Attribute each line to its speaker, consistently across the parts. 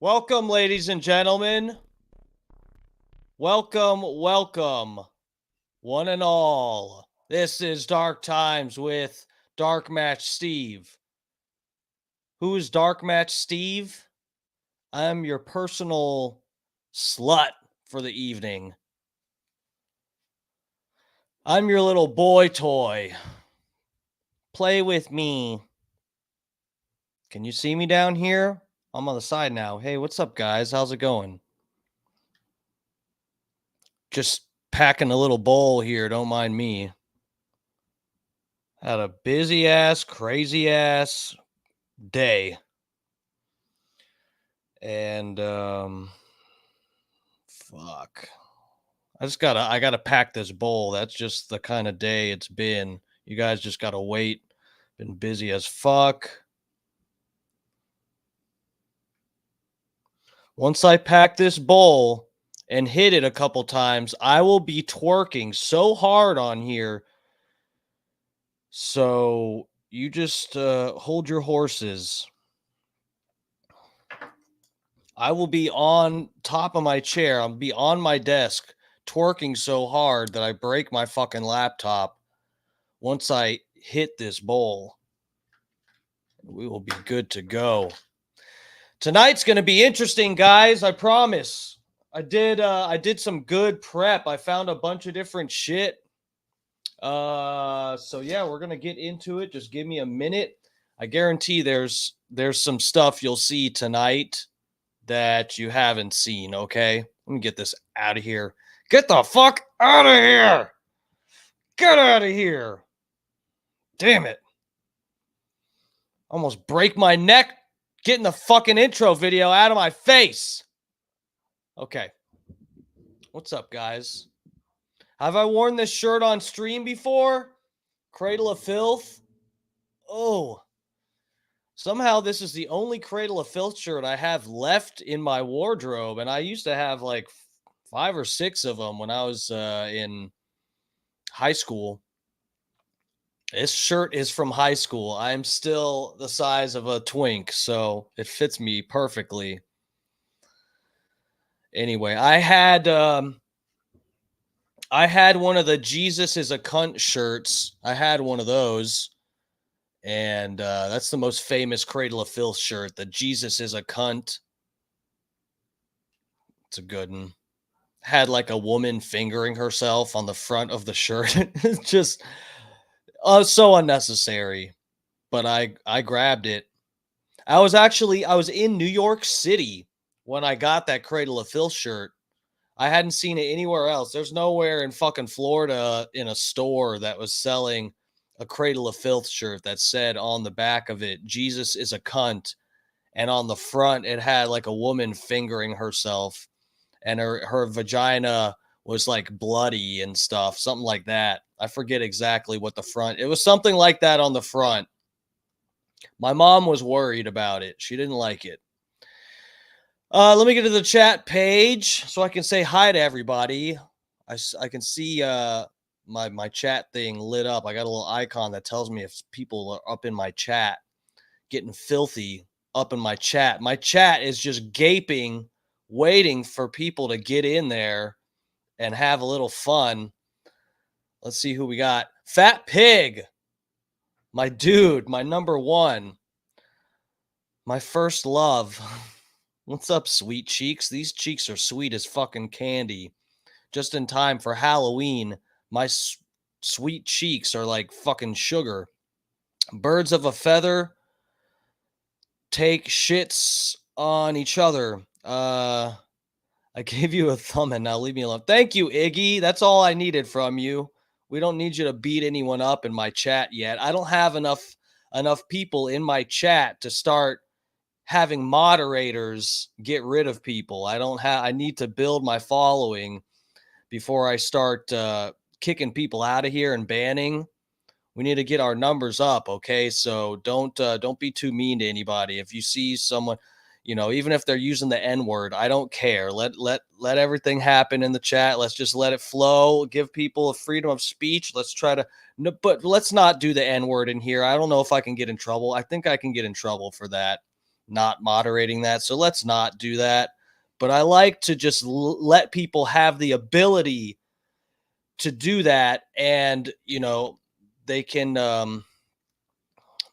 Speaker 1: Welcome, ladies and gentlemen. Welcome, one and all. This is Dark Times with Dark Match Steve. Who is Dark Match Steve? I'm your personal slut for the evening. I'm your little boy toy. Play with me. Can you see me down here? I'm on the side now. Hey, what's up, guys? How's it going? Just packing a little bowl here. Don't mind me. Had a busy ass, crazy ass day. And fuck. I gotta pack this bowl. That's just the kind of day it's been. You guys just gotta wait. Been busy as fuck. Once I pack this bowl and hit it a couple times, I will be twerking so hard on here. So you just hold your horses. I will be on top of my chair. I'll be on my desk twerking so hard that I break my fucking laptop once I hit this bowl. We will be good to go. Tonight's going to be interesting, guys. I promise. I did some good prep. I found a bunch of different shit. So yeah, we're going to get into it. Just give me a minute. I guarantee there's some stuff you'll see tonight that you haven't seen, okay? Let me get this out of here. Get the fuck out of here! Get out of here! Damn it. Almost break my neck getting the fucking intro video out of my face. Okay. What's up, guys? Have I worn this shirt on stream before? Cradle of Filth? Oh. Somehow this is the only Cradle of Filth shirt I have left in my wardrobe, and I used to have like 5 or 6 of them when I was in high school. This shirt is from high school. I'm still the size of a twink, so it fits me perfectly. Anyway, I had one of the Jesus is a cunt shirts. I had one of those. And that's the most famous Cradle of Filth shirt. The Jesus is a cunt. It's a good one. Had like a woman fingering herself on the front of the shirt. It's just so unnecessary. But I grabbed it. I was in New York City when I got that Cradle of Filth shirt. I hadn't seen it anywhere else. There's nowhere in fucking Florida in a store that was selling a Cradle of Filth shirt that said on the back of it, Jesus is a cunt. And on the front, it had like a woman fingering herself and her vagina was like bloody and stuff, something like that. I forget exactly what the front, it was something like that on the front. My mom was worried about it. She didn't like it. Let me get to the chat page so I can say hi to everybody. I can see my chat thing lit up. I got a little icon that tells me if people are up in my chat, getting filthy up in my chat. My chat is just gaping, waiting for people to get in there and have a little fun. Let's see who we got. Fat Pig, my dude, my number one, my first love. What's up, sweet cheeks? These cheeks are sweet as fucking candy. Just in time for Halloween, my sweet cheeks are like fucking sugar. Birds of a feather take shits on each other. I gave you a thumb and now leave me alone. Thank you, Iggy. That's all I needed from you. We don't need you to beat anyone up in my chat yet. I don't have enough people in my chat to start having moderators get rid of people. I need to build my following before I start kicking people out of here and banning. We need to get our numbers up, okay? So don't be too mean to anybody. If you see someone, even if they're using the N-word, I don't care. Let everything happen in the chat. Let's just let it flow. Give people a freedom of speech. Let's try to, but let's not do the N-word in here. I don't know if I can get in trouble. I think I can get in trouble for that. not moderating that. So let's not do that. But I like to just let people have the ability to do that, and they can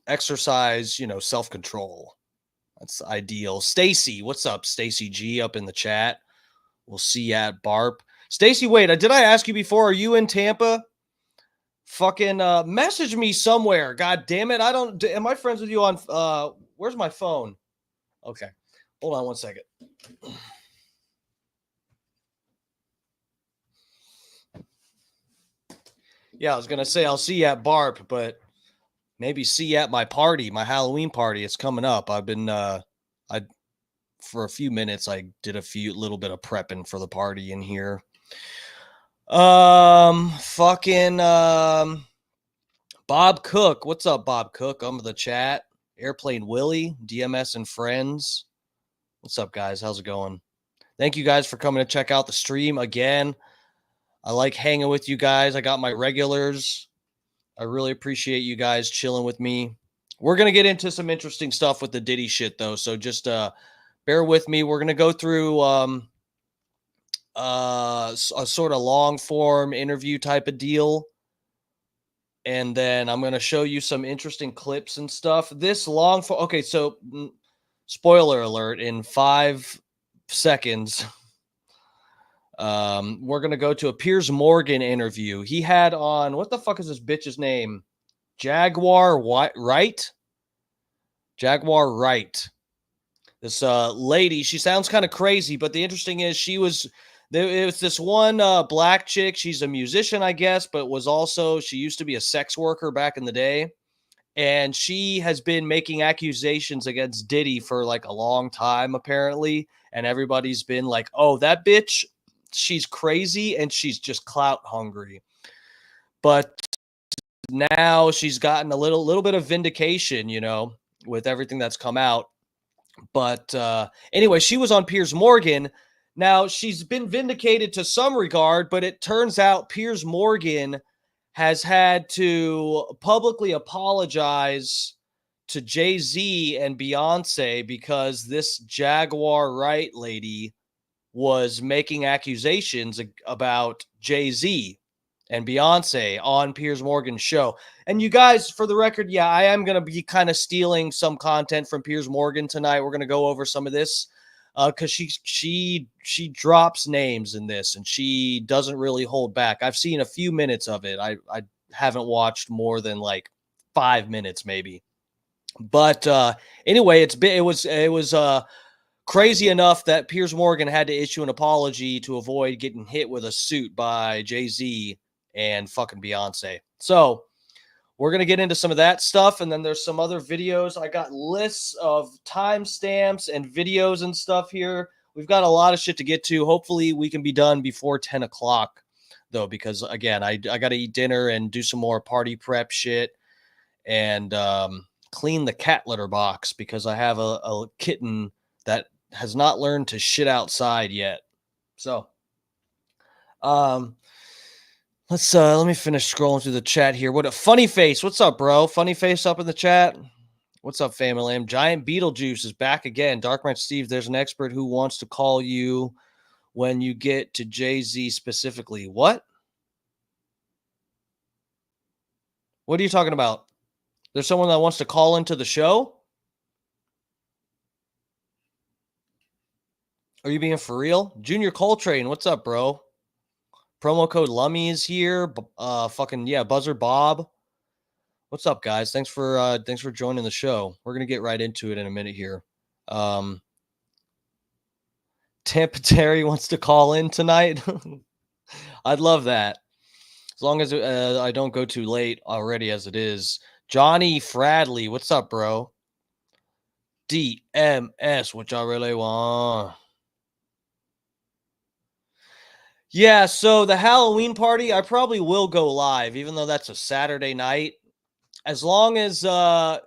Speaker 1: exercise self-control. That's ideal. Stacy, what's up? Stacy G up in the chat. We'll see you at Barp. Stacy, wait, did I ask you before? Are you in Tampa? Fucking message me somewhere. God damn it. I don't am I friends with you on where's my phone? Okay. Hold on one second. Yeah, I was gonna say I'll see you at Barp, but maybe see you at my party, my Halloween party. It's coming up. I've been I for a few minutes I did a few little bit of prepping for the party in here. Fucking Bob Cook. What's up, Bob Cook? I'm in the chat. Airplane Willie, DMS and friends. What's up, guys? How's it going? Thank you guys for coming to check out the stream again. I like hanging with you guys. I got my regulars. I really appreciate you guys chilling with me. We're going to get into some interesting stuff with the Diddy shit, though. So just bear with me. We're going to go through a sort of long form interview type of deal. And then I'm going to show you some interesting clips and stuff. This long form. Okay, so spoiler alert, in 5 seconds, we're going to go to a Piers Morgan interview. He had on, what the fuck is this bitch's name? Jaguar Wright? Jaguar Wright. This lady, she sounds kind of crazy, but the interesting is it was this one black chick. She's a musician, I guess, but she used to be a sex worker back in the day. And she has been making accusations against Diddy for like a long time, apparently. And everybody's been like, oh, that bitch, she's crazy and she's just clout hungry. But now she's gotten a little bit of vindication, with everything that's come out. But anyway, she was on Piers Morgan. Now, she's been vindicated to some regard, but it turns out Piers Morgan has had to publicly apologize to Jay-Z and Beyonce because this Jaguar Wright lady was making accusations about Jay-Z and Beyonce on Piers Morgan's show. And you guys, for the record, yeah, I am going to be kind of stealing some content from Piers Morgan tonight. We're going to go over some of this because she drops names in this and she doesn't really hold back. I've seen a few minutes of it. I haven't watched more than like 5 minutes maybe. But anyway, it was crazy enough that Piers Morgan had to issue an apology to avoid getting hit with a suit by Jay-Z and fucking Beyonce. So we're going to get into some of that stuff. And then there's some other videos. I got lists of timestamps and videos and stuff here. We've got a lot of shit to get to. Hopefully we can be done before 10 o'clock though, because again, I got to eat dinner and do some more party prep shit and clean the cat litter box because I have a kitten that has not learned to shit outside yet. So, let me finish scrolling through the chat here. What a funny face. What's up, bro? Funny face up in the chat. What's up, family? Giant Beetlejuice is back again. Dark Knight Steve, there's an expert who wants to call you when you get to Jay-Z specifically. What? What are you talking about? There's someone that wants to call into the show? Are you being for real? Junior Coltrane, what's up, bro? Promo code Lummy is here. Fucking yeah, Buzzer Bob. What's up, guys? Thanks for joining the show. We're gonna get right into it in a minute here. Tampa Terry wants to call in tonight. I'd love that. As long as I don't go too late already as it is. Johnny Fradley, what's up, bro? DMS, what y'all really want? Yeah, so the Halloween party, I probably will go live, even though that's a Saturday night. As long as I'm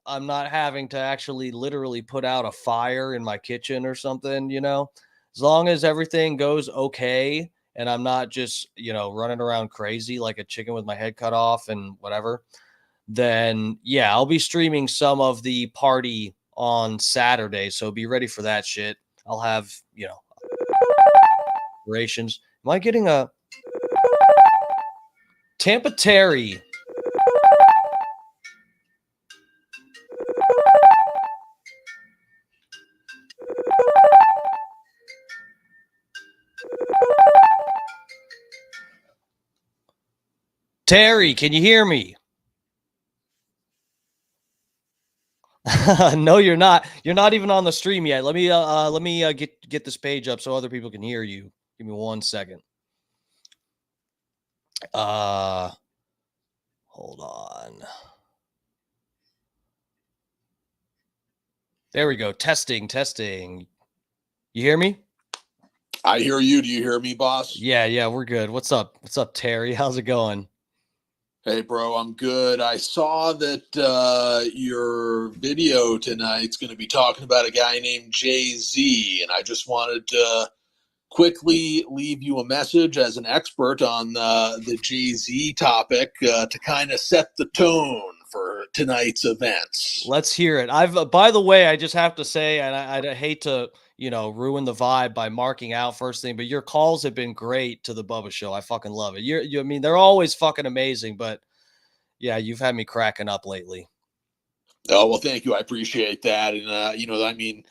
Speaker 1: not having to actually literally put out a fire in my kitchen or something, as long as everything goes okay and I'm not just, running around crazy like a chicken with my head cut off and whatever, then yeah, I'll be streaming some of the party on Saturday, so be ready for that shit. I'll have, operations. Am I getting a Tampa Terry? Terry, can you hear me? No, you're not. You're not even on the stream yet. Let me get this page up so other people can hear you. Give me 1 second. Uh Hold on. There we go. Testing. You hear me?
Speaker 2: I hear you. Do you hear me, boss?
Speaker 1: Yeah, we're good. What's up? What's up, Terry? How's it going?
Speaker 2: Hey, bro, I'm good. I saw that your video tonight's going to be talking about a guy named Jay-Z, and I just wanted to quickly leave you a message as an expert on the Jay-Z topic to kind of set the tone for tonight's events.
Speaker 1: Let's hear it. By the way, I just have to say, and I hate to, ruin the vibe by marking out first thing, but your calls have been great to the Bubba Show. I fucking love it. I mean, they're always fucking amazing, but yeah, you've had me cracking up lately.
Speaker 2: Oh, well, thank you. I appreciate that. And, I mean,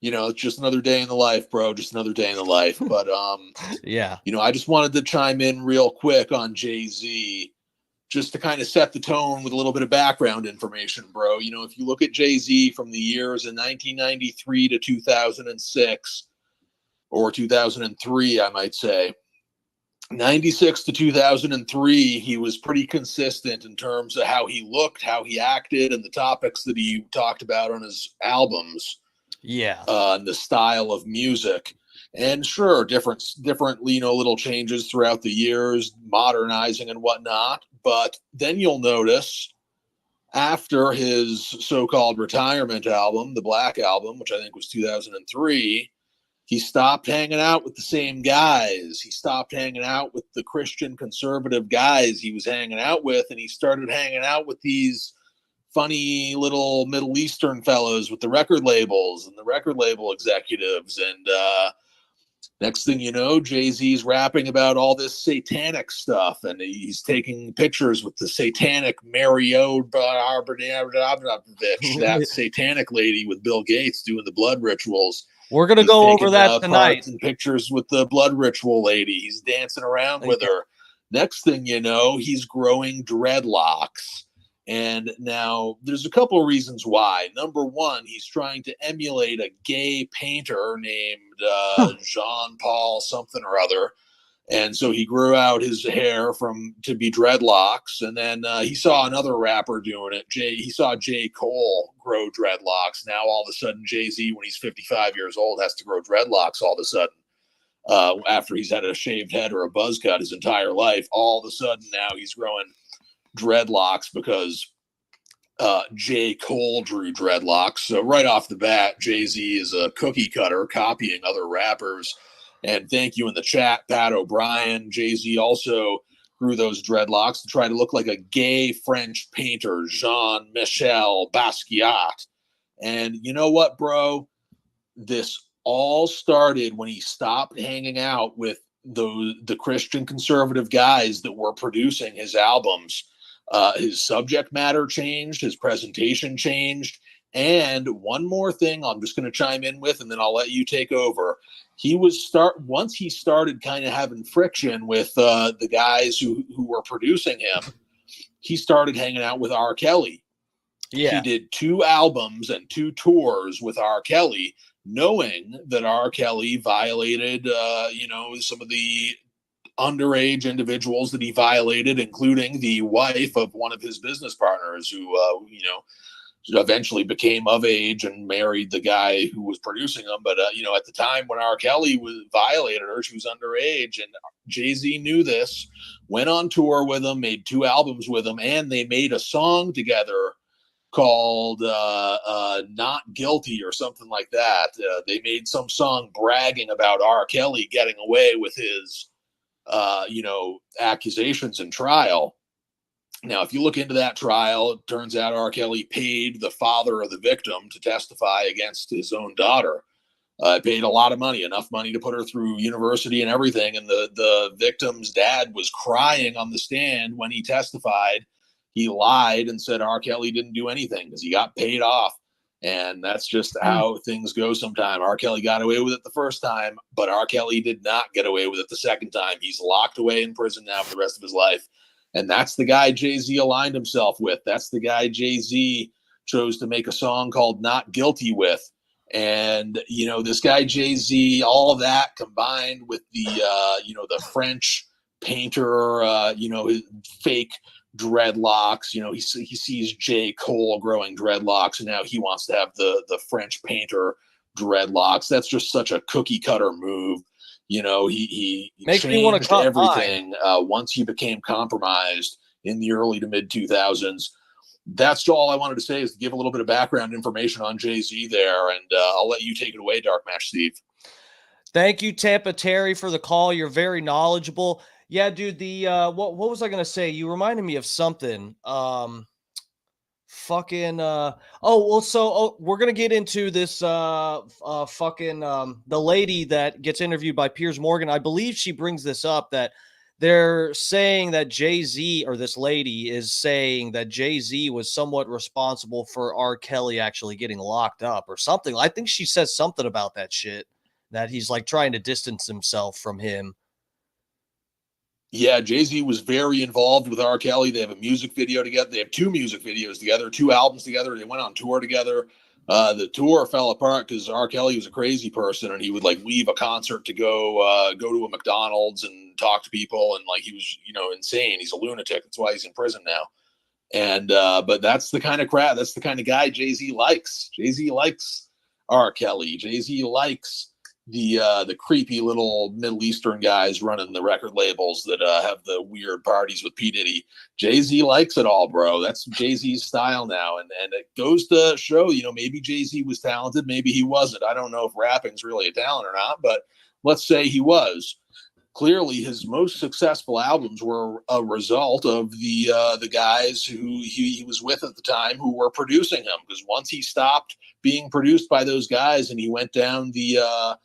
Speaker 2: it's just another day in the life, bro. Just another day in the life. But,
Speaker 1: yeah,
Speaker 2: I just wanted to chime in real quick on Jay-Z just to kind of set the tone with a little bit of background information, bro. If you look at Jay-Z from the years in 1993 to 2006 or 2003, I might say, 96 to 2003, he was pretty consistent in terms of how he looked, how he acted, and the topics that he talked about on his albums.
Speaker 1: Yeah.
Speaker 2: And the style of music. And sure, different, little changes throughout the years, modernizing and whatnot. But then you'll notice after his so-called retirement album, the Black Album, which I think was 2003, he stopped hanging out with the same guys. He stopped hanging out with the Christian conservative guys he was hanging out with, and he started hanging out with these funny little Middle Eastern fellows with the record labels and the record label executives. And next thing you know, Jay-Z's rapping about all this satanic stuff, and he's taking pictures with the satanic Mario that satanic lady with Bill Gates doing the blood rituals.
Speaker 1: We're going to go over that tonight.
Speaker 2: And pictures with the blood ritual lady. He's dancing around with her. Next thing you know, he's growing dreadlocks. And now there's a couple of reasons why. Number one, he's trying to emulate a gay painter named Jean-Paul something or other. And so he grew out his hair to be dreadlocks. And then he saw another rapper doing it. He saw J. Cole grow dreadlocks. Now all of a sudden Jay-Z, when he's 55 years old, has to grow dreadlocks all of a sudden. After he's had a shaved head or a buzz cut his entire life, all of a sudden now he's growing dreadlocks because J. Cole drew dreadlocks. So right off the bat, Jay-Z is a cookie cutter copying other rappers. And thank you in the chat, Pat O'Brien. Jay-Z also grew those dreadlocks to try to look like a gay French painter, Jean-Michel Basquiat. And you know what, bro? This all started when he stopped hanging out with the Christian conservative guys that were producing his albums. His subject matter changed, his presentation changed, and one more thing I'm just going to chime in with, and then I'll let you take over. Once he started kind of having friction with the guys who were producing him, he started hanging out with R. Kelly. Yeah. He did 2 albums and 2 tours with R. Kelly, knowing that R. Kelly violated, some of the underage individuals that he violated, including the wife of one of his business partners who, eventually became of age and married the guy who was producing them. But, at the time when R. Kelly violated her, she was underage, and Jay-Z knew this, went on tour with him, made 2 albums with him, and they made a song together called Not Guilty or something like that. They made some song bragging about R. Kelly getting away with his accusations in trial. Now, if you look into that trial, it turns out R. Kelly paid the father of the victim to testify against his own daughter. Paid a lot of money, enough money to put her through university and everything. And the victim's dad was crying on the stand when he testified. He lied and said R. Kelly didn't do anything because he got paid off. And that's just how things go sometimes. R. Kelly got away with it the first time, but R. Kelly did not get away with it the second time. He's locked away in prison now for the rest of his life. And that's the guy Jay-Z aligned himself with. That's the guy Jay-Z chose to make a song called Not Guilty with. And, you know, this guy Jay-Z, all of that combined with the, the French painter, his fake dreadlocks. You know, he sees J. Cole growing dreadlocks, and now he wants to have the French painter dreadlocks. That's just such a cookie cutter move. You know, he
Speaker 1: Makes me want to
Speaker 2: changed
Speaker 1: cut
Speaker 2: everything once he became compromised in the early to mid 2000s. That's all I wanted to say, is to give a little bit of background information on Jay-Z there, and I'll let you take it away, Dark Match Steve.
Speaker 1: Thank you, Tampa Terry, for the call. You're very knowledgeable. Yeah, dude, the what was I gonna say? You reminded me of something. We're gonna get into this the lady that gets interviewed by Piers Morgan. I believe she brings this up, that they're saying that Jay-Z, or this lady is saying that Jay-Z was somewhat responsible for R. Kelly actually getting locked up or something. I think she says something about that shit, that he's like trying to distance himself from him.
Speaker 2: Yeah, Jay-Z was very involved with R. Kelly. They have a music video together. They have 2 music videos together, 2 albums together. They went on tour together. The tour fell apart because R. Kelly was a crazy person, and he would like leave a concert to go to a McDonald's and talk to people, and like he was, insane. He's a lunatic. That's why he's in prison now. And but that's the kind of crap. That's the kind of guy Jay-Z likes. Jay-Z likes R. Kelly. Jay-Z likes the creepy little Middle Eastern guys running the record labels that have the weird parties with P Diddy. Jay-Z likes it all, bro. That's Jay-Z's style now, and it goes to show, maybe Jay-Z was talented, maybe he wasn't. I don't know if rapping's really a talent or not, but let's say he was. Clearly, his most successful albums were a result of the guys who he was with at the time, who were producing him. Because once he stopped being produced by those guys and he went down the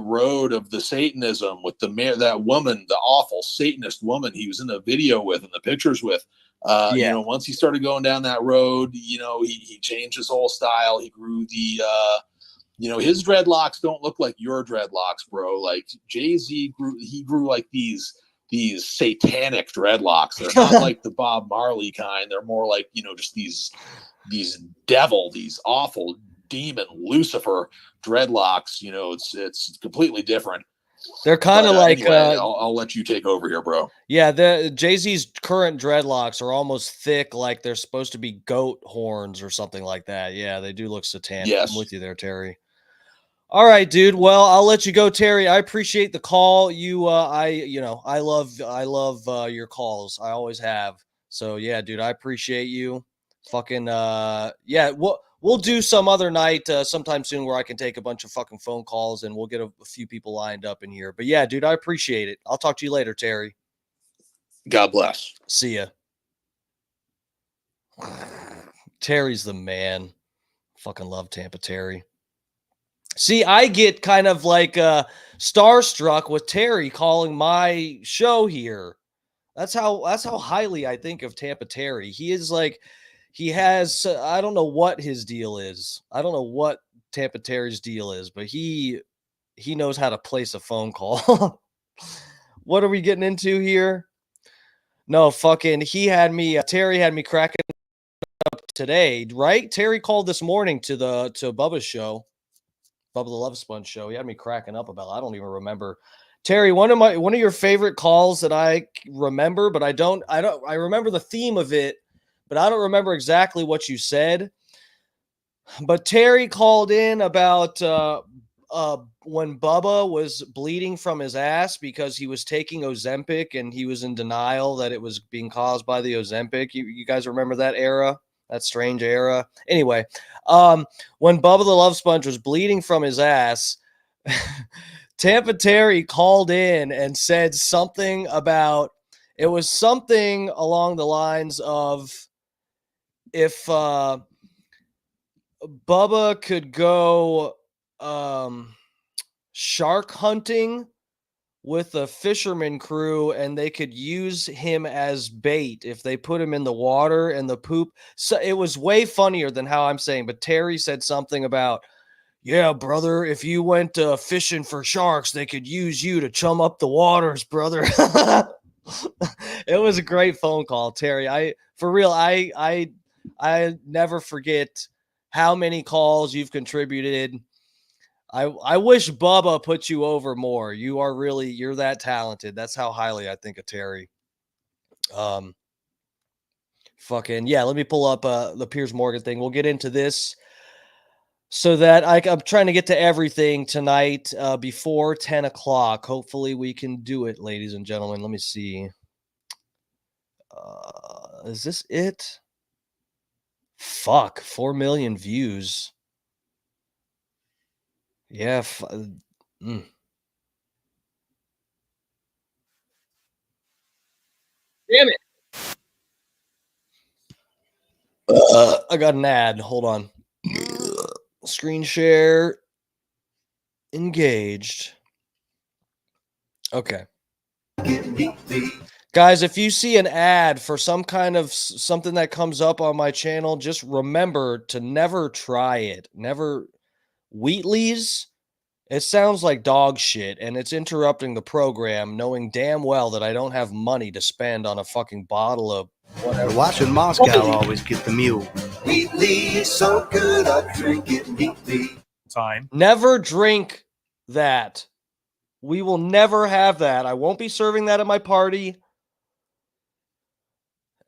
Speaker 2: road of the Satanism with that woman, the awful Satanist woman he was in the video with and the pictures with. Once he started going down that road, he changed his whole style. He grew his dreadlocks don't look like your dreadlocks, bro. Like Jay-Z grew like these satanic dreadlocks. They're not like the Bob Marley kind. They're more like, just these devil, these awful demon Lucifer dreadlocks. It's completely different.
Speaker 1: They're kind of like
Speaker 2: anyway, I'll let you take over here, bro.
Speaker 1: Yeah, the Jay-Z's current dreadlocks are almost thick, like they're supposed to be goat horns or something like that. Yeah, they do look satanic.
Speaker 2: Yes.
Speaker 1: I'm with you there, Terry. All right, dude. Well, I'll let you go, Terry. I appreciate the call. I love your calls. I always have. So yeah, dude, I appreciate you. Fucking yeah. We'll do some other night, sometime soon, where I can take a bunch of fucking phone calls and we'll get a few people lined up in here. But yeah, dude, I appreciate it. I'll talk to you later, Terry.
Speaker 2: God bless.
Speaker 1: See ya. Terry's the man. Fucking love Tampa Terry. See, I get kind of like starstruck with Terry calling my show here. That's how highly I think of Tampa Terry. He is like, he has, I don't know what his deal is. I don't know what Tampa Terry's deal is, but he knows how to place a phone call. What are we getting into here? No, fucking, Terry had me cracking up today, right? Terry called this morning to Bubba's show. Bubba the Love Sponge show. He had me cracking up about it. I don't even remember. Terry, one of your favorite calls that I remember, but I remember the theme of it, but I don't remember exactly what you said. But Terry called in about when Bubba was bleeding from his ass because he was taking Ozempic and he was in denial that it was being caused by the Ozempic. You guys remember that era? That strange era. Anyway, when Bubba the Love Sponge was bleeding from his ass, Tampa Terry called in and said something about It was something along the lines of if Bubba could go shark hunting with a fisherman crew and they could use him as bait if they put him in the water and the poop. So it was way funnier than how I'm saying, but Terry said something about, yeah, brother, if you went fishing for sharks, they could use you to chum up the waters, brother. It was a great phone call, Terry. For real, I never forget how many calls you've contributed. I wish Bubba put you over more. You're that talented. That's how highly I think of Terry. Fucking yeah. Let me pull up the Piers Morgan thing. We'll get into this so that I'm trying to get to everything tonight before 10 o'clock. Hopefully we can do it, ladies and gentlemen. Let me see. Is this it? Fuck, 4 million views. Yeah. Mm. Damn it. I got an ad. Hold on. Screen share engaged. Okay. Guys, if you see an ad for some kind of something that comes up on my channel, just remember to never try it. Never. Wheatley's, it sounds like dog shit and it's interrupting the program, knowing damn well that I don't have money to spend on a fucking bottle of whatever.
Speaker 3: Watching Moscow always get the mule. Wheatley is so good, I drink it neatly.
Speaker 4: Time.
Speaker 1: Never drink that. We will never have that. I won't be serving that at my party.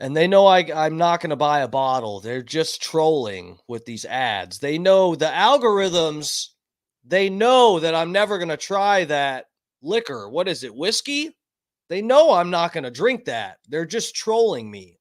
Speaker 1: And they know I'm not going to buy a bottle. They're just trolling with these ads. They know the algorithms. They know that I'm never going to try that liquor. What is it? Whiskey? They know I'm not going to drink that. They're just trolling me.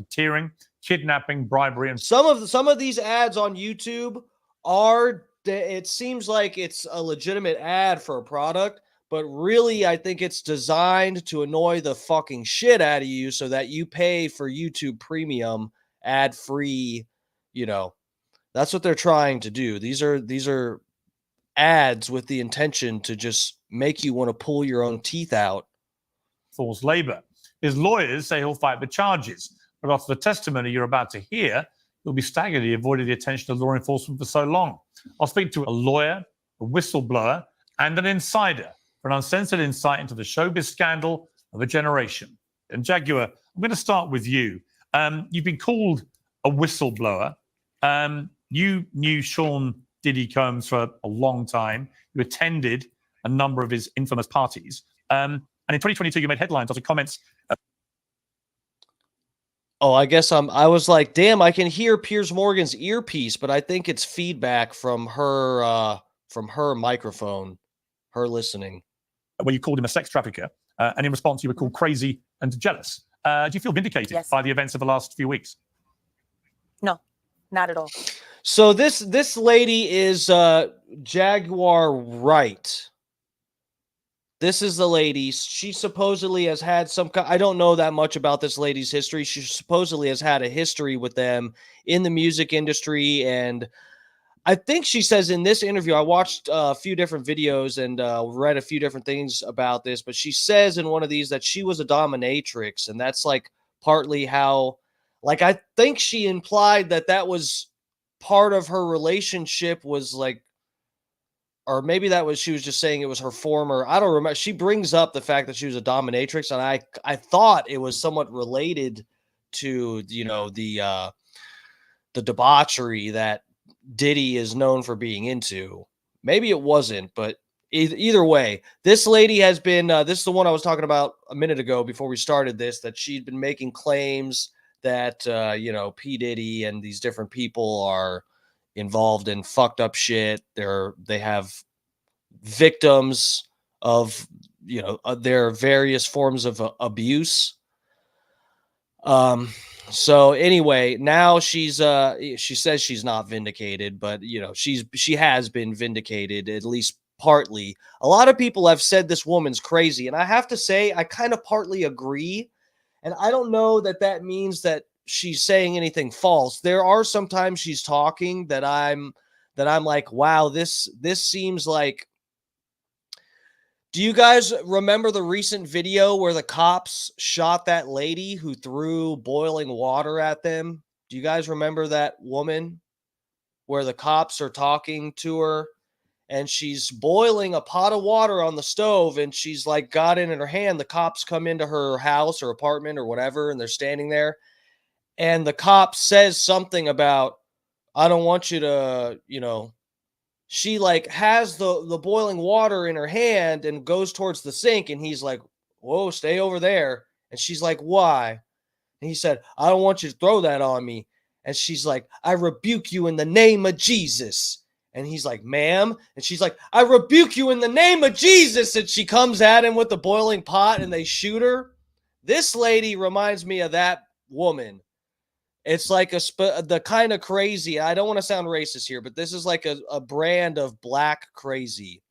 Speaker 4: Tearing, kidnapping, bribery, and
Speaker 1: some of these ads on YouTube are. It seems like it's a legitimate ad for a product, but really, I think it's designed to annoy the fucking shit out of you so that you pay for YouTube Premium ad-free. That's what they're trying to do. These are ads with the intention to just make you want to pull your own teeth out.
Speaker 4: forced labor. His lawyers say he'll fight the charges, but after the testimony you're about to hear, you'll be staggered he avoided the attention of law enforcement for so long. I'll speak to a lawyer, a whistleblower, and an insider for an uncensored insight into the showbiz scandal of a generation. And Jaguar, I'm going to start with you. You've been called a whistleblower. You knew Sean Diddy Combs for a long time. You attended a number of his infamous parties. And in 2022, you made headlines after comments.
Speaker 1: Oh, I guess I was like, damn, I can hear Piers Morgan's earpiece, but I think it's feedback from her microphone, her listening.
Speaker 4: Where you called him a sex trafficker, and in response, you were called crazy and jealous. Do you feel vindicated by the events of the last few weeks?
Speaker 5: No, not at all.
Speaker 1: So this lady is Jaguar Wright. This is the lady. She supposedly has had I don't know that much about this lady's history. She supposedly has had a history with them in the music industry. And I think she says in this interview, I watched a few different videos and read a few different things about this, but she says in one of these that she was a dominatrix. And that's like partly how, like, I think she implied that was part of her relationship was like, or maybe she was just saying it was her former. I don't remember. She brings up the fact that she was a dominatrix, and I thought it was somewhat related to the debauchery that Diddy is known for being into. Maybe it wasn't, but either way, this lady has been. This is the one I was talking about a minute ago before we started this. That she'd been making claims that P Diddy and these different people are involved in fucked up shit. They have victims of their various forms of abuse. So anyway, now she says she's not vindicated, but she has been vindicated, at least partly. A lot of people have said this woman's crazy, and I have to say I kind of partly agree. And I don't know that that means that she's saying anything false. There are sometimes she's talking that I'm like, wow, this seems like. Do you guys remember the recent video where the cops shot that lady who threw boiling water at them? Do you guys remember that woman where the cops are talking to her and she's boiling a pot of water on the stove and she's like got it in her hand? The cops come into her house or apartment or whatever and they're standing there and the cop says something about, I don't want you to, she like has the boiling water in her hand and goes towards the sink and he's like, whoa, stay over there. And she's like, why? And he said, I don't want you to throw that on me. And she's like, I rebuke you in the name of Jesus. And he's like, ma'am. And she's like, I rebuke you in the name of Jesus. And she comes at him with the boiling pot and they shoot her. This lady reminds me of that woman. It's like the kind of crazy. I don't want to sound racist here, but this is like a brand of black crazy.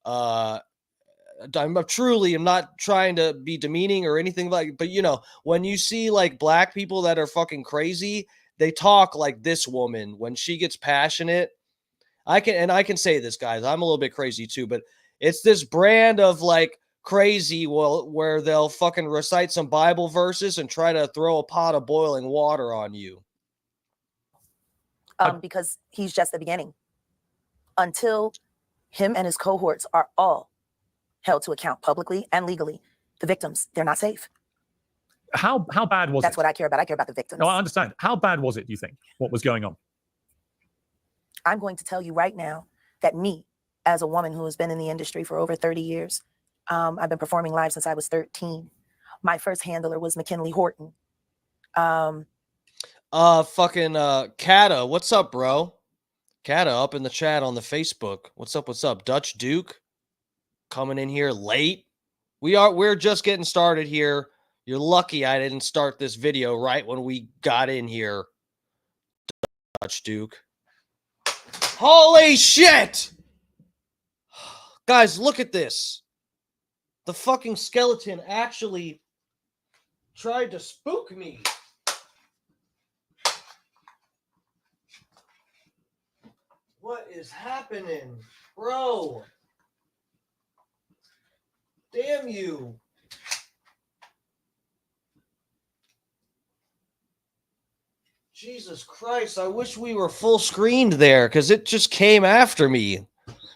Speaker 1: I'm not trying to be demeaning or anything like, but when you see like black people that are fucking crazy, they talk like this woman when she gets passionate. I can say this, guys. I'm a little bit crazy too, but it's this brand of like crazy where they'll fucking recite some Bible verses and try to throw a pot of boiling water on you.
Speaker 5: Because he's just the beginning. Until him and his cohorts are all held to account publicly and legally, the victims, they're not safe.
Speaker 4: How bad was it?
Speaker 5: That's what I care about. I care about the victims.
Speaker 4: No, I understand. How bad was it, do you think? What was going on?
Speaker 5: I'm going to tell you right now that me, as a woman who has been in the industry for over 30 years, I've been performing live since I was 13. My first handler was McKinley Horton.
Speaker 1: Kata, what's up, bro? Kata up in the chat on the Facebook. What's up? Dutch Duke coming in here late. We're just getting started here. You're lucky I didn't start this video right when we got in here. Dutch Duke. Holy shit! Guys, look at this. The fucking skeleton actually tried to spook me. What is happening? Bro. Damn you. Jesus Christ, I wish we were full screened there because it just came after me. It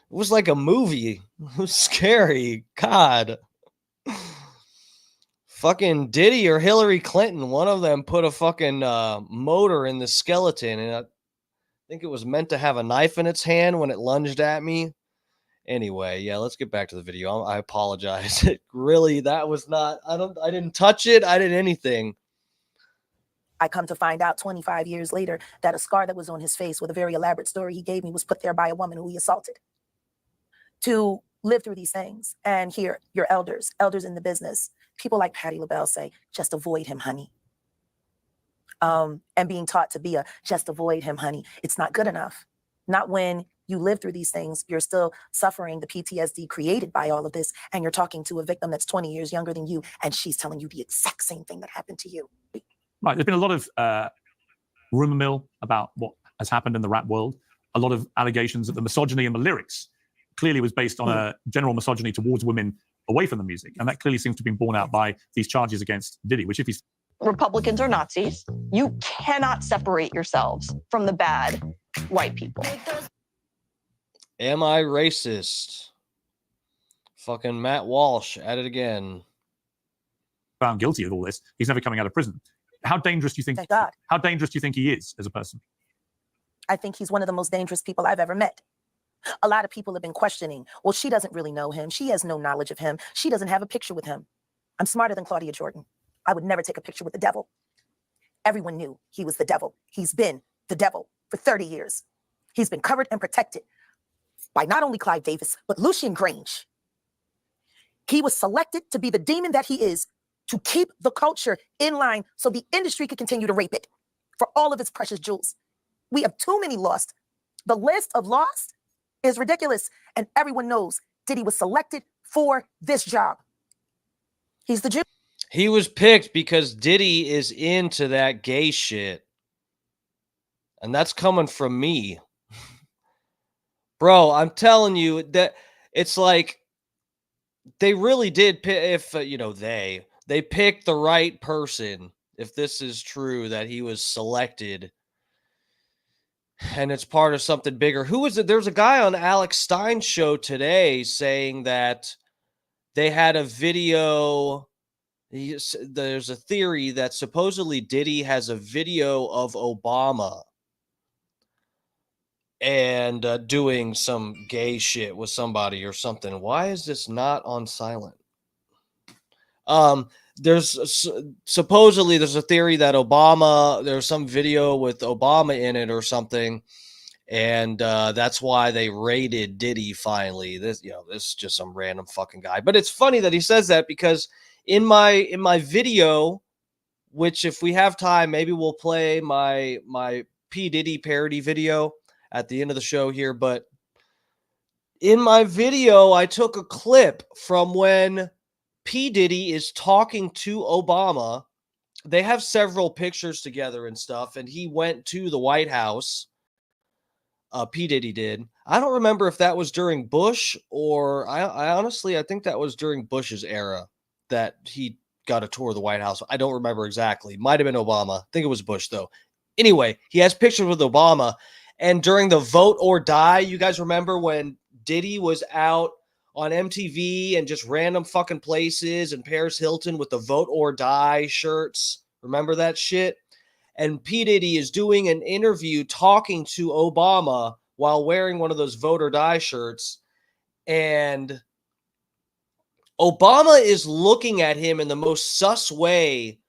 Speaker 1: was like a movie. It was scary. God. Fucking Diddy or Hillary Clinton, one of them put a fucking motor in the skeleton, and I think it was meant to have a knife in its hand when it lunged at me. Anyway, yeah, let's get back to the video. I apologize. Really, that was not, I didn't touch it. I didn't anything.
Speaker 5: I come to find out 25 years later that a scar that was on his face with a very elaborate story he gave me was put there by a woman who he assaulted. To live through these things and hear your elders in the business, people like Patti LaBelle say, just avoid him, honey. And being taught to be just avoid him, honey. It's not good enough. Not when you live through these things, you're still suffering the PTSD created by all of this, and you're talking to a victim that's 20 years younger than you, and she's telling you the exact same thing that happened to you.
Speaker 4: Right, there's been a lot of rumor mill about what has happened in the rap world. A lot of allegations that the misogyny in the lyrics clearly was based on a general misogyny towards women away from the music. And that clearly seems to have been borne out by these charges against Diddy, which if he's...
Speaker 6: Republicans are Nazis. You cannot separate yourselves from the bad white people.
Speaker 1: Am I racist? Fucking Matt Walsh at it again.
Speaker 4: Found guilty of all this. He's never coming out of prison. How dangerous do you think?
Speaker 5: Thank God.
Speaker 4: How dangerous do you think he is as a person?
Speaker 5: I think he's one of the most dangerous people I've ever met. A lot of people have been questioning, well, she doesn't really know him. She has no knowledge of him. She doesn't have a picture with him. I'm smarter than Claudia Jordan. I would never take a picture with the devil. Everyone knew he was the devil. He's been the devil for 30 years. He's been covered and protected by not only Clive Davis, but Lucian Grange. He was selected to be the demon that he is, to keep the culture in line so the industry could continue to rape it for all of its precious jewels. We have too many lost. The list of lost is ridiculous, and everyone knows Diddy was selected for this job. He's the Jew.
Speaker 1: He was picked because Diddy is into that gay shit. And that's coming from me. Bro, I'm telling you that it's like they really did pick, if they picked the right person. If this is true that he was selected and it's part of something bigger. Who was it? There's a guy on Alex Stein's show today saying that they had a video. There's a theory that supposedly Diddy has a video of Obama and doing some gay shit with somebody or something. Why is this not on silent? There's supposedly there's a theory that there's some video with Obama in it or something, and that's why they raided Diddy finally. This is just some random fucking guy. But it's funny that he says that because in my video, which if we have time, maybe we'll play my P Diddy parody video at the end of the show here. But in my video, I took a clip from when P Diddy is talking to Obama. They have several pictures together and stuff, and he went to the White House. P Diddy did. I don't remember if that was during Bush or I honestly, I think that was during Bush's era that he got a tour of the White House. I don't remember exactly. Might have been Obama. I think it was Bush though. Anyway, he has pictures with Obama. And during the Vote or Die, you guys remember when Diddy was out on MTV and just random fucking places and Paris Hilton with the Vote or Die shirts. Remember that shit? And P. Diddy is doing an interview talking to Obama while wearing one of those Vote or Die shirts. And Obama is looking at him in the most sus way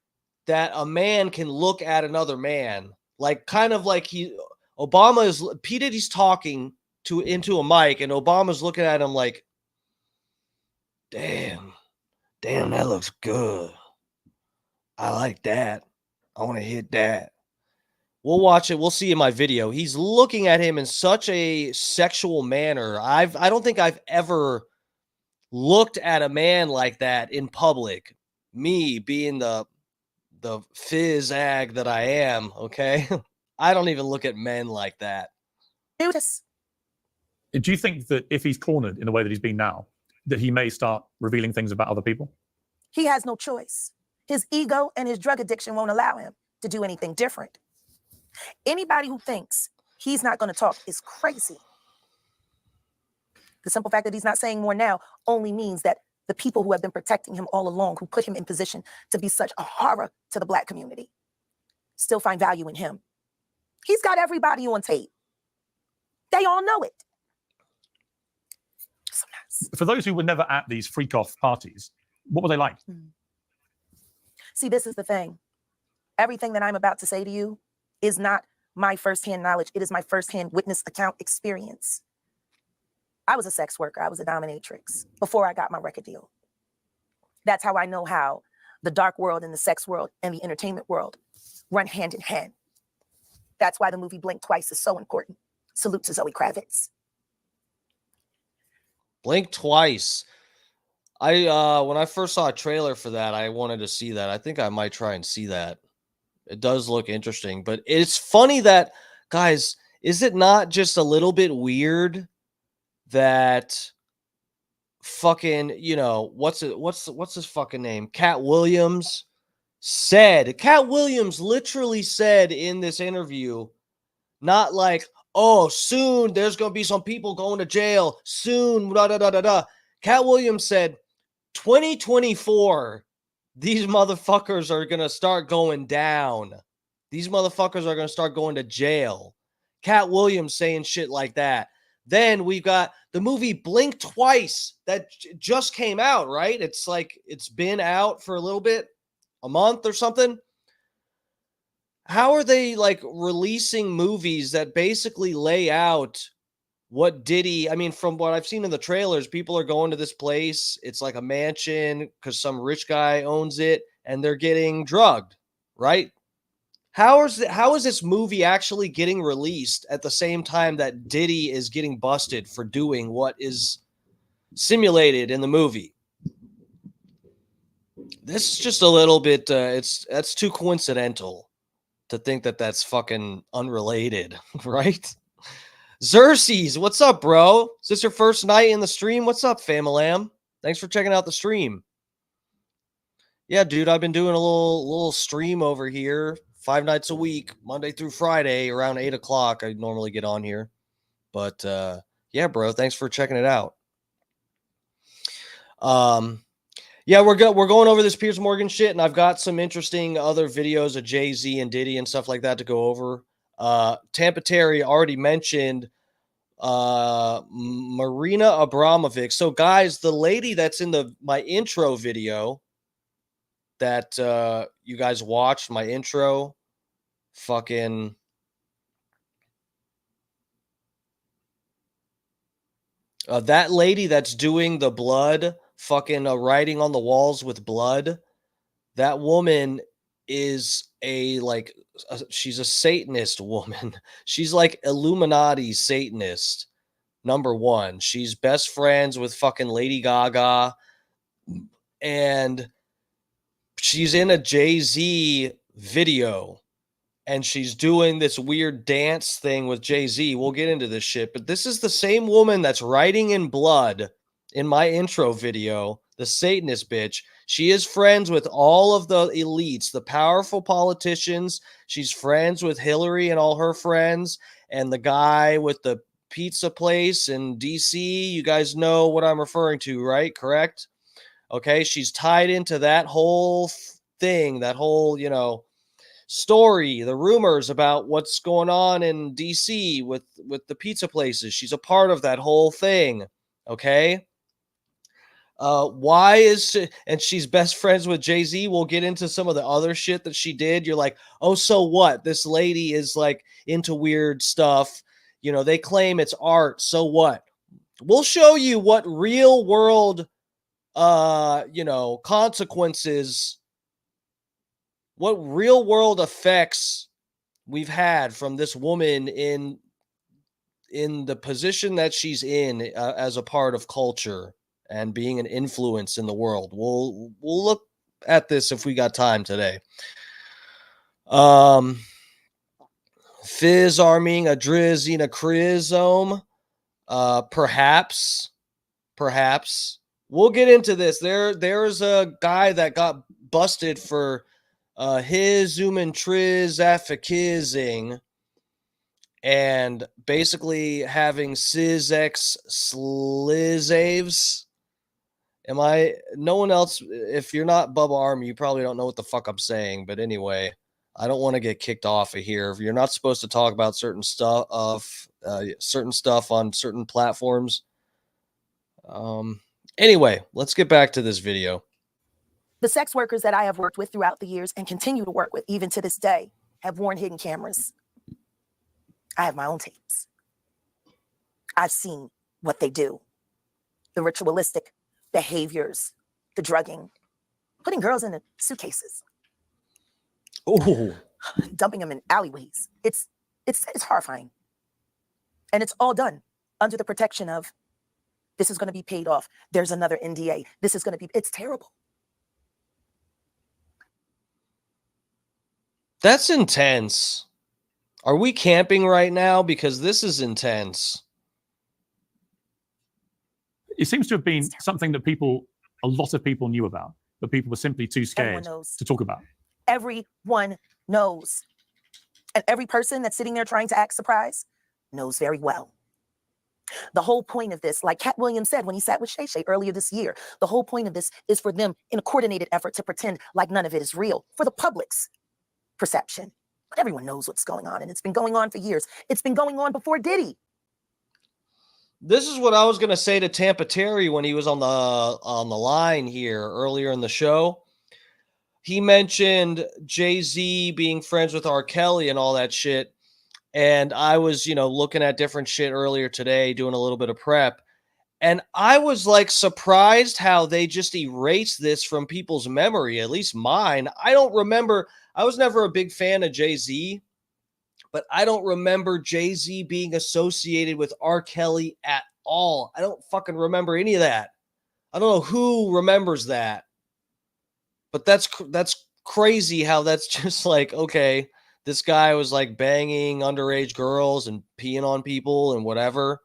Speaker 1: that a man can look at another man. Like, kind of like P. Diddy's talking into a mic, and Obama's looking at him like, damn, that looks good. I like that. I want to hit that. We'll watch it. We'll see in my video. He's looking at him in such a sexual manner. I don't think I've ever looked at a man like that in public. Me being the fizz ag that I am, okay? I don't even look at men like that.
Speaker 5: Judas.
Speaker 4: Do you think that if he's cornered in the way that he's been now, that he may start revealing things about other people?
Speaker 5: He has no choice. His ego and his drug addiction won't allow him to do anything different. Anybody who thinks he's not going to talk is crazy. The simple fact that he's not saying more now only means that the people who have been protecting him all along, who put him in position to be such a horror to the Black community, still find value in him. He's got everybody on tape. They all know it. So nice.
Speaker 4: For those who were never at these freak-off parties, what were they like?
Speaker 5: See, this is the thing. Everything that I'm about to say to you is not my firsthand knowledge. It is my firsthand witness account experience. I was a sex worker. I was a dominatrix before I got my record deal. That's how I know how the dark world and the sex world and the entertainment world run hand in hand. That's why the movie Blink Twice is so important. Salute to Zoe Kravitz.
Speaker 1: Blink Twice. When I first saw a trailer for that, I wanted to see that. I think I might try and see that. It does look interesting, but it's funny that, guys, is it not just a little bit weird that fucking, what's his fucking name? Cat Williams literally said in this interview, not like, oh, soon there's going to be some people going to jail soon. Da, da, da, da, da. Cat Williams said, 2024, these motherfuckers are going to start going down. These motherfuckers are going to start going to jail. Cat Williams saying shit like that. Then we've got the movie Blink Twice that just came out, right? It's like it's been out for a little bit, a month or something. How are they like releasing movies that basically lay out what Diddy, I mean, from what I've seen in the trailers, people are going to this place. It's like a mansion because some rich guy owns it and they're getting drugged, right? How is this movie actually getting released at the same time that Diddy is getting busted for doing what is simulated in the movie? This is just a little bit. That's too coincidental to think that that's fucking unrelated, right? Xerxes, what's up, bro? Is this your first night in the stream? What's up, Famalam? Thanks for checking out the stream. Yeah, dude, I've been doing a little stream over here 5 nights a week, Monday through Friday, around 8 o'clock. I normally get on here. But yeah, bro, thanks for checking it out. Yeah, we're going over this Piers Morgan shit, and I've got some interesting other videos of Jay-Z and Diddy and stuff like that to go over. Tampa Terry already mentioned Marina Abramovic. So guys, the lady that's in my intro video that you guys watched, my intro, fucking that lady that's doing the blood, fucking writing on the walls with blood, that woman is she's a Satanist woman. She's like Illuminati Satanist. Number one, she's best friends with fucking Lady Gaga, and she's in a Jay-Z video, and she's doing this weird dance thing with Jay-Z. We'll get into this shit, but this is the same woman that's writing in blood in my intro video, the Satanist bitch. She is friends with all of the elites, the powerful politicians. She's friends with Hillary and all her friends, and the guy with the pizza place in DC. You guys know what I'm referring to, right? Correct? Okay, she's tied into that whole thing, that whole, story, the rumors about what's going on in DC with the pizza places. She's a part of that whole thing, okay? Why is she, and she's best friends with Jay-Z. We'll get into some of the other shit that she did. You're like, oh, so what? This lady is like into weird stuff. They claim it's art. So what? We'll show you what real world consequences, what real world effects we've had from this woman in the position that she's in as a part of culture and being an influence in the world. We'll look at this if we got time today. Fizz arming a Drizina Chrysome. Perhaps. We'll get into this. There's a guy that got busted for his human trizafficizing and basically having Sizex slizaves. No one else, if you're not Bubba Army, you probably don't know what the fuck I'm saying. But anyway, I don't want to get kicked off of here. You're not supposed to talk about certain stuff on certain platforms. Anyway, let's get back to this video.
Speaker 5: The sex workers that I have worked with throughout the years and continue to work with even to this day have worn hidden cameras. I have my own tapes. I've seen what they do. The ritualistic behaviors, the drugging, putting girls in suitcases.
Speaker 1: Oh,
Speaker 5: dumping them in alleyways. It's horrifying. And it's all done under the protection of this is going to be paid off. There's another NDA. It's terrible.
Speaker 1: That's intense. Are we camping right now? Because this is intense.
Speaker 4: It seems to have been something that a lot of people knew about, but people were simply too scared to talk about.
Speaker 5: Everyone knows. And every person that's sitting there trying to act surprised knows very well. The whole point of this, like Cat Williams said when he sat with Shay Shay earlier this year, the whole point of this is for them in a coordinated effort to pretend like none of it is real for the public's perception. But everyone knows what's going on, and it's been going on for years. It's been going on before Diddy.
Speaker 1: This is what I was going to say to Tampa Terry when he was on the line here earlier in the show. He mentioned Jay-Z being friends with R. Kelly and all that shit. And I was, looking at different shit earlier today, doing a little bit of prep. And I was like surprised how they just erased this from people's memory, at least mine. I don't remember. I was never a big fan of Jay-Z, but I don't remember Jay-Z being associated with R. Kelly at all. I don't fucking remember any of that. I don't know who remembers that. But that's crazy how that's just like, okay, this guy was like banging underage girls and peeing on people and whatever.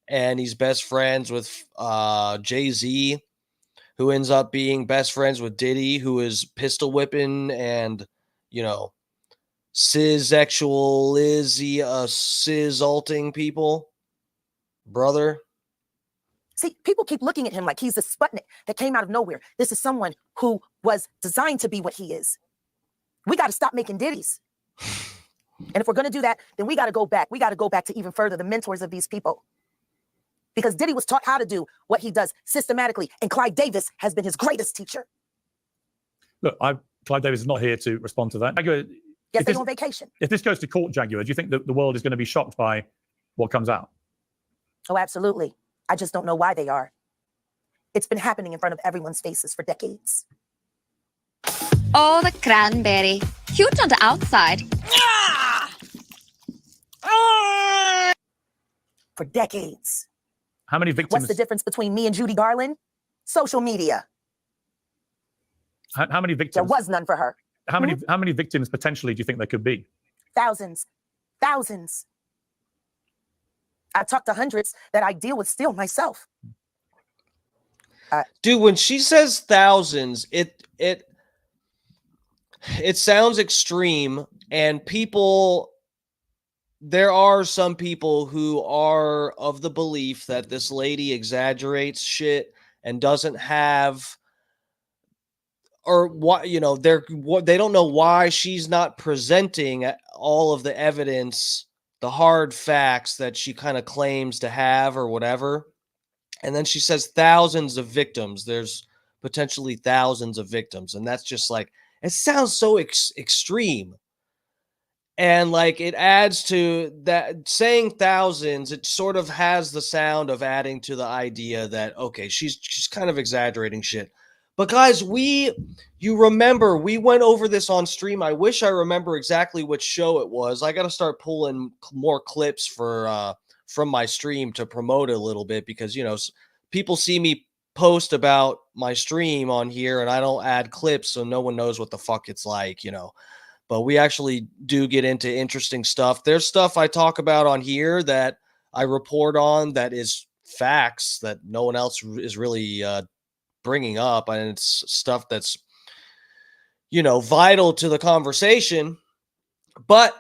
Speaker 1: And he's best friends with Jay-Z, who ends up being best friends with Diddy, who is pistol whipping and, you know, cis-alting people. Brother.
Speaker 5: See, people keep looking at him like he's a Sputnik that came out of nowhere. This is someone who was designed to be what he is. We got to stop making Diddies. And if we're going to do that, then we got to go back. We got to go back to even further the mentors of these people. Because Diddy was taught how to do what he does systematically. And Clyde Davis has been his greatest teacher.
Speaker 4: Look, Clyde Davis is not here to respond to that. Jaguar,
Speaker 5: Yes, they're on vacation.
Speaker 4: If this goes to court, Jaguar, do you think that the world is going to be shocked by what comes out?
Speaker 5: Oh, absolutely. I just don't know why they are. It's been happening in front of everyone's faces for decades.
Speaker 7: Oh, the cranberry. Cute on the outside.
Speaker 5: For decades.
Speaker 4: How many victims?
Speaker 5: What's the difference between me and Judy Garland? Social media.
Speaker 4: How many victims?
Speaker 5: There was none for her.
Speaker 4: How many victims potentially do you think there could be?
Speaker 5: Thousands. Thousands. I've talked to hundreds that I deal with still myself.
Speaker 1: Dude, when she says thousands, it sounds extreme, and there are some people who are of the belief that this lady exaggerates shit and doesn't have, or what, you know, they don't know why she's not presenting all of the evidence, the hard facts that she kind of claims to have or whatever. And then she says thousands of victims. There's potentially thousands of victims. And that's just like, it sounds so extreme. And like, it adds to that, saying thousands, it sort of has the sound of adding to the idea that, okay, she's kind of exaggerating shit. But guys, you remember, we went over this on stream. I wish I remember exactly which show it was. I got to start pulling more clips from my stream to promote it a little bit, because, you know, people see me post about my stream on here and I don't add clips, so no one knows what the fuck it's like, you know. But we actually do get into interesting stuff. There's stuff I talk about on here that I report on that is facts that no one else is really bringing up, and it's stuff that's, you know, vital to the conversation. But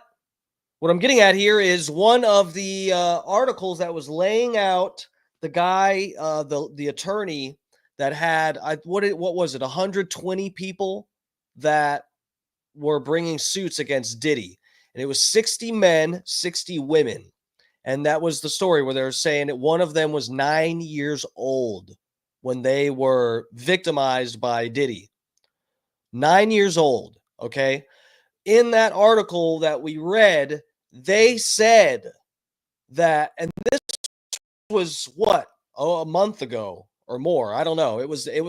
Speaker 1: what I'm getting at here is one of the articles that was laying out the guy, the attorney that had, what was it, 120 people that were bringing suits against Diddy, and it was 60 men, 60 women, and that was the story where they were saying that one of them was 9 years old when they were victimized by Diddy. 9 years old, okay? In that article that we read, they said that, and this was what? Oh, a month ago or more. I don't know. It was a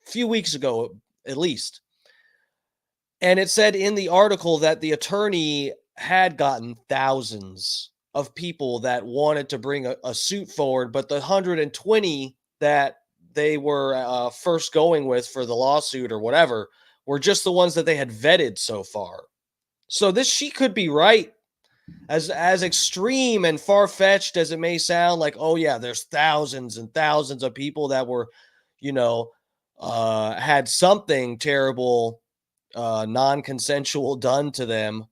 Speaker 1: few weeks ago, at least. And it said in the article that the attorney had gotten thousands of people that wanted to bring a suit forward, but the 120 that they were first going with for the lawsuit or whatever were just the ones that they had vetted so far. So she could be right. As extreme and far-fetched as it may sound, like, oh yeah, there's thousands and thousands of people that were, you know, had something terrible, non-consensual done to them.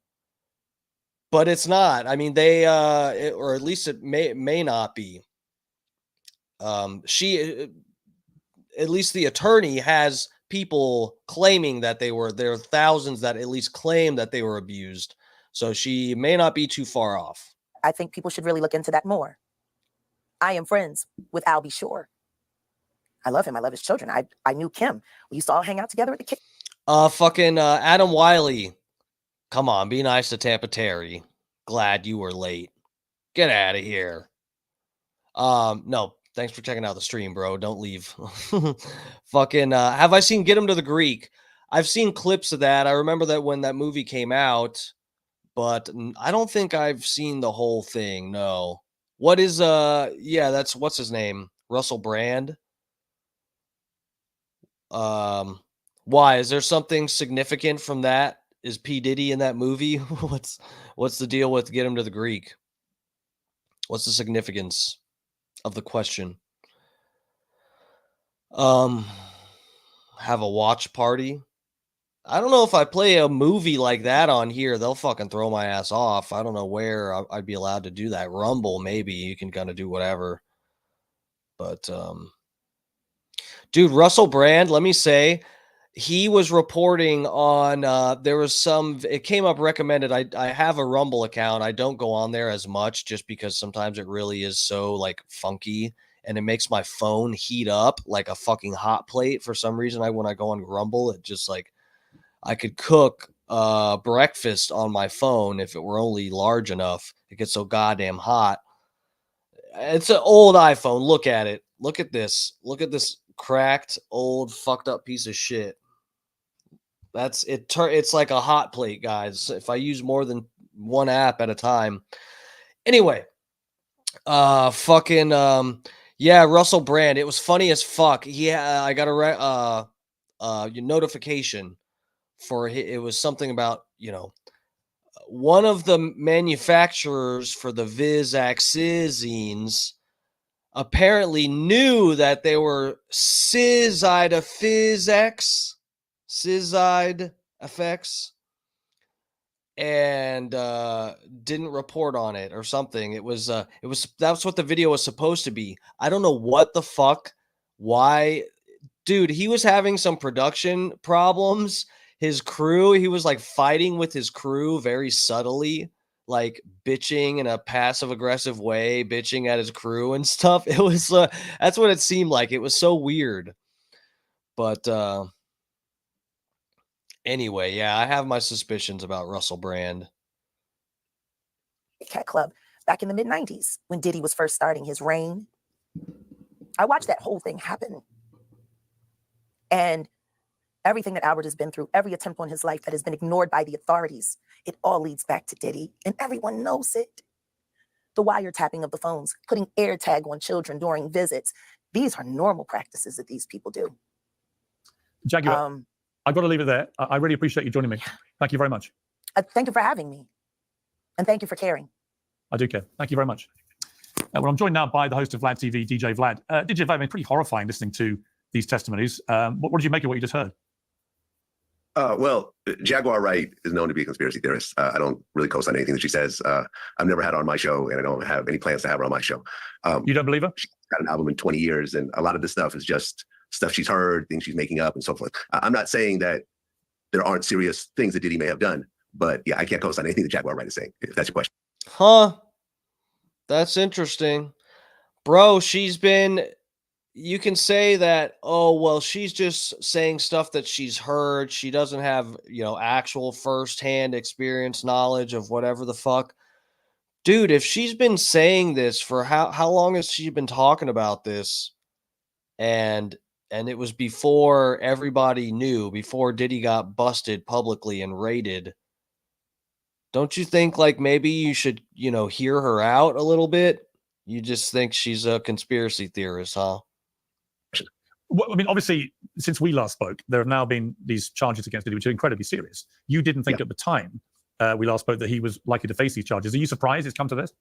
Speaker 1: But it's not. I mean, or at least it may not be. At least the attorney has people claiming that there are thousands that at least claim that they were abused. So she may not be too far off.
Speaker 5: I think people should really look into that more. I am friends with Albie Shore. I love him. I love his children. I knew Kim. We used to all hang out together at the kitchen.
Speaker 1: Adam Wiley. Come on, be nice to Tampa Terry. Glad you were late. Get out of here. No, thanks for checking out the stream, bro. Don't leave. Have I seen Get Him to the Greek? I've seen clips of that. I remember that when that movie came out, but I don't think I've seen the whole thing. No. What is that's what's his name? Russell Brand. Why? Is there something significant from that? Is P Diddy in that movie? What's the deal with get him to the Greek? What's the significance of the question? Um, have a watch party. I don't know if I play a movie like that on here, they'll fucking throw my ass off. I don't know where I'd be allowed to do that. Rumble, maybe you can kind of do whatever. But dude, Russell Brand, let me say, he was reporting on there was some it came up recommended. I have a Rumble account. I don't go on there as much just because sometimes it really is so like funky and it makes my phone heat up like a fucking hot plate for some reason. When I go on Rumble, it just like I could cook breakfast on my phone if it were only large enough. It gets so goddamn hot. It's an old iPhone. Look at it. Look at this. Look at this cracked, old, fucked up piece of shit. That's it. It's like a hot plate, guys. If I use more than one app at a time. Anyway, fucking yeah, Russell Brand. It was funny as fuck. I got a your notification for it was something about one of the manufacturers for the Vizaxizines apparently knew that they were scizide effects and didn't report on it or something. That's what the video was supposed to be. I don't know what the fuck, why, dude. He was having some production problems. His crew, he was like fighting with his crew very subtly, like bitching in a passive aggressive way, bitching at his crew and stuff. It was that's what it seemed like. It was so weird. But anyway, yeah, I have my suspicions about Russell Brand.
Speaker 5: Cat Club back in the mid-90s when Diddy was first starting his reign. I watched that whole thing happen. And everything that Albert has been through, every attempt on his life that has been ignored by the authorities, it all leads back to Diddy, and everyone knows it. The wiretapping of the phones, putting air tag on children during visits. These are normal practices that these people do.
Speaker 4: Jaguar, I've got to leave it there. I really appreciate you joining me. Thank you very much.
Speaker 5: Thank you for having me. And thank you for caring.
Speaker 4: I do care. Thank you very much. Well, I'm joined now by the host of Vlad TV, DJ Vlad. DJ Vlad, pretty horrifying listening to these testimonies. What did you make of what you just heard?
Speaker 8: Well, Jaguar Wright is known to be a conspiracy theorist. I don't really co-sign anything that she says. I've never had her on my show, and I don't have any plans to have her on my show.
Speaker 4: You don't believe her?
Speaker 8: She's got an album in 20 years, and a lot of this stuff is just stuff she's heard, things she's making up, and so forth. I'm not saying that there aren't serious things that Diddy may have done, but yeah, I can't co-sign anything that Jaguar Wright is saying, if that's your question.
Speaker 1: Huh. That's interesting. Bro, you can say that, oh, well, she's just saying stuff that she's heard. She doesn't have, actual firsthand experience, knowledge of whatever the fuck. Dude, if she's been saying this for how long has she been talking about this? And it was before everybody knew, before Diddy got busted publicly and raided. Don't you think like maybe you should, hear her out a little bit? You just think she's a conspiracy theorist, huh?
Speaker 4: Well, obviously, since we last spoke, there have now been these charges against Diddy, which are incredibly serious. You didn't think at the time we last spoke that he was likely to face these charges. Are you surprised it's come to this?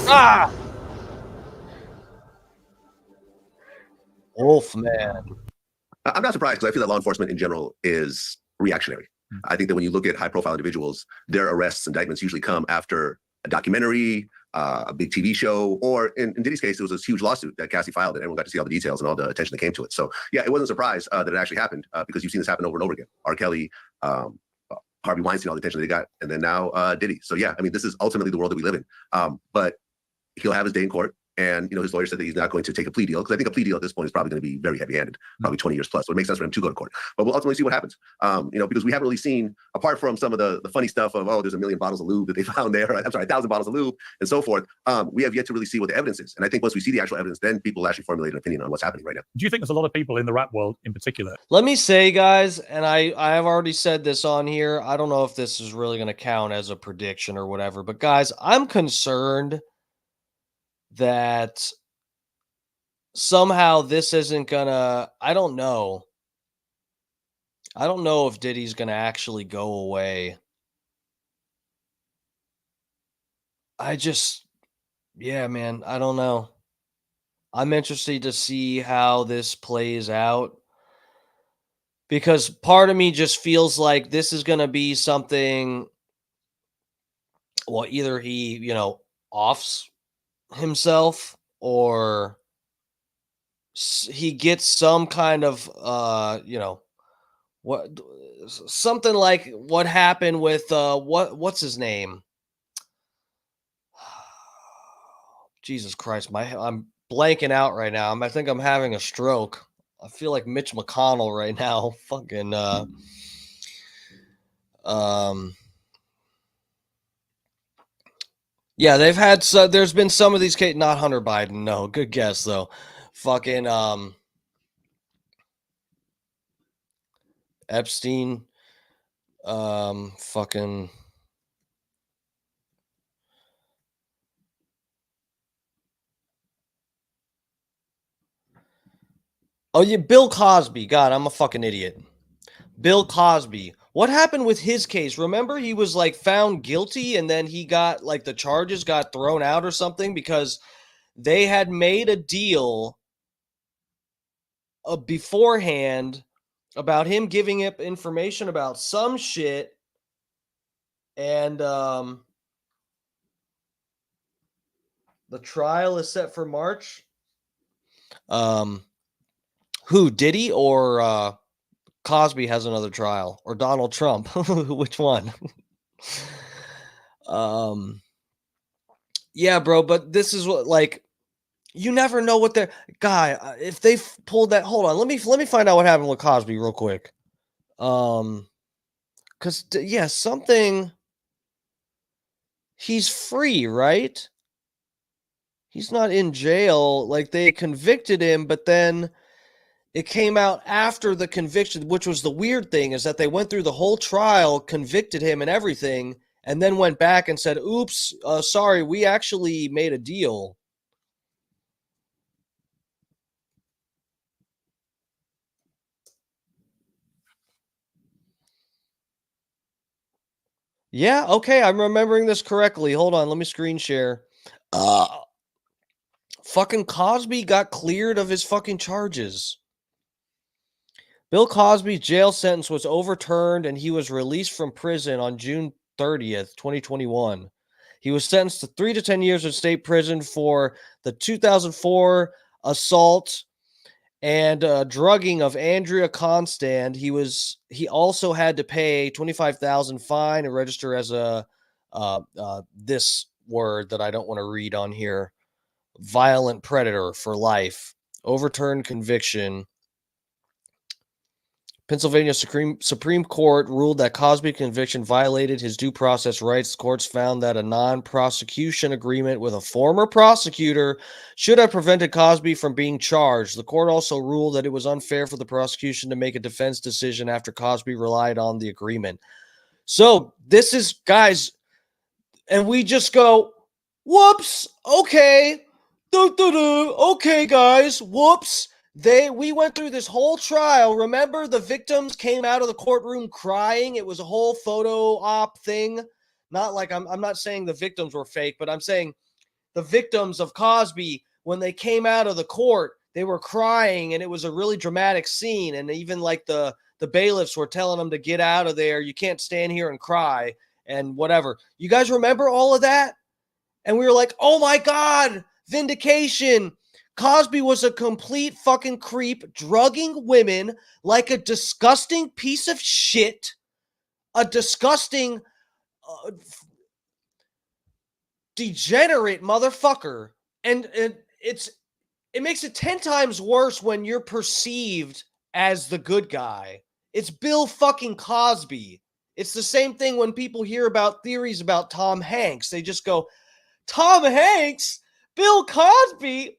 Speaker 1: Ah! Wolfman.
Speaker 8: I'm not surprised because I feel that law enforcement in general is reactionary. I think that when you look at high-profile individuals, their arrests, indictments usually come after a documentary, a big TV show, or in Diddy's case, it was this huge lawsuit that Cassie filed, and everyone got to see all the details and all the attention that came to it. So yeah, it wasn't a surprise that it actually happened because you've seen this happen over and over again. R. Kelly, Harvey Weinstein, all the attention they got, and then now Diddy. So yeah, this is ultimately the world that we live in. But he'll have his day in court. And, his lawyer said that he's not going to take a plea deal because I think a plea deal at this point is probably going to be very heavy-handed, probably 20 years plus. So it makes sense for him to go to court. But we'll ultimately see what happens, because we haven't really seen, apart from some of the funny stuff of, oh, there's 1 million bottles of lube that they found there. I'm sorry, 1,000 bottles of lube and so forth. We have yet to really see what the evidence is. And I think once we see the actual evidence, then people will actually formulate an opinion on what's happening right now.
Speaker 4: Do you think there's a lot of people in the rap world in particular?
Speaker 1: Let me say, guys, and I have already said this on here. I don't know if this is really going to count as a prediction or whatever. But, guys, I'm concerned that somehow this isn't gonna, I don't know, I don't know if Diddy's going to actually go away. Yeah, man, I don't know. I'm interested to see how this plays out because part of me just feels like this is going to be something. Well, either he, offs himself or he gets some kind of, what something like what happened with what's his name? Jesus Christ, I'm blanking out right now. I think I'm having a stroke. I feel like Mitch McConnell right now. Fucking um yeah, there's been some of these cases, not Hunter Biden, no. Good guess though. Fucking Epstein fucking Oh yeah, Bill Cosby. God, I'm a fucking idiot. Bill Cosby. What happened with his case? Remember, he was like found guilty and then he got like the charges got thrown out or something because they had made a deal beforehand about him giving up information about some shit. And the trial is set for March. Who, Diddy or Cosby has another trial, or Donald Trump? Which one? Yeah, bro, but this is what, like, you never know what they're guy. If they pulled that, hold on, let me find out what happened with Cosby real quick. Because yeah, something. He's free, right? He's not in jail. Like they convicted him, but then it came out after the conviction, which was the weird thing, is that they went through the whole trial, convicted him and everything, and then went back and said, oops, sorry, we actually made a deal. Yeah, okay, I'm remembering this correctly. Hold on, let me screen share. Fucking Cosby got cleared of his fucking charges. Bill Cosby's jail sentence was overturned and he was released from prison on June 30th, 2021. He was sentenced to 3 to 10 years in state prison for the 2004 assault and drugging of Andrea Constand. He also had to pay $25,000 fine and register as a this word that I don't want to read on here, violent predator for life. Overturned conviction. Pennsylvania Supreme Court ruled that Cosby conviction violated his due process rights. Courts found that a non-prosecution agreement with a former prosecutor should have prevented Cosby from being charged. The court also ruled that it was unfair for the prosecution to make a defense decision after Cosby relied on the agreement. So this is, guys, and we just go, whoops, okay, okay, guys, whoops. We went through this whole trial. Remember, the victims came out of the courtroom crying. It was a whole photo op thing. Not like I'm not saying the victims were fake, but I'm saying the victims of Cosby, when they came out of the court, they were crying and it was a really dramatic scene. And even like the bailiffs were telling them to get out of there. You can't stand here and cry and whatever. You guys remember all of that? And we were like, oh my God, vindication. Cosby was a complete fucking creep, drugging women like a disgusting piece of shit, a disgusting, degenerate motherfucker. And it makes it 10 times worse when you're perceived as the good guy. It's Bill fucking Cosby. It's the same thing when people hear about theories about Tom Hanks. They just go, Tom Hanks, Bill Cosby,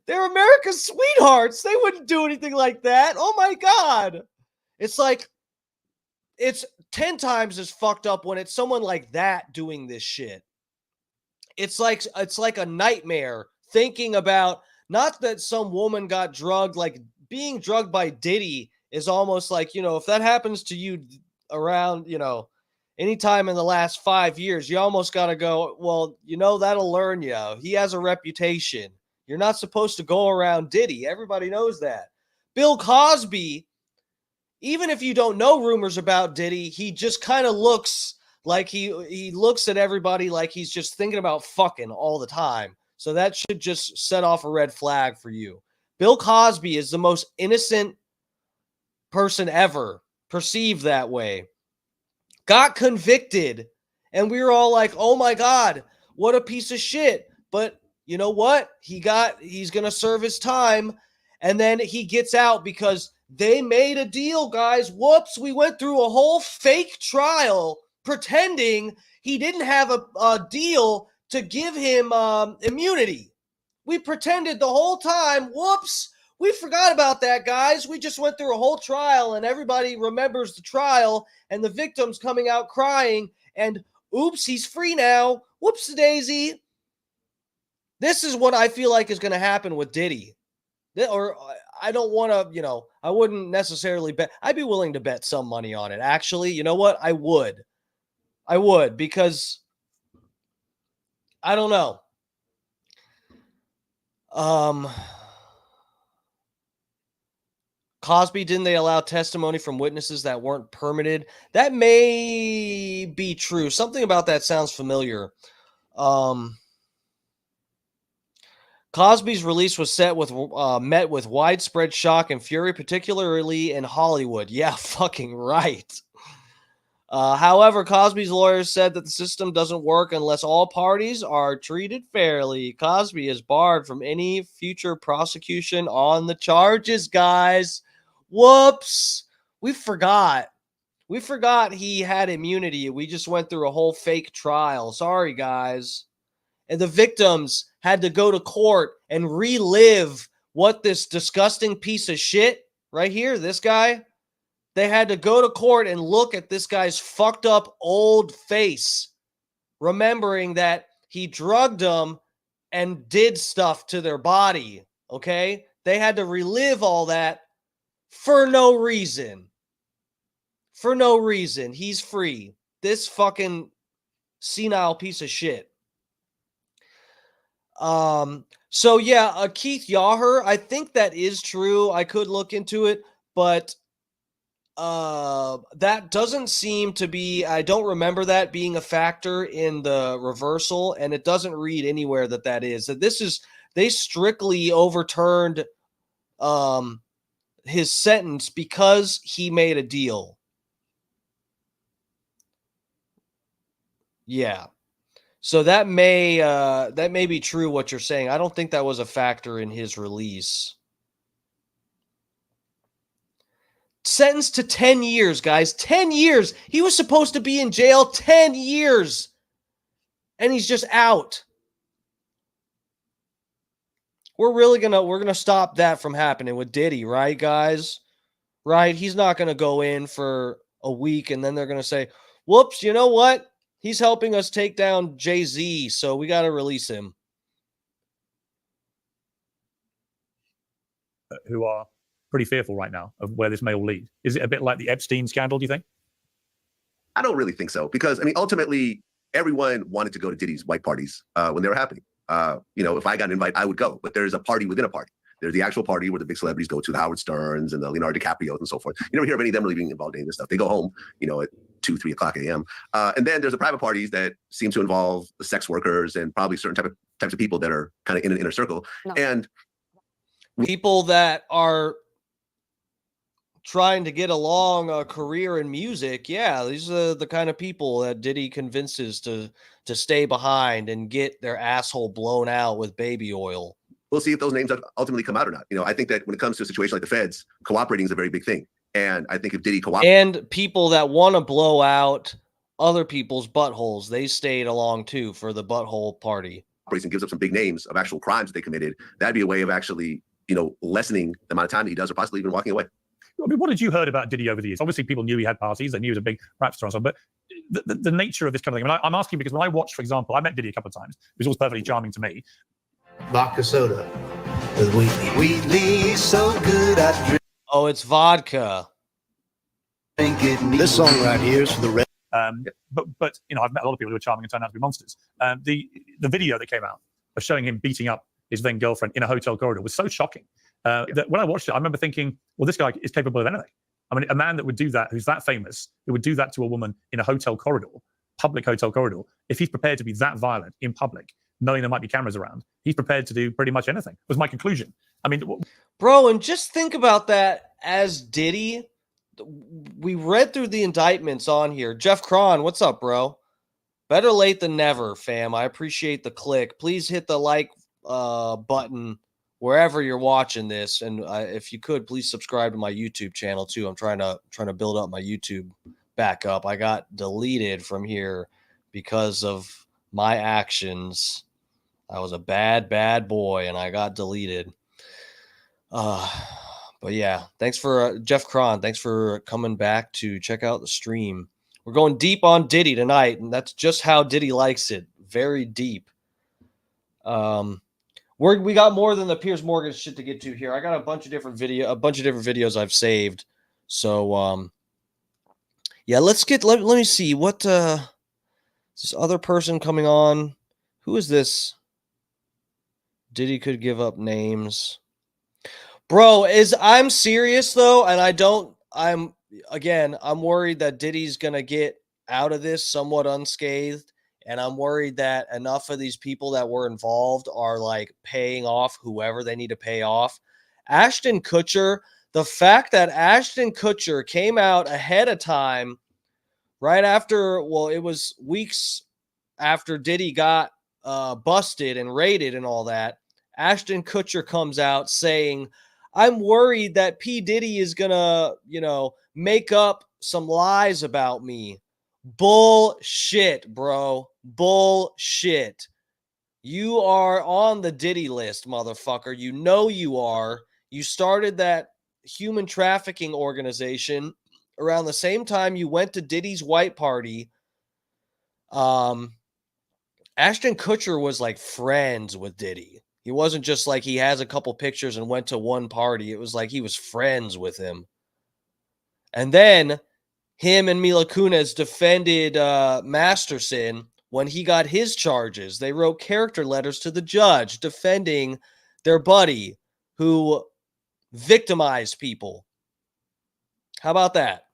Speaker 1: they're America's sweethearts. They wouldn't do anything like that. Oh my God. It's like, it's 10 times as fucked up when it's someone like that doing this shit. It's like a nightmare thinking about, not that some woman got drugged, like being drugged by Diddy is almost like, if that happens to you around, anytime in the last 5 years, you almost got to go, well, that'll learn you. He has a reputation. You're not supposed to go around Diddy. Everybody knows that. Bill Cosby, even if you don't know rumors about Diddy, he just kind of looks like he looks at everybody like he's just thinking about fucking all the time. So that should just set off a red flag for you. Bill Cosby is the most innocent person ever, perceived that way. Got convicted, and we were all like, oh my God, what a piece of shit. But you know what? He's going to serve his time, and then he gets out because they made a deal, guys. Whoops, we went through a whole fake trial pretending he didn't have a deal to give him immunity. We pretended the whole time. Whoops, we forgot about that, guys. We just went through a whole trial, and everybody remembers the trial, and the victim's coming out crying, and oops, he's free now. Whoops-a-daisy. This is what I feel like is going to happen with Diddy. Or I don't want to, I wouldn't necessarily bet. I'd be willing to bet some money on it. Actually, you know what? I would because I don't know. Cosby, didn't they allow testimony from witnesses that weren't permitted? That may be true. Something about that sounds familiar. Cosby's release was met with widespread shock and fury, particularly in Hollywood. Yeah, fucking right. However, Cosby's lawyers said that the system doesn't work unless all parties are treated fairly. Cosby is barred from any future prosecution on the charges, guys. Whoops. We forgot. We forgot he had immunity. We just went through a whole fake trial. Sorry, guys. And the victims had to go to court and relive what this disgusting piece of shit right here, this guy, they had to go to court and look at this guy's fucked up old face, remembering that he drugged them and did stuff to their body, okay? They had to relive all that for no reason. For no reason. He's free. This fucking senile piece of shit. So yeah, Keith Yaher, I think that is true. I could look into it, but that doesn't seem to be, I don't remember that being a factor in the reversal, and it doesn't read anywhere that is. That this is, they strictly overturned his sentence because he made a deal. Yeah. So that may be true what you're saying. I don't think that was a factor in his release. Sentenced to 10 years, guys. 10 years. He was supposed to be in jail 10 years. And he's just out. We're gonna stop that from happening with Diddy, right, guys? Right? He's not gonna go in for a week and then they're gonna say, whoops, you know what? He's helping us take down Jay-Z, so we got to release him.
Speaker 4: Who are pretty fearful right now of where this may all lead. Is it a bit like the Epstein scandal, do you think?
Speaker 8: I don't really think so, because, I mean, ultimately, everyone wanted to go to Diddy's white parties when they were happening. If I got an invite, I would go, but there's a party within a party. There's the actual party where the big celebrities go to, the Howard Sterns and the Leonardo DiCaprios and so forth. You never hear of any of them really being involved in any of this stuff. They go home, at 2, 3 o'clock a.m. And then there's the private parties that seem to involve the sex workers and probably certain types of people that are kind of in an inner circle. No. And
Speaker 1: people that are trying to get along a career in music. Yeah, these are the kind of people that Diddy convinces to stay behind and get their asshole blown out with baby oil.
Speaker 8: We'll see if those names ultimately come out or not. I think that when it comes to a situation like the feds, cooperating is a very big thing. And I think if Diddy cooperates,
Speaker 1: and people that want to blow out other people's buttholes, they stayed along too for the butthole party.
Speaker 8: And gives up some big names of actual crimes that they committed. That'd be a way of actually, lessening the amount of time that he does, or possibly even walking away.
Speaker 4: I mean, what did you heard about Diddy over the years? Obviously, people knew he had parties. They knew he was a big rap star and so on. But the nature of this kind of thing. I mean, I'm asking because when I watched, for example, I met Diddy a couple of times. He was always perfectly charming to me.
Speaker 3: Vodka soda with Wheatley. Wheatley, so good I drink.
Speaker 1: Oh, it's vodka.
Speaker 3: This song right here is for the red.
Speaker 4: But you know, I've met a lot of people who are charming and turn out to be monsters. The video that came out of showing him beating up his then girlfriend in a hotel corridor was so shocking that when I watched it, I remember thinking, well, this guy is capable of anything. I mean, a man that would do that, who's that famous, who would do that to a woman in a hotel corridor, public hotel corridor, if he's prepared to be that violent in public, knowing there might be cameras around, he's prepared to do pretty much anything, was my conclusion. I mean,
Speaker 1: bro, and just think about that as Diddy. We read through the indictments on here. Jeff Cron, what's up, bro? Better late than never, fam. I appreciate the click. Please hit the like button wherever you're watching this, and if you could, please subscribe to my YouTube channel too. I'm trying to build up my YouTube back up. I got deleted from here because of my actions. I was a bad boy, and I got deleted. But yeah, thanks for Jeff Cron. Thanks for coming back to check out the stream. We're going deep on Diddy tonight, and that's just how Diddy likes it. Very deep. We got more than the Piers Morgan shit to get to here. I got a bunch of different videos I've saved. So yeah, let me see what is this other person coming on. Who is this? Diddy could give up names. Bro, I'm serious though, and I'm worried that Diddy's gonna get out of this somewhat unscathed, and I'm worried that enough of these people that were involved are like paying off whoever they need to pay off. Ashton Kutcher, the fact that Ashton Kutcher came out ahead of time, right after, well, it was weeks after Diddy got busted and raided and all that, Ashton Kutcher comes out saying, I'm worried that P Diddy is gonna, make up some lies about me. Bullshit, bro. Bullshit. You are on the Diddy list, motherfucker. You know you are. You started that human trafficking organization around the same time you went to Diddy's white party. Ashton Kutcher was like friends with Diddy. He wasn't just like he has a couple pictures and went to one party. It was like he was friends with him. And then him and Mila Kunis defended Masterson when he got his charges. They wrote character letters to the judge defending their buddy who victimized people. How about that?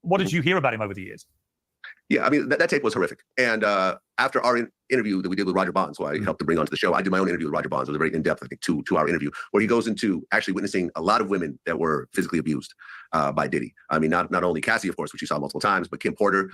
Speaker 4: What did you hear about him over the years?
Speaker 8: Yeah, I mean, that tape was horrific. And after our interview that we did with Roger Bonds, who I helped to bring onto the show, I did my own interview with Roger Bonds. It was a very in-depth, I think, two-hour interview, where he goes into actually witnessing a lot of women that were physically abused by Diddy. I mean, not only Cassie, of course, which you saw multiple times, but Kim Porter.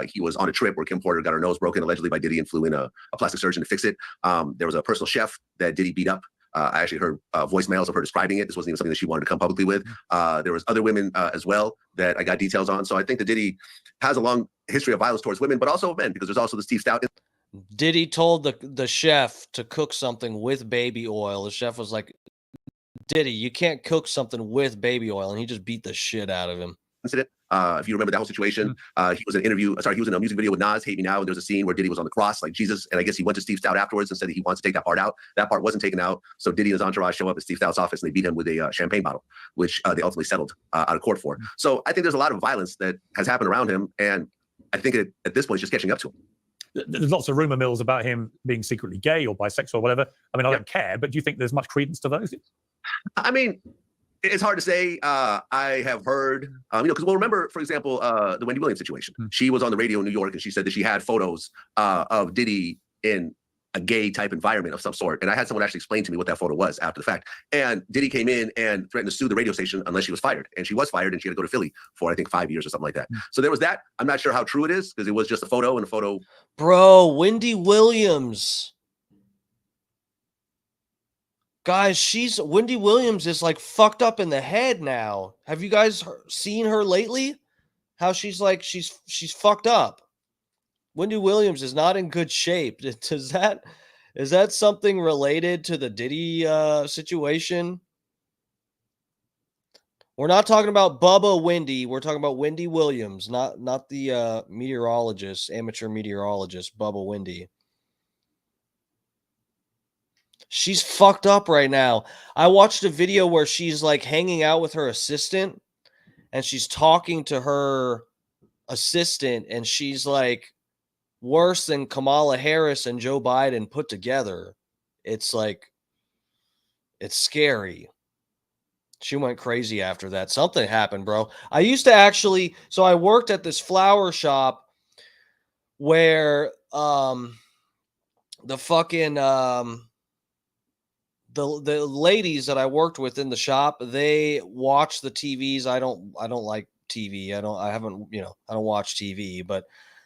Speaker 8: He was on a trip where Kim Porter got her nose broken, allegedly by Diddy, and flew in a plastic surgeon to fix it. There was a personal chef that Diddy beat up. I actually heard voicemails of her describing it. This wasn't even something that she wanted to come publicly with. There was other women as well that I got details on. So I think that Diddy has a long history of violence towards women, but also men, because there's also the Steve Stout.
Speaker 1: Diddy told the chef to cook something with baby oil. The chef was like, Diddy, you can't cook something with baby oil. And he just beat the shit out of him.
Speaker 8: Incident. If you remember that whole situation, he was in a music video with Nas, Hate Me Now, and there's a scene where Diddy was on the cross like Jesus, and I guess he went to Steve Stout afterwards and said that he wants to take that part out. That part wasn't taken out, so Diddy and his entourage show up at Steve Stout's office and they beat him with a champagne bottle, which they ultimately settled out of court for. So I think there's a lot of violence that has happened around him, and I think at this point it's just catching up to him.
Speaker 4: There's lots of rumor mills about him being secretly gay or bisexual or whatever. I mean, I don't care, but do you think there's much credence to those?
Speaker 8: I mean, it's hard to say. I have heard, because remember, for example, the Wendy Williams situation. She was on the radio in New York, and she said that she had photos of Diddy in a gay type environment of some sort. And I had someone actually explain to me what that photo was after the fact. And Diddy came in and threatened to sue the radio station unless she was fired. And she was fired, and she had to go to Philly for, I think, 5 years or something like that. So there was that. I'm not sure how true it is, because it was just a photo, and a photo.
Speaker 1: Bro, Wendy Williams. Guys, Wendy Williams is like fucked up in the head now. Have you guys seen her lately? How she's like, she's fucked up. Wendy Williams is not in good shape. Is that something related to the Diddy situation? We're not talking about Bubba Wendy. We're talking about Wendy Williams, not the meteorologist, amateur meteorologist, Bubba Wendy. She's fucked up right now. I watched a video where she's like hanging out with her assistant and she's talking to her assistant and she's like worse than Kamala Harris and Joe Biden put together. It's like, it's scary. She went crazy after that. Something happened, bro. I used to actually, so I worked at this flower shop where the fucking the ladies that I worked with in the shop, they watch the TVs. I don't like TV. I haven't, I don't watch TV, but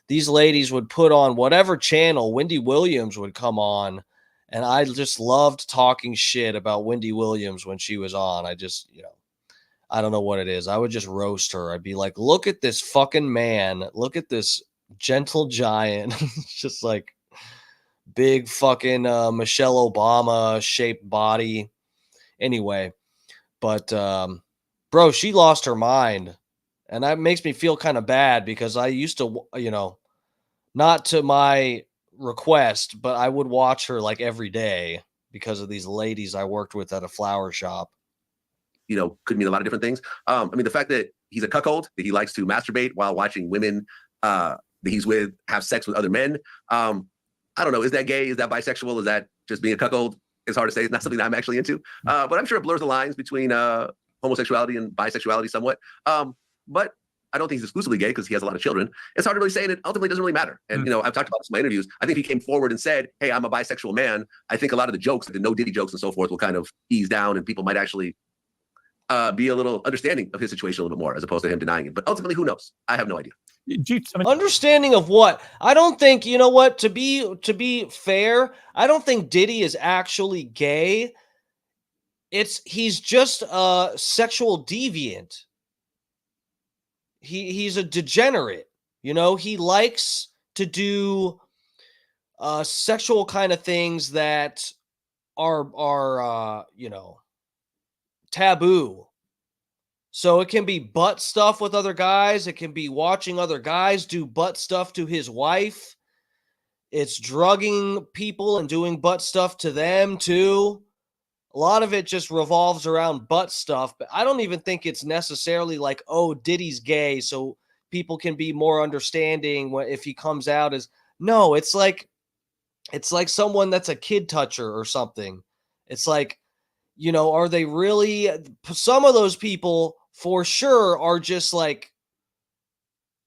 Speaker 1: these ladies would put on whatever channel Wendy Williams would come on. And I just loved talking shit about Wendy Williams when she was on. I just, I don't know what it is. I would just roast her. I'd be like, look at this fucking man. Look at this gentle giant. Just like big fucking Michelle Obama shaped body. Anyway, but bro, she lost her mind. And that makes me feel kind of bad because I used to, not to my request, but I would watch her like every day because of these ladies I worked with at a flower shop.
Speaker 8: Could mean a lot of different things. I mean, the fact that he's a cuckold, that he likes to masturbate while watching women that he's with have sex with other men. I don't know. Is that gay? Is that bisexual? Is that just being a cuckold? It's hard to say. It's not something that I'm actually into. But I'm sure it blurs the lines between homosexuality and bisexuality somewhat. But I don't think he's exclusively gay because he has a lot of children. It's hard to really say, and it ultimately doesn't really matter. And, I've talked about this in my interviews. I think if he came forward and said, hey, I'm a bisexual man, I think a lot of the jokes, the no Diddy jokes and so forth, will kind of ease down and people might actually be a little understanding of his situation a little bit more as opposed to him denying it. But ultimately, who knows? I have no idea.
Speaker 1: Understanding of what? I don't think, you know what, to be fair, I don't think Diddy is actually gay. He's just a sexual deviant. He's a degenerate. He likes to do sexual kind of things that are taboo. So it can be butt stuff with other guys. It can be watching other guys do butt stuff to his wife. It's drugging people and doing butt stuff to them too. A lot of it just revolves around butt stuff, but I don't even think it's necessarily like, oh, Diddy's gay, so people can be more understanding if he comes out as. No, it's like someone that's a kid toucher or something. It's like, are they really? Some of those people for sure are just like,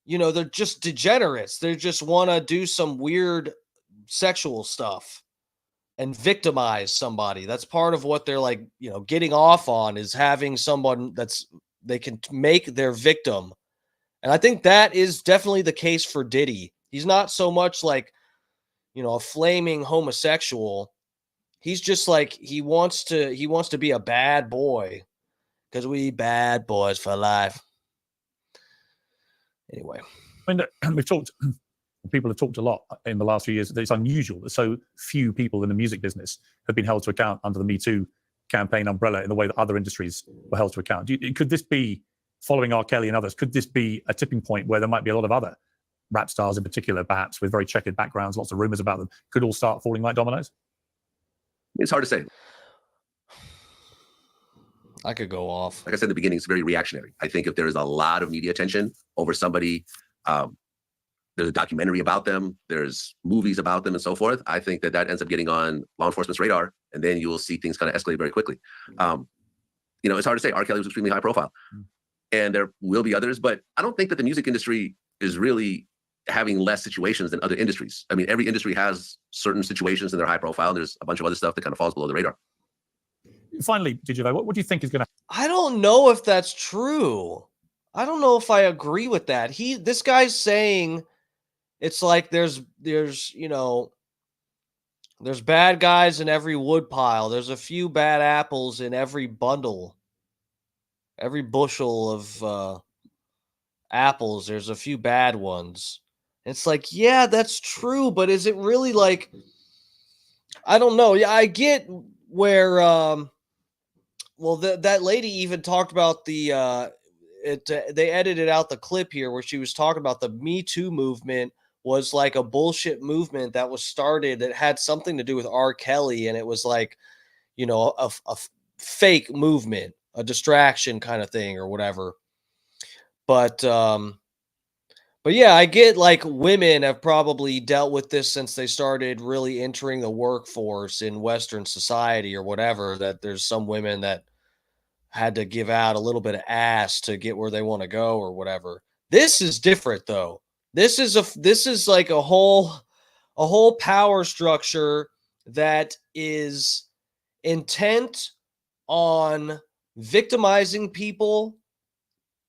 Speaker 1: they're just degenerates. They just want to do some weird sexual stuff and victimize somebody. That's part of what they're like, getting off on, is having someone they can make their victim. And I think that is definitely the case for Diddy. He's not so much like, a flaming homosexual. He's just like, he wants to be a bad boy because we bad boys for life. Anyway.
Speaker 4: I mean, people have talked a lot in the last few years that it's unusual that so few people in the music business have been held to account under the Me Too campaign umbrella in the way that other industries were held to account. Could this be, following R. Kelly and others, could this be a tipping point where there might be a lot of other rap stars in particular, perhaps with very checkered backgrounds, lots of rumors about them, could all start falling like dominoes?
Speaker 8: It's hard to say.
Speaker 1: I could go off.
Speaker 8: Like I said in the beginning, it's very reactionary. I think if there is a lot of media attention over somebody, there's a documentary about them, there's movies about them and so forth, I think that ends up getting on law enforcement's radar, and then you will see things kind of escalate very quickly. It's hard to say. R. Kelly was extremely high profile, and there will be others, but I don't think that the music industry is really having less situations than other industries. I mean, every industry has certain situations and they're high profile, and there's a bunch of other stuff that kind of falls below the radar.
Speaker 4: Finally, Digivo, what do you think is going to...
Speaker 1: I don't know if that's true. I don't know if I agree with that. This guy's saying it's like there's bad guys in every woodpile. There's a few bad apples in every bundle. Every bushel of apples, there's a few bad ones. It's like, yeah, that's true, but is it really like, I don't know. Yeah, I get where that lady even talked about they edited out the clip here where she was talking about the Me Too movement was like a bullshit movement that was started that had something to do with R. Kelly, and it was like, you know, a fake movement, a distraction kind of thing or whatever. But yeah, I get like women have probably dealt with this since they started really entering the workforce in Western society or whatever, that there's some women that had to give out a little bit of ass to get where they want to go or whatever. This is different though. This is like a whole power structure that is intent on victimizing people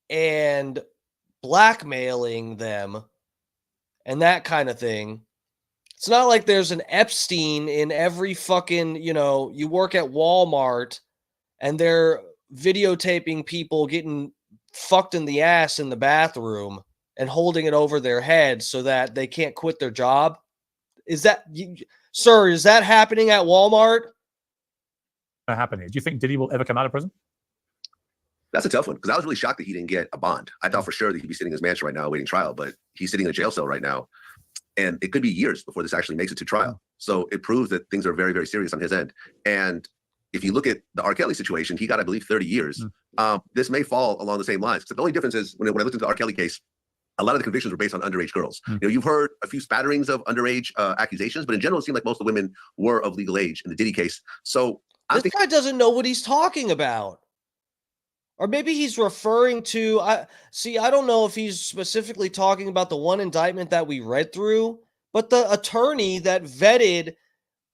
Speaker 1: and blackmailing them and that kind of thing. It's not like there's an Epstein in every fucking, you know, you work at Walmart and they're videotaping people getting fucked in the ass in the bathroom and holding it over their head so that they can't quit their job. Is that, sir, is that happening at Walmart?
Speaker 4: Happening. Do you think Diddy will ever come out of prison?
Speaker 8: That's a tough one because I was really shocked that he didn't get a bond. I thought for sure that he'd be sitting in his mansion right now awaiting trial, but he's sitting in a jail cell right now. And it could be years before this actually makes it to trial. So it proves that things are very, very serious on his end. And if you look at the R. Kelly situation, he got, I believe, 30 years. This may fall along the same lines. Except the only difference is when I looked into the R. Kelly case, a lot of the convictions were based on underage girls. You know, you've heard a few spatterings of underage accusations, but in general, it seemed like most of the women were of legal age in the Diddy case. So
Speaker 1: this guy doesn't know what he's talking about. Or maybe he's referring to, I don't know if he's specifically talking about the one indictment that we read through, but the attorney that vetted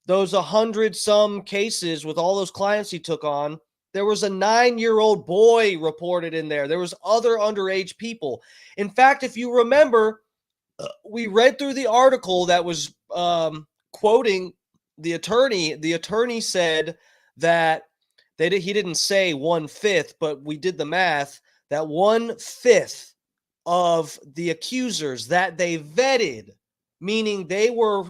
Speaker 1: those 100-some cases with all those clients he took on, there was a 9-year-old boy reported in there. There was other underage people. In fact, if you remember, we read through the article that was quoting the attorney. The attorney said that he didn't say 1/5, but we did the math, that 1/5 of the accusers that they vetted, meaning they were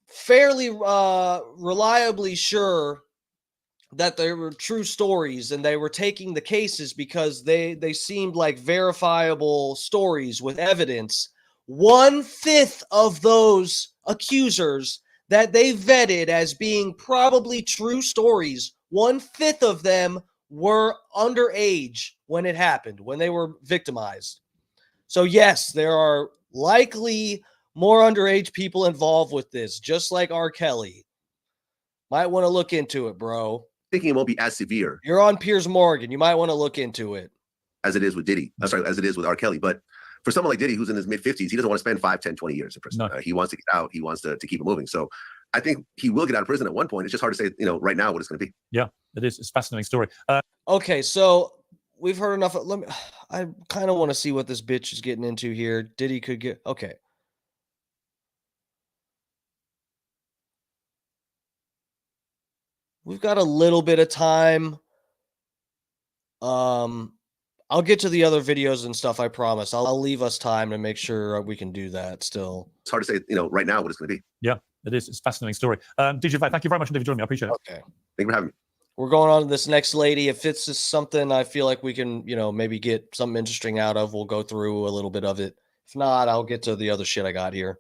Speaker 1: fairly reliably sure that they were true stories and they were taking the cases because they seemed like verifiable stories with evidence. 1/5 of those accusers that they vetted as being probably true stories, 1/5 of them were underage when it happened, when they were victimized. So yes, there are likely more underage people involved with this, just like R. Kelly. Might want to look into it, bro.
Speaker 8: Thinking it won't be as severe.
Speaker 1: You're on Piers Morgan. You might want to look into it.
Speaker 8: As it is with Diddy. As it is with R. Kelly. But for someone like Diddy, who's in his mid-50s, he doesn't want to spend 5, 10, 20 years in prison.
Speaker 4: No.
Speaker 8: He wants to get out. He wants to keep it moving. So I think he will get out of prison at one point. It's just hard to say, right now what it's going to be.
Speaker 4: Yeah, it is. It's a fascinating story.
Speaker 1: Okay, so we've heard enough. I kind of want to see what this bitch is getting into here. Diddy could get... Okay. We've got a little bit of time. I'll get to the other videos and stuff, I promise. I'll leave us time to make sure we can do that still.
Speaker 8: It's hard to say, right now what it's going to be.
Speaker 4: Yeah, it is. It's a fascinating story. DJ, thank you very much indeed for joining me. I appreciate it.
Speaker 1: Okay.
Speaker 8: Thank you for having me.
Speaker 1: We're going on to this next lady. If it's just something I feel like we can, maybe get something interesting out of, we'll go through a little bit of it. If not, I'll get to the other shit I got here.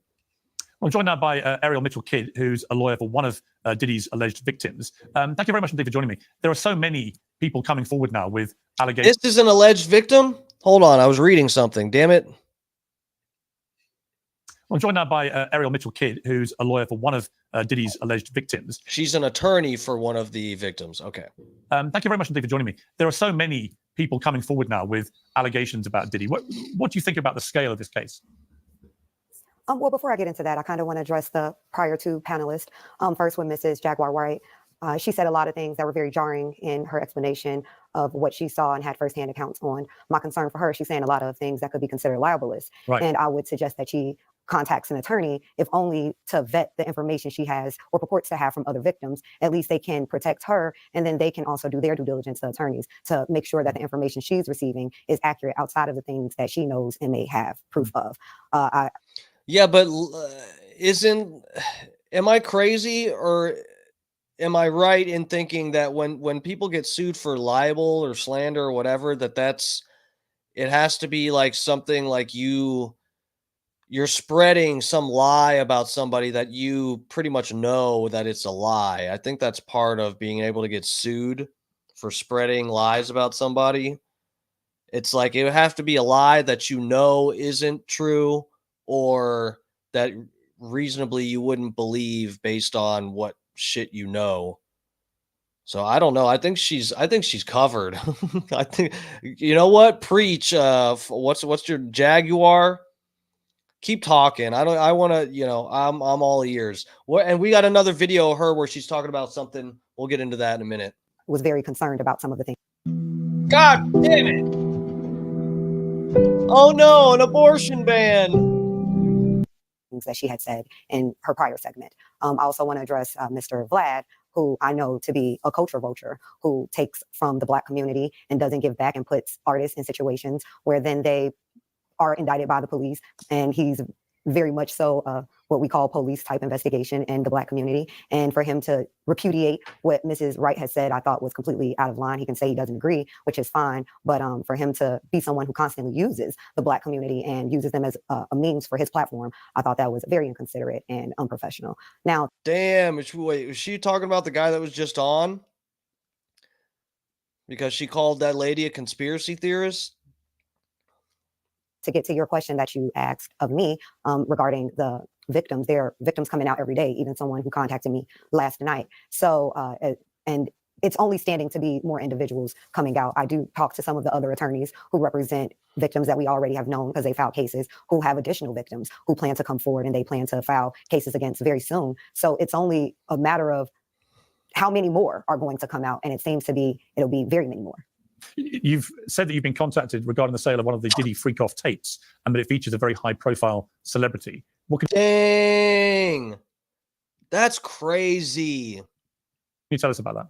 Speaker 4: I'm joined now by Ariel Mitchell-Kidd, who's a lawyer for one of Diddy's alleged victims. Thank you very much indeed for joining me. There are so many people coming forward now with allegations.
Speaker 1: This is an alleged victim? Hold on, I was reading something. Damn it.
Speaker 4: I'm joined now by Ariel Mitchell-Kidd, who's a lawyer for one of Diddy's alleged victims.
Speaker 1: She's an attorney for one of the victims. Okay.
Speaker 4: Thank you very much indeed for joining me. There are so many people coming forward now with allegations about Diddy. What do you think about the scale of this case?
Speaker 9: Well, before I get into that, I kind of want to address the prior two panelists. First, with Mrs. Jaguar White, she said a lot of things that were very jarring in her explanation of what she saw and had firsthand accounts on. My concern for her, she's saying a lot of things that could be considered libelous.
Speaker 4: Right.
Speaker 9: And I would suggest that she contacts an attorney, if only to vet the information she has or purports to have from other victims. At least they can protect her, and then they can also do their due diligence, the attorneys, to make sure that the information she's receiving is accurate outside of the things that she knows and may have proof of.
Speaker 1: Yeah, but am I crazy, or am I right in thinking that when people get sued for libel or slander or whatever, it has to be like something like you you're spreading some lie about somebody that you pretty much know that it's a lie. I think that's part of being able to get sued for spreading lies about somebody. It's like it would have to be a lie that you know isn't true, or that reasonably you wouldn't believe based on what shit you know. So I don't know. I think she's covered. I think, you know what? Preach. What's your Jaguar? Keep talking. I want to, I'm all ears. What, and we got another video of her where she's talking about something. We'll get into that in a minute.
Speaker 9: Was very concerned about some of the things
Speaker 1: God damn it. Oh no, an abortion ban.
Speaker 9: that she had said in her prior segment. I also want to address Mr. Vlad, who I know to be a culture vulture, who takes from the Black community and doesn't give back and puts artists in situations where then they are indicted by the police. And he's very much so what we call police type investigation in the Black community. And for him to repudiate what Mrs. Wright has said, I thought was completely out of line. He can say he doesn't agree, which is fine. But for him to be someone who constantly uses the Black community and uses them as a means for his platform, I thought that was very inconsiderate and unprofessional. Now,
Speaker 1: damn, wait, was she talking about the guy that was just on? Because she called that lady a conspiracy theorist?
Speaker 9: To get to your question that you asked of me regarding the victims, there are victims coming out every day, even someone who contacted me last night. So, and it's only standing to be more individuals coming out. I do talk to some of the other attorneys who represent victims that we already have known because they filed cases, who have additional victims who plan to come forward and they plan to file cases against very soon. So it's only a matter of how many more are going to come out. And it seems to be, it'll be very many more.
Speaker 4: You've said that you've been contacted regarding the sale of one of the Diddy freak-off tapes, and that it features a very high-profile celebrity. What can
Speaker 1: Dang, that's crazy.
Speaker 4: you tell us about that?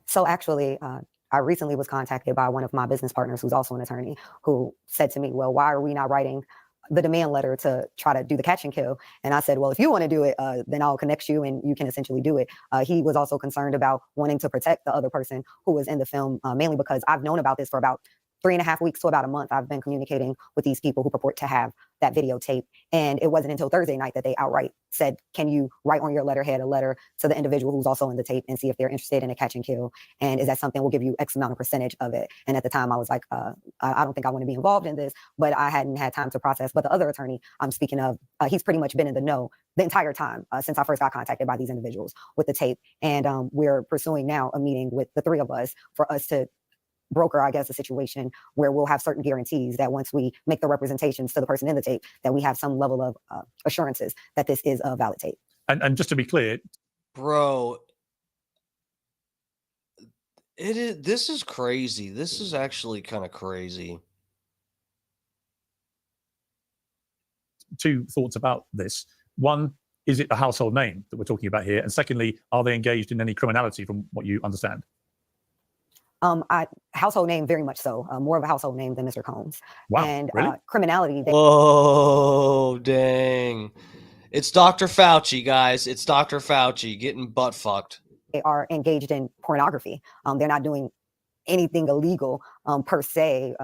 Speaker 9: So actually, I recently was contacted by one of my business partners, who's also an attorney, who said to me, well, why are we not writing the demand letter to try to do the catch and kill? And I said, well, if you want to do it, then I'll connect you and you can essentially do it. He was also concerned about wanting to protect the other person who was in the film, mainly because I've known about this for about 3.5 weeks to about a month. I've been communicating with these people who purport to have that videotape. And it wasn't until Thursday night that they outright said, can you write on your letterhead a letter to the individual who's also in the tape and see if they're interested in a catch and kill? And is that something we'll give you X amount of percentage of it? And at the time I was like, I don't think I want to be involved in this, but I hadn't had time to process. But the other attorney I'm speaking of, he's pretty much been in the know the entire time since I first got contacted by these individuals with the tape. And we're pursuing now a meeting with the three of us for us to broker, I guess, a situation where we'll have certain guarantees that once we make the representations to the person in the tape, that we have some level of assurances that this is a valid tape.
Speaker 4: And just to be clear,
Speaker 1: bro, this is crazy. This is actually kind of crazy.
Speaker 4: Two thoughts about this. One, is it a household name that we're talking about here? And secondly, are they engaged in any criminality from what you understand?
Speaker 9: Household name, very much so. More of a household name than Mr. Combs.
Speaker 4: Wow,
Speaker 9: and
Speaker 4: really?
Speaker 9: Criminality.
Speaker 1: Oh, dang. It's Dr. Fauci, guys. It's Dr. Fauci getting butt fucked.
Speaker 9: They are engaged in pornography. They're not doing anything illegal per se.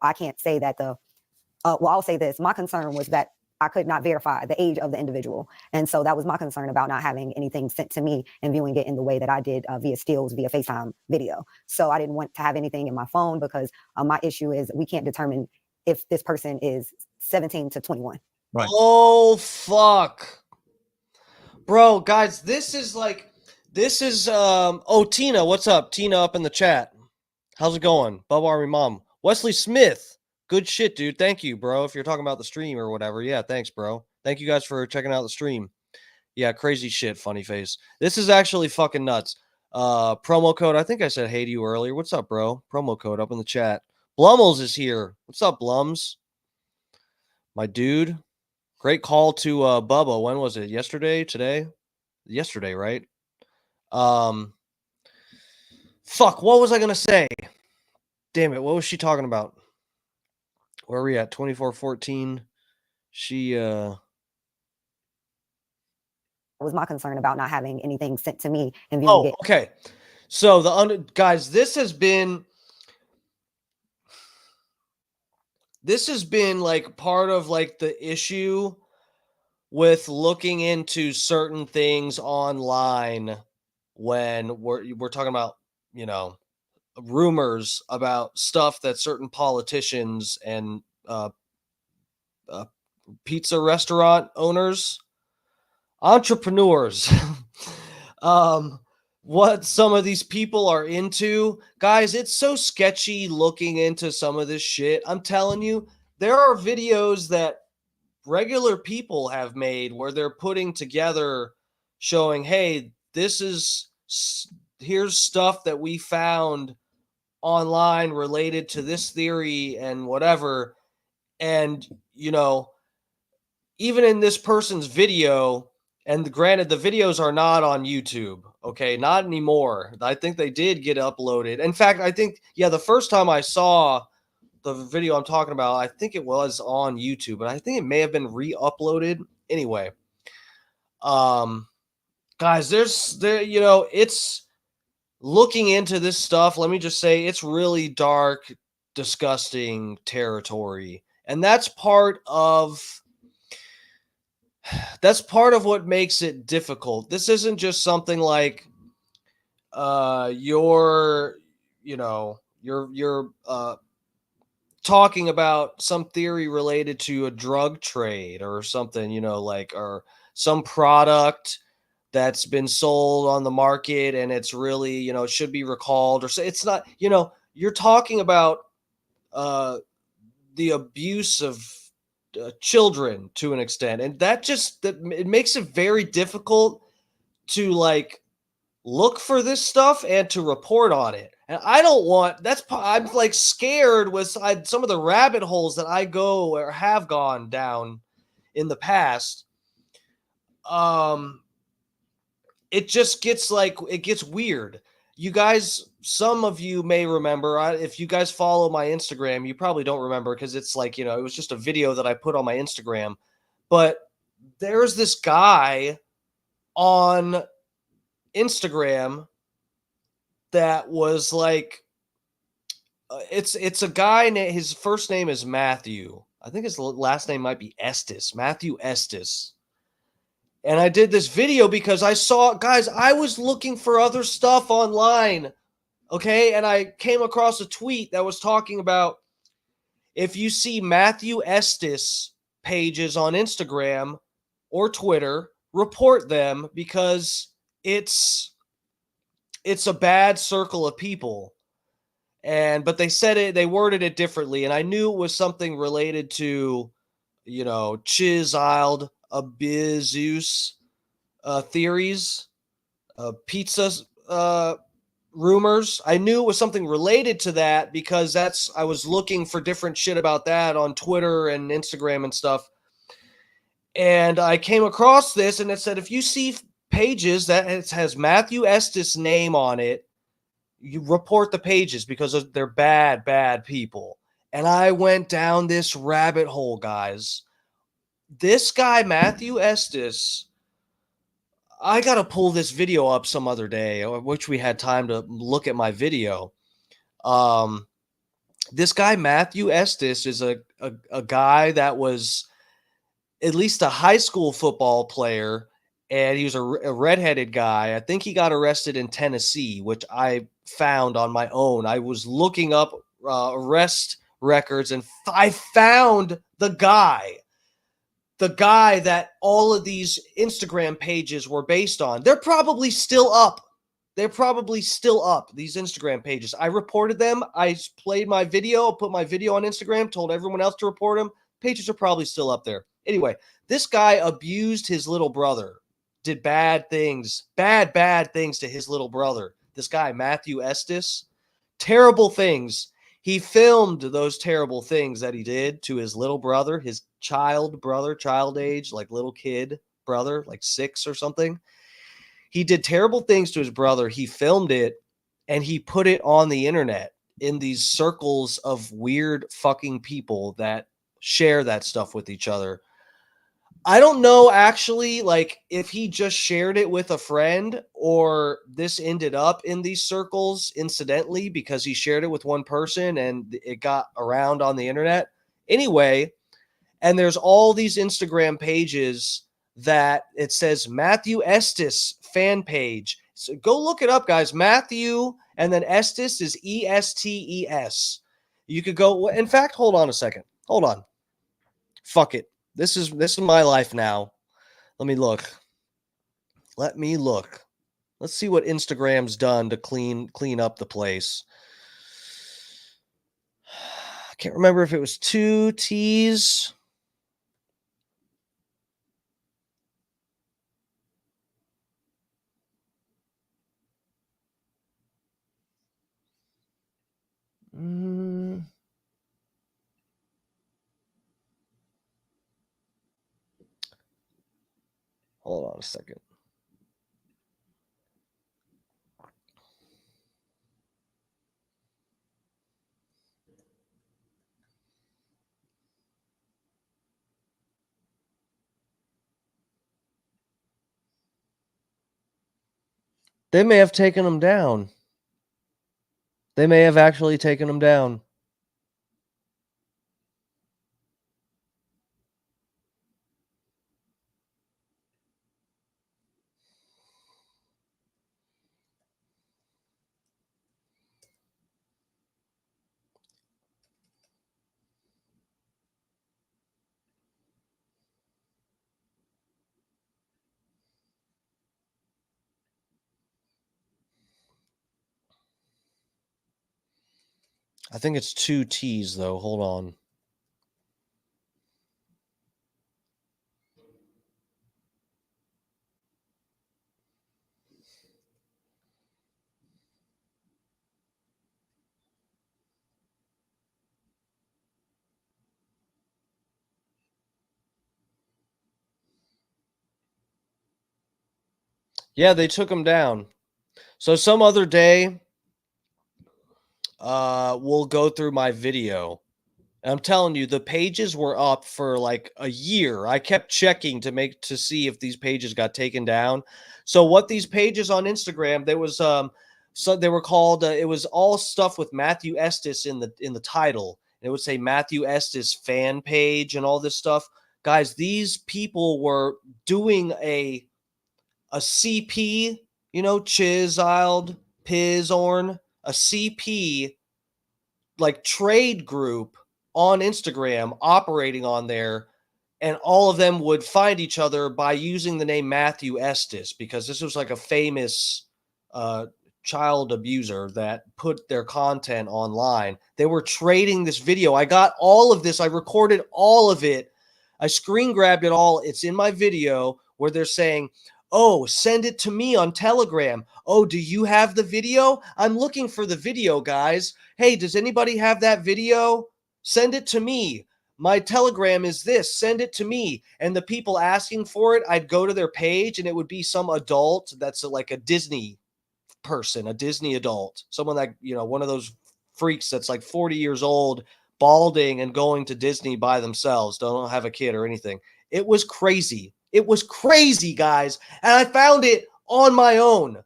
Speaker 9: I can't say that well, I'll say this. My concern was that I could not verify the age of the individual. And so that was my concern about not having anything sent to me and viewing it in the way that I did via stills, via FaceTime video. So I didn't want to have anything in my phone because my issue is we can't determine if this person is 17 to 21.
Speaker 4: Right.
Speaker 1: Oh, fuck. Bro, guys, this is oh, Tina, what's up? Tina up in the chat. How's it going? Bub Army Mom. Wesley Smith. Good shit, dude. Thank you, bro. If you're talking about the stream or whatever. Yeah, thanks, bro. Thank you guys for checking out the stream. Yeah, crazy shit, funny face. This is actually fucking nuts. Promo code. I think I said hey to you earlier. What's up, bro? Promo code up in the chat. Blummels is here. What's up, Blums? My dude. Great call to Bubba. When was it? Yesterday? Today? Yesterday, right? Fuck, what was I gonna say? Damn it, what was she talking about? Where are we at? 2414. She
Speaker 9: It was my concern about not having anything sent to me and viewing it.
Speaker 1: Okay. So guys, this has been this has been like part of like the issue with looking into certain things online when we're talking about, you know, rumors about stuff that certain politicians and uh, pizza restaurant owners, entrepreneurs, um, what some of these people are into. Guys, it's so sketchy looking into some of this shit. I'm telling you, there are videos that regular people have made where they're putting together showing, hey, here's stuff that we found online related to this theory and whatever. And, you know, even in this person's video, and granted, the videos are not on YouTube, okay, not anymore. I think they did get uploaded. In fact, I think, yeah, the first time I saw the video I'm talking about, I think it was on YouTube, but I think it may have been re-uploaded. Anyway, guys, it's looking into this stuff. Let me just say, it's really dark, disgusting territory, and that's part of what makes it difficult. This isn't just something like you're talking about some theory related to a drug trade or something, like, or some product that's been sold on the market and it's really, should be recalled, or so. It's not, you're talking about the abuse of children to an extent, and that it makes it very difficult to like look for this stuff and to report on it. And I don't want I'm like scared with some of the rabbit holes that I go or have gone down in the past. It just gets it gets weird. You guys, some of you may remember, if you guys follow my Instagram, you probably don't remember because it's like, it was just a video that I put on my Instagram. But there's this guy on Instagram that was like, it's a guy, his first name is Matthew. I think his last name might be Estes, Matthew Estes. And I did this video because I was looking for other stuff online, okay? And I came across a tweet that was talking about, if you see Matthew Estes pages on Instagram or Twitter, report them because it's a bad circle of people. But they worded it differently, and I knew it was something related to, chiseled abuse theories, pizza rumors. I knew it was something related to that because I was looking for different shit about that on Twitter and Instagram and stuff. And I came across this, and it said, if you see pages that has Matthew Estes' name on it, you report the pages because they're bad people. And I went down this rabbit hole, guys. This guy, Matthew Estes, I got to pull this video up some other day. I wish we had time to look at my video. This guy, Matthew Estes, is a guy that was at least a high school football player, and he was a redheaded guy. I think he got arrested in Tennessee, which I found on my own. I was looking up arrest records, and I found the guy that all of these Instagram pages were based on. They're probably still up. These Instagram pages. I reported them. I played my video, put my video on Instagram, told everyone else to report them. Pages are probably still up there. Anyway, this guy abused his little brother, did bad things to his little brother. This guy, Matthew Estes, terrible things. He filmed those terrible things that he did to his little brother, his child age, like little kid brother, like 6 or something. He did terrible things to his brother. He filmed it and he put it on the internet in these circles of weird fucking people that share that stuff with each other. I don't know actually, like, if he just shared it with a friend or this ended up in these circles incidentally because he shared it with one person and it got around on the internet. Anyway, and there's all these Instagram pages that it says Matthew Estes fan page. So go look it up, guys. Matthew and then Estes is Estes. You could go. In fact, hold on a second. Hold on. Fuck it. This is my life now. Let me look. Let's see what Instagram's done to clean up the place. I can't remember if it was 2 T's. Hold on a second. They may have taken them down. They may have actually taken them down. I think it's 2 T's, though. Hold on. Yeah, they took them down. So some other day, we'll go through my video. And I'm telling you, the pages were up for like a year. I kept checking to see if these pages got taken down. So what these pages on Instagram, there was so they were called it was all stuff with Matthew Estes in the title. And it would say Matthew Estes fan page and all this stuff. Guys, these people were doing a CP, chiseled Pizorn, a CP like trade group on Instagram operating on there, and all of them would find each other by using the name Matthew Estes, because this was like a famous child abuser that put their content online. They were trading this video. I got all of this. I recorded all of it. I screen grabbed it all. It's in my video where they're saying, "Oh, send it to me on Telegram. Oh, do you have the video? I'm looking for the video, guys. Hey, does anybody have that video? Send it to me. My Telegram is this. Send it to me." And the people asking for it, I'd go to their page and it would be some adult that's like a Disney person, a Disney adult, someone that, one of those freaks that's like 40 years old, balding and going to Disney by themselves, don't have a kid or anything. It was crazy. It was crazy, guys. And I found it on my own.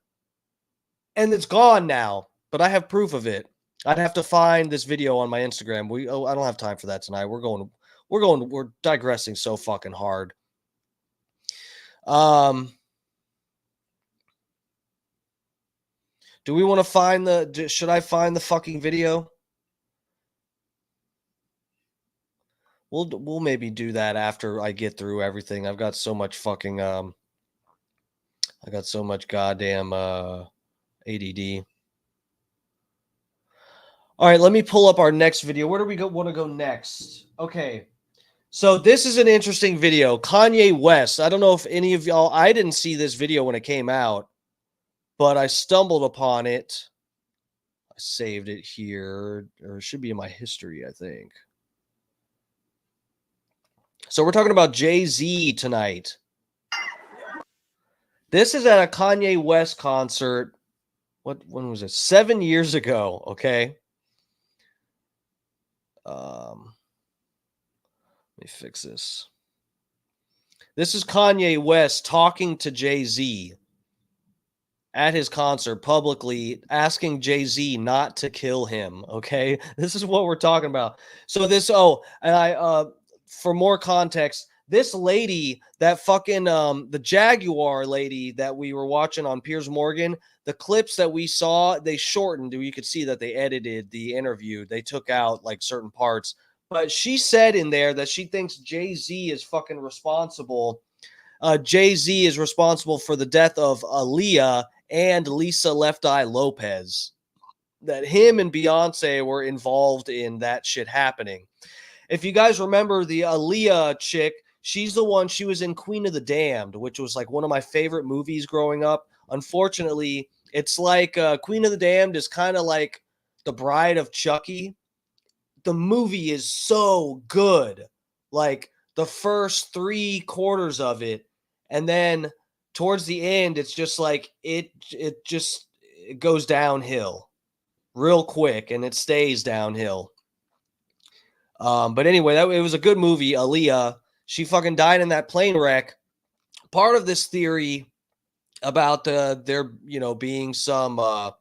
Speaker 1: And it's gone now, but I have proof of it. I'd have to find this video on my Instagram. I don't have time for that tonight. We're digressing so fucking hard. Do we want to find should I find the fucking video? We'll maybe do that after I get through everything. I've got so much fucking I got so much goddamn ADD. All right, let me pull up our next video. Where do we want to go next? Okay. So this is an interesting video. Kanye West. I don't know if any of y'all, I didn't see this video when it came out, but I stumbled upon it. I saved it here, or it should be in my history, I think. So we're talking about Jay-Z tonight. This is at a Kanye West concert. When was it? 7 years ago, okay? Let me fix this. This is Kanye West talking to Jay-Z at his concert publicly asking Jay-Z not to kill him. Okay. This is what we're talking about. So this, and for more context, this lady, that fucking, the Jaguar lady that we were watching on Piers Morgan, the clips that we saw, they shortened. You could see that they edited the interview. They took out like certain parts, but she said in there that she thinks Jay-Z is fucking responsible. Jay-Z is responsible for the death of Aaliyah and Lisa Left Eye Lopez. That him and Beyonce were involved in that shit happening. If you guys remember the Aaliyah chick, she's the one, she was in Queen of the Damned, which was like one of my favorite movies growing up. Unfortunately, it's like Queen of the Damned is kind of like The Bride of Chucky. The movie is so good. Like the first 3/4 of it, and then towards the end, it's just like it goes downhill real quick, and it stays downhill. But anyway, it was a good movie. Aaliyah, she fucking died in that plane wreck. Part of this theory about there, being some,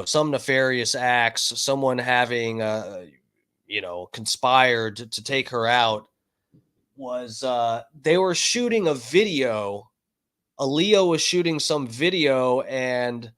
Speaker 1: some nefarious acts, someone having, conspired to take her out, was they were shooting a video. Aaliyah was shooting some video, and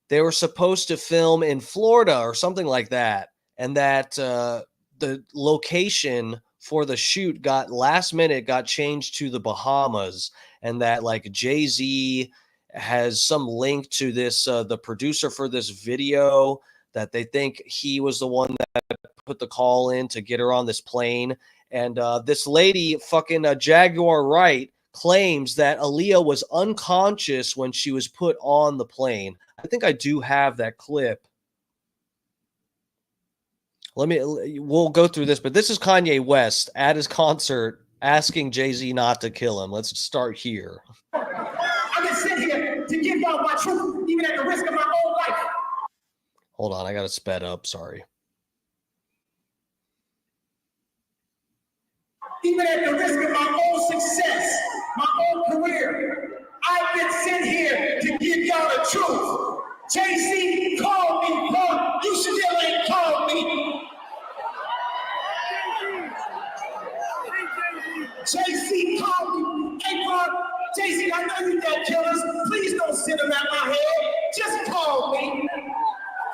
Speaker 1: they were supposed to film in Florida or something like that. And that the location for the shoot last minute got changed to the Bahamas, and that like Jay-Z has some link to this, the producer for this video, that they think he was the one that put the call in to get her on this plane. And this lady, fucking Jaguar Wright, claims that Aaliyah was unconscious when she was put on the plane. I think I do have that clip. We'll go through this, but this is Kanye West at his concert asking Jay-Z not to kill him. Let's start here.
Speaker 10: I can sit here to give y'all my truth, even at the risk of my own life.
Speaker 1: Hold on, I got to sped up. Sorry.
Speaker 10: Even at the risk of my own success, my own career, I've been sent here to give y'all the truth. Jay-Z called me, bro. You still ain't called me. Jay-Z called me. Hey, bro, Jay-Z, I know you got killers. Please don't send them at my head. Just call me.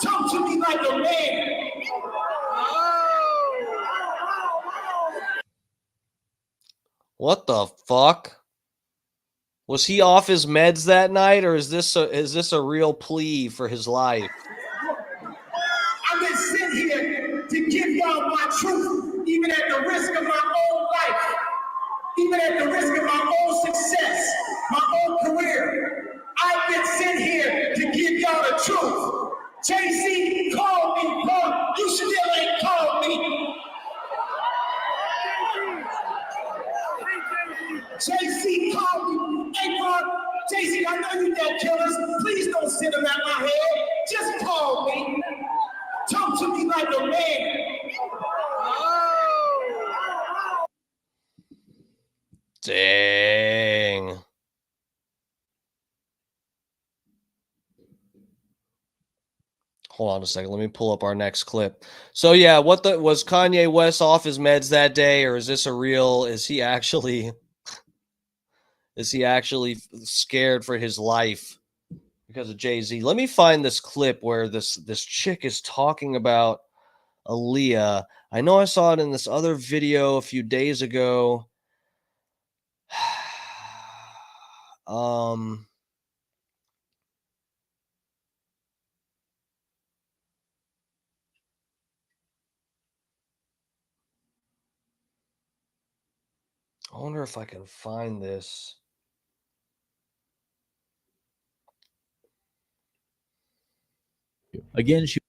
Speaker 10: Talk to me like a man.
Speaker 1: What the fuck? Was he off his meds that night, or is this a real plea for his life?
Speaker 10: I've been sent here to give y'all my truth, even at the risk of my own life, even at the risk of my own success, my own career. I've been sent here to give y'all the truth. Jay-Z called me, bro. You still ain't called me. Jay-Z called me. Hey, bro, Jay-Z, I know you got killers. Please don't send them at my head. Just call me. Talk to me like a man.
Speaker 1: Dang. Hold on a second. Let me pull up our next clip. So yeah, was Kanye West off his meds that day, or is this a real? Is he actually scared for his life because of Jay-Z? Let me find this clip where this chick is talking about Aaliyah. I know I saw it in this other video a few days ago. I wonder if I can find this.
Speaker 11: Again, she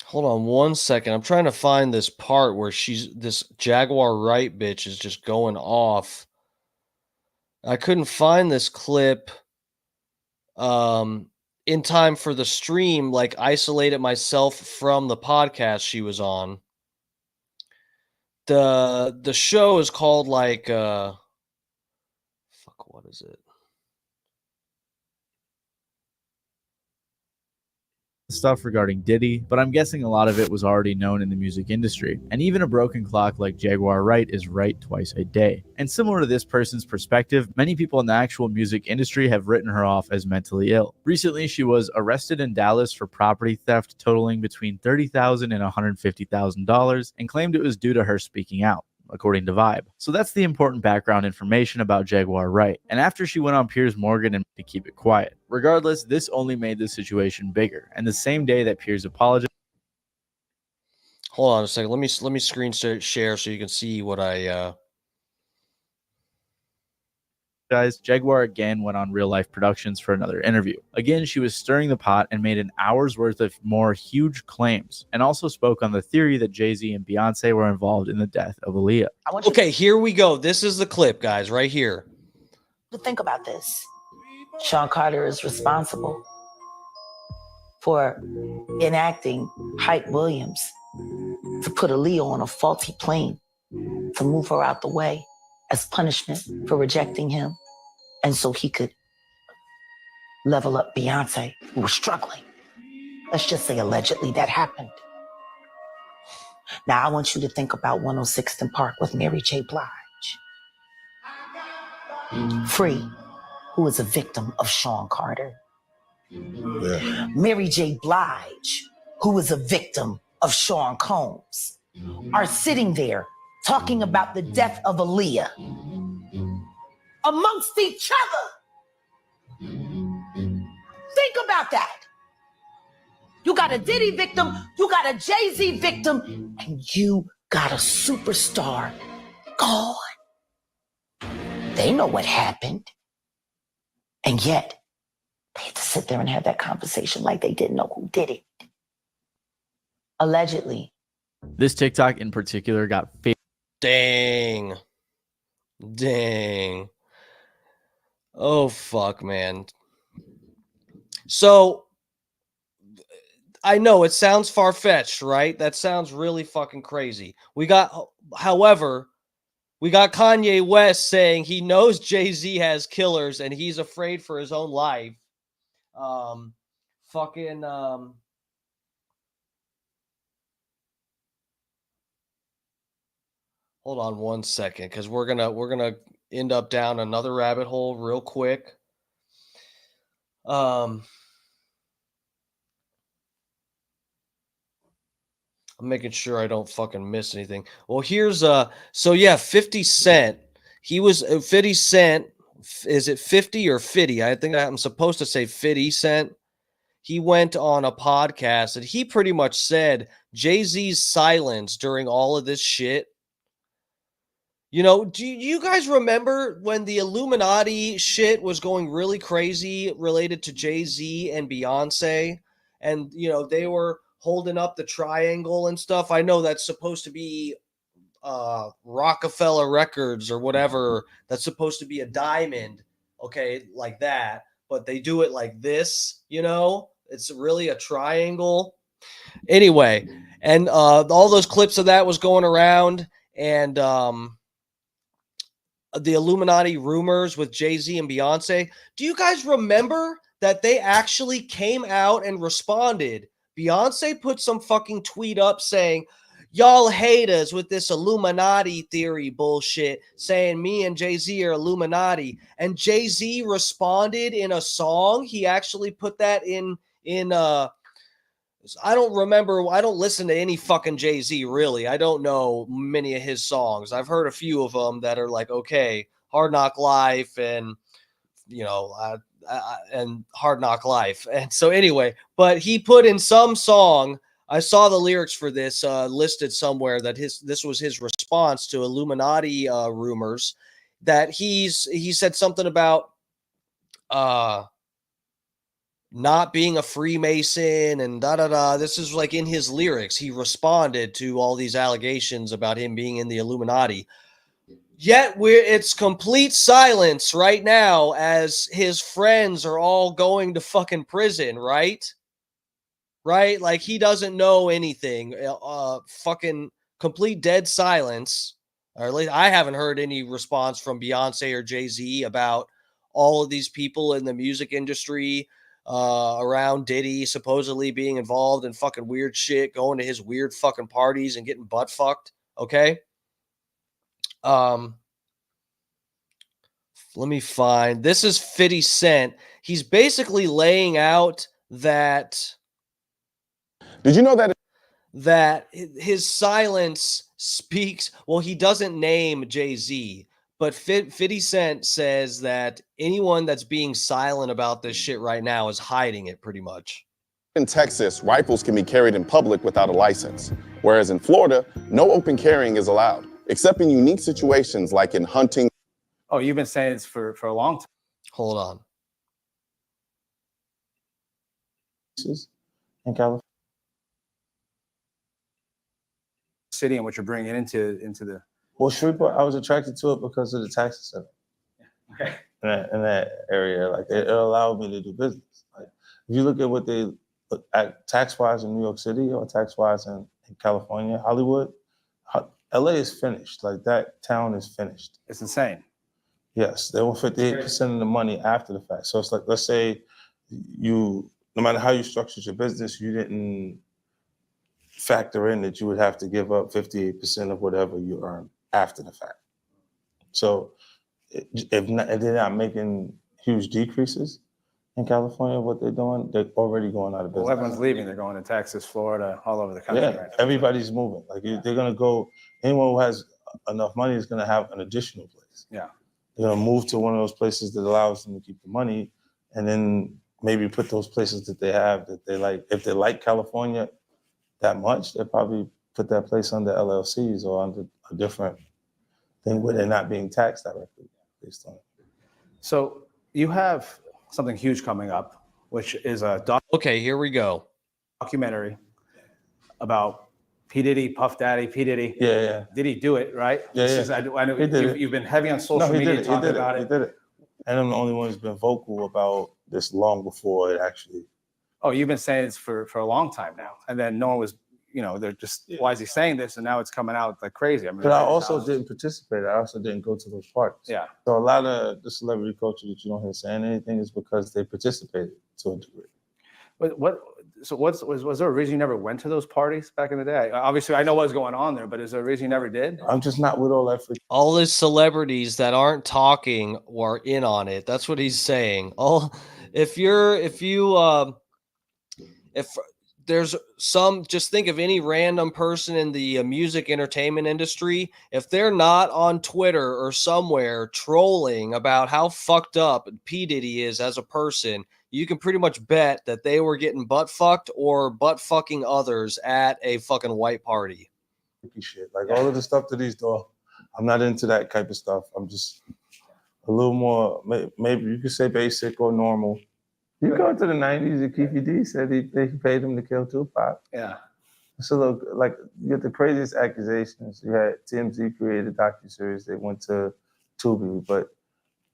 Speaker 1: Hold on one second. I'm trying to find this part where this Jaguar Wright bitch is just going off. I couldn't find this clip in time for the stream, like isolated myself from the podcast she was on. The show is called like fuck, what is it?
Speaker 11: Stuff regarding Diddy, but I'm guessing a lot of it was already known in the music industry. And even a broken clock like Jaguar Wright is right twice a day. And similar to this person's perspective, many people in the actual music industry have written her off as mentally ill. Recently, she was arrested in Dallas for property theft totaling between $30,000 and $150,000 and claimed it was due to her speaking out, according to Vibe. So that's the important background information about Jaguar Wright. And after she went on Piers Morgan and to keep it quiet. Regardless, this only made the situation bigger. And the same day that Piers apologized.
Speaker 1: Hold on a second. Let me screen share so you can see what I
Speaker 11: Jaguar again went on Real Life Productions for another interview. Again, she was stirring the pot and made an hour's worth of more huge claims, and also spoke on the theory that Jay-Z and Beyonce were involved in the death of Aaliyah.
Speaker 1: Okay, here we go. This is the clip, guys, right here.
Speaker 5: To think about this. Sean Carter is responsible for enacting Hype Williams to put Aaliyah on a faulty plane to move her out the way as punishment for rejecting him, and so he could level up Beyonce, who was struggling. Let's just say allegedly that happened. Now I want you to think about 106th and Park with Mary J. Blige. Free, who is a victim of Sean Carter. Yeah. Mary J. Blige, who is a victim of Sean Combs, are sitting there talking about the death of Aaliyah amongst each other. Think about that. You got a Diddy victim, you got a Jay-Z victim, and you got a superstar gone. They know what happened. And yet, they had to sit there and have that conversation like they didn't know who did it. Allegedly.
Speaker 11: This TikTok in particular got
Speaker 1: Dang. Oh, fuck, man. So, I know it sounds far-fetched, right? That sounds really fucking crazy. However, we got Kanye West saying he knows Jay-Z has killers and he's afraid for his own life. Hold on one second, because we're gonna end up down another rabbit hole real quick. I'm making sure I don't fucking miss anything. Well, here's 50 Cent. He was 50 Cent. Is it 50 or 50? I think I'm supposed to say 50 Cent. He went on a podcast and he pretty much said Jay-Z's silence during all of this shit. You know, do you guys remember when the Illuminati shit was going really crazy related to Jay-Z and Beyonce? And, you know, they were holding up the triangle and stuff. I know that's supposed to be Rockefeller Records or whatever. That's supposed to be a diamond, okay, like that. But they do it like this, you know? It's really a triangle. Anyway, and all those clips of that was going around, and the Illuminati rumors with Jay-Z and Beyonce. Do you guys remember that they actually came out and responded? Beyonce put some fucking tweet up saying, y'all hate us with this Illuminati theory bullshit, saying me and Jay-Z are Illuminati. And Jay-Z responded in a song. He actually put that in I don't remember. I don't listen to any fucking Jay-Z, really. I don't know many of his songs. I've heard a few of them that are like, okay, Hard Knock Life and, you know, and Hard Knock Life. And so anyway, but he put in some song, I saw the lyrics for this listed somewhere, that this was his response to Illuminati rumors, that he said something about not being a Freemason and da da da. This is like in his lyrics. He responded to all these allegations about him being in the Illuminati. Yet it's complete silence right now as his friends are all going to fucking prison, right? Right? Like he doesn't know anything. Fucking complete dead silence. Or at least I haven't heard any response from Beyonce or Jay-Z about all of these people in the music industry around Diddy supposedly being involved in fucking weird shit, going to his weird fucking parties and getting butt fucked. Okay. Let me find. This is 50 Cent. He's basically laying out that.
Speaker 12: Did you know that
Speaker 1: his silence speaks? Well, he doesn't name Jay-Z, but 50 Cent says that anyone that's being silent about this shit right now is hiding it pretty much.
Speaker 12: in Texas, rifles can be carried in public without a license, whereas in Florida, no open carrying is allowed, except in unique situations like in hunting.
Speaker 13: Oh, you've been saying this for a long time.
Speaker 1: Hold on.
Speaker 13: In California city and what you're bringing into the
Speaker 14: Shreveport, I was attracted to it because of the tax incentive.
Speaker 13: Okay.
Speaker 14: In that area, like it allowed me to do business. Like if you look at what they look at tax-wise in New York City or tax-wise in California, Hollywood, LA is finished. Like that town is finished.
Speaker 13: It's insane.
Speaker 14: Yes, they want 58% of the money after the fact. So it's like, let's say you, no matter how you structured your business, you didn't factor in that you would have to give up 58% of whatever you earn after the fact. So if they're not making huge decreases in California, what they're doing, they're already going out of business.
Speaker 13: Well, everyone's leaving. They're going to Texas, Florida, all over the country.
Speaker 14: Yeah,
Speaker 13: right now.
Speaker 14: everybody's moving. Like they're gonna go. Anyone who has enough money is gonna have an additional place.
Speaker 13: Yeah,
Speaker 14: they're gonna move to one of those places that allows them to keep the money, and then maybe put those places that they have that they like. If they like California that much, they probably put that place under LLCs or under a different thing where they're not being taxed directly based on it.
Speaker 13: So you have something huge coming up, which is a
Speaker 1: okay, here we go.
Speaker 13: Documentary about P Diddy, Puff Daddy, P Diddy.
Speaker 14: Yeah.
Speaker 13: Did he do it, right?
Speaker 14: Yeah.
Speaker 13: I know you've been heavy on social media talking about it.
Speaker 14: He did it. And I'm the only one who's been vocal about this long before it actually.
Speaker 13: Oh, you've been saying this for a long time now. And then no one was, they're just, why is he saying this? And now it's coming out like crazy. I mean,
Speaker 14: but I also didn't participate. I also didn't go to those parties.
Speaker 13: Yeah.
Speaker 14: So a lot of the celebrity culture that you don't hear saying anything is because they participated to a degree.
Speaker 13: But was there a reason you never went to those parties back in the day? Obviously, I know what was going on there, but is there a reason you never did?
Speaker 14: I'm just not with all that.
Speaker 1: All the celebrities that aren't talking were in on it. That's what he's saying. If there's some, just think of any random person in the music entertainment industry. If they're not on Twitter or somewhere trolling about how fucked up P Diddy is as a person, you can pretty much bet that they were getting butt fucked or butt fucking others at a fucking white party.
Speaker 14: Shit. Like all of the stuff that he's doing, I'm not into that type of stuff. I'm just a little more, maybe you could say basic or normal. You go to the 90s, and Keefe D said he paid him to kill Tupac.
Speaker 13: Yeah.
Speaker 14: So look, like you get the craziest accusations. You had TMZ created a docuseries. They went to Tubi, but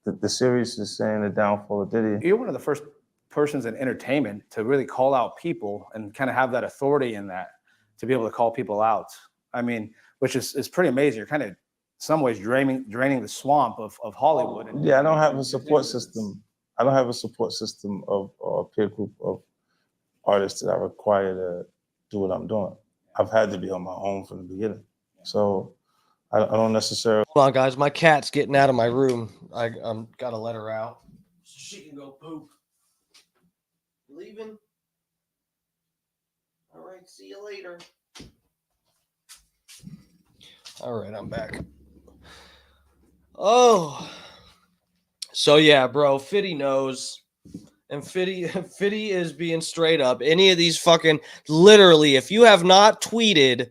Speaker 14: the series is saying the downfall of Diddy.
Speaker 13: You're one of the first persons in entertainment to really call out people and kind of have that authority in that, to be able to call people out. I mean, which is pretty amazing. You're kind of, in some ways, draining the swamp of Hollywood.
Speaker 14: Yeah, I don't have a support system. I don't have a support system of a peer group of artists that I require to do what I'm doing. I've had to be on my own from the beginning. So I don't necessarily.
Speaker 1: Hold on, guys. My cat's getting out of my room. I'm got to let her out so she can go poop. Leaving? All right, see you later. All right, I'm back. Oh. So yeah, bro, Fitty knows, and Fitty is being straight up. Any of these fucking, literally, if you have not tweeted,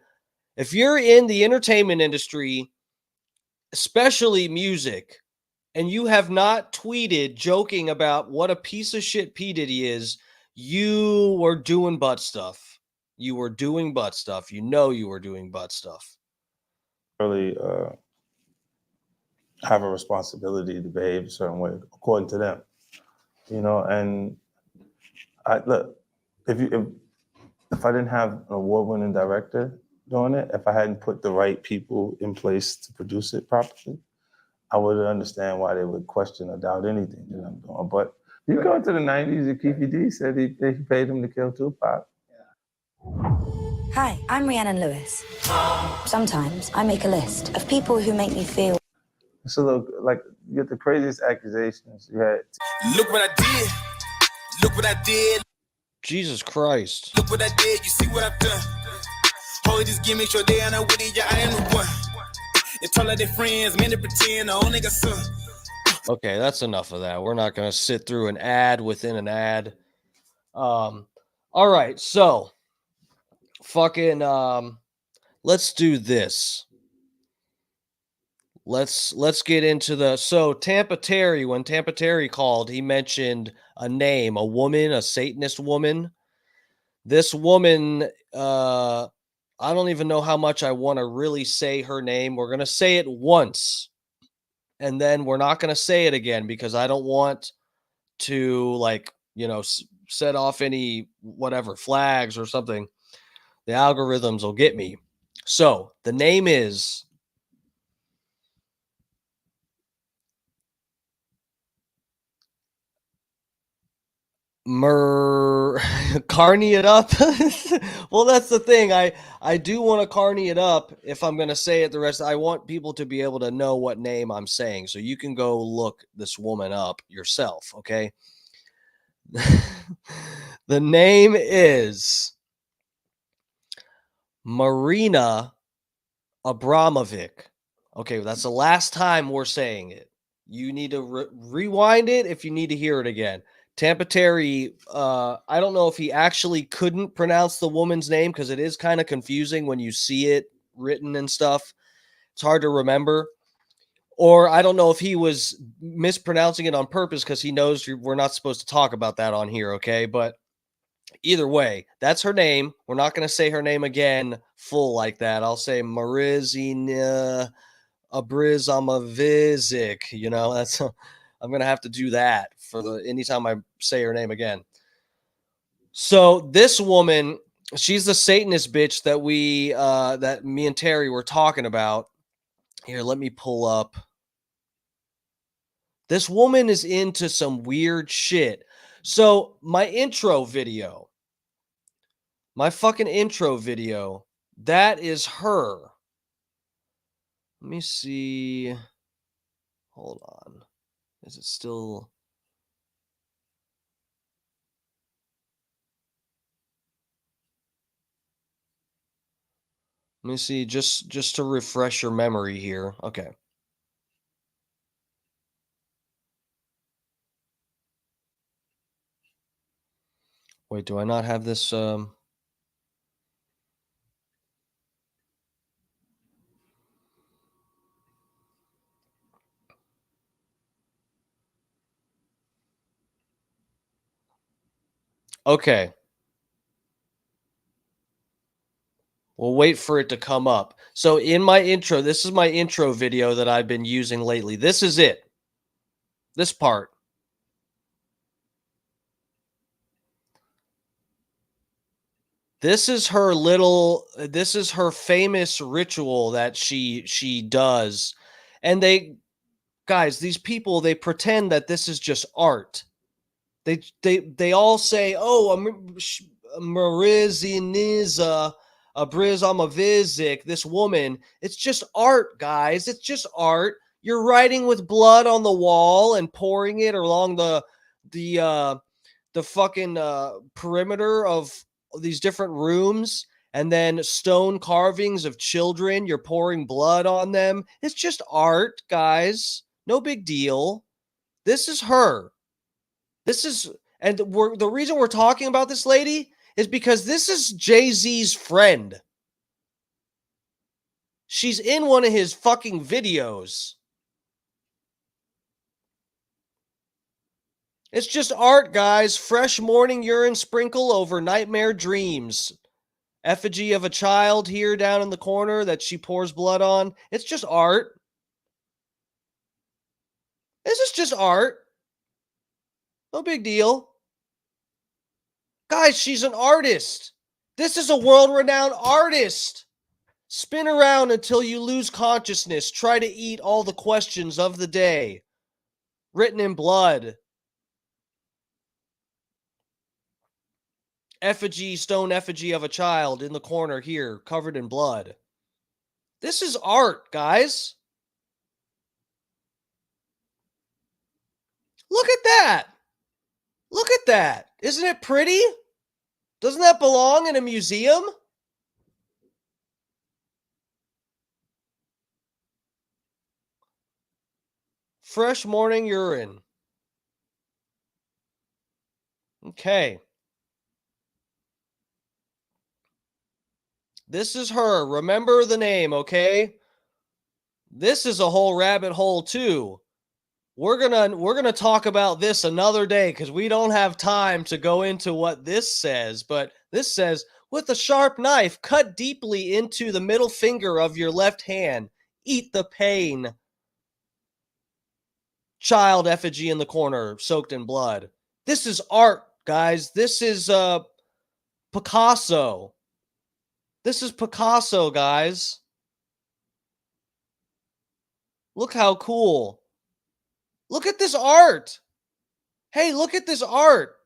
Speaker 1: if you're in the entertainment industry, especially music, and you have not tweeted joking about what a piece of shit P Diddy is, You were doing butt stuff. You were doing butt stuff. You know you were doing butt stuff.
Speaker 14: Really have a responsibility to behave a certain way according to them, you know. And I look, if I didn't have an award-winning director doing it, if I hadn't put the right people in place to produce it properly, I wouldn't understand why they would question or doubt anything that I'm doing. But you go to the 90s, and Keefe D said he paid him to kill Tupac.
Speaker 15: Hi, I'm Rhiannon Lewis. Sometimes I make a list of people who make me feel.
Speaker 14: So look, like, you get the craziest accusations. You had.
Speaker 10: Look what I did. Look what I did.
Speaker 1: Jesus Christ.
Speaker 10: Look what I did. You see what I've done. Hold this gimmick, your day, and I with it. Yeah, I am the one. They told her their friends, men to pretend. Oh, nigga, son.
Speaker 1: Okay, that's enough of that. We're not going to sit through an ad within an ad. All right, so fucking let's do this. Let's get into the Tampa Terry, when Tampa Terry called, he mentioned a name, a woman, a Satanist woman. This woman, I don't even know how much I want to really say her name. We're going to say it once, and then we're not going to say it again because I don't want to, like, you know, set off any whatever flags or something. The algorithms will get me. So the name is carny it up. Well, that's the thing. I do want to carny it up if I'm going to say it the rest. I want people to be able to know what name I'm saying. So you can go look this woman up yourself. Okay. The name is Marina Abramovic. Okay. That's the last time we're saying it. You need to rewind it if you need to hear it again. Tampa Terry, I don't know if he actually couldn't pronounce the woman's name because it is kind of confusing when you see it written and stuff. It's hard to remember. Or I don't know if he was mispronouncing it on purpose because he knows we're not supposed to talk about that on here, okay? But either way, that's her name. We're not going to say her name again full like that. I'll say Marizina Abrizomovic. You know, that's I'm gonna have to do that for the anytime I say her name again. So this woman, she's the Satanist bitch that that me and Terry were talking about. Here, let me pull up. This woman is into some weird shit. So my fucking intro video, that is her. Let me see. Hold on. Is it still? Let me see, just to refresh your memory here. Okay. Wait, do I not have this? Okay. We'll wait for it to come up. So in my intro, this is my intro video that I've been using lately. This is it. This part. This is her famous ritual that she does. And these people, they pretend that this is just art. They all say, "Oh, Mariziniza, Abrizomovic, this woman, it's just art, guys. It's just art. You're writing with blood on the wall and pouring it along the fucking perimeter of these different rooms, and then stone carvings of children. You're pouring blood on them. It's just art, guys. No big deal. This is her. And the reason we're talking about this lady is because this is Jay-Z's friend. She's in one of his fucking videos. It's just art, guys. Fresh morning urine sprinkle over nightmare dreams. Effigy of a child here down in the corner that she pours blood on. It's just art. This is just art. No big deal. Guys, she's an artist. This is a world-renowned artist. Spin around until you lose consciousness. Try to eat all the questions of the day. Written in blood. Effigy, stone effigy of a child in the corner here, covered in blood. This is art, guys. Look at that. Look at that. Isn't it pretty? Doesn't that belong in a museum? Fresh morning urine. Okay. This is her. Remember the name, okay? This is a whole rabbit hole too. We're gonna talk about this another day because we don't have time to go into what this says, but this says, with a sharp knife, cut deeply into the middle finger of your left hand. Eat the pain. Child effigy in the corner, soaked in blood. This is art, guys. This is Picasso. This is Picasso, guys. Look how cool. Look at this art. Hey, look at this art.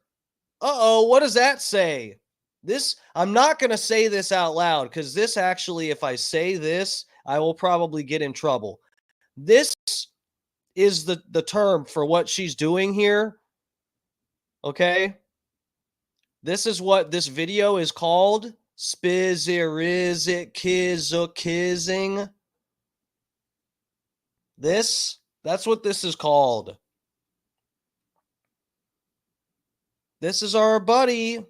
Speaker 1: Uh-oh, what does that say? This, I'm not going to say this out loud because this actually, if I say this, I will probably get in trouble. This is the term for what she's doing here. Okay? This is what this video is called. Kizzing. That's what this is called. This is our buddy.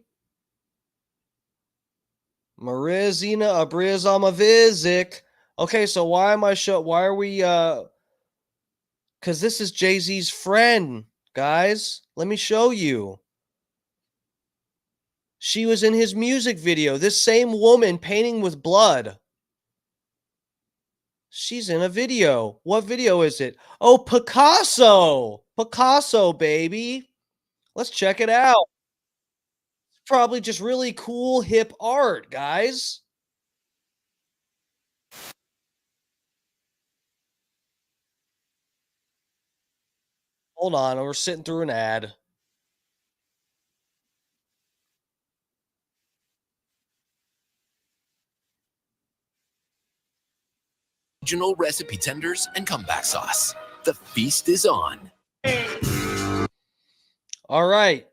Speaker 1: Marizina Abrizamavizik. Okay, so why are we because this is Jay-Z's friend, guys. Let me show you. She was in his music video. This same woman painting with blood. She's in a video. What video is it? Oh, Picasso. Picasso, baby. Let's check it out. It's probably just really cool, hip art, guys. Hold on, we're sitting through an ad.
Speaker 16: Original recipe tenders and comeback sauce. The feast is on.
Speaker 1: All right.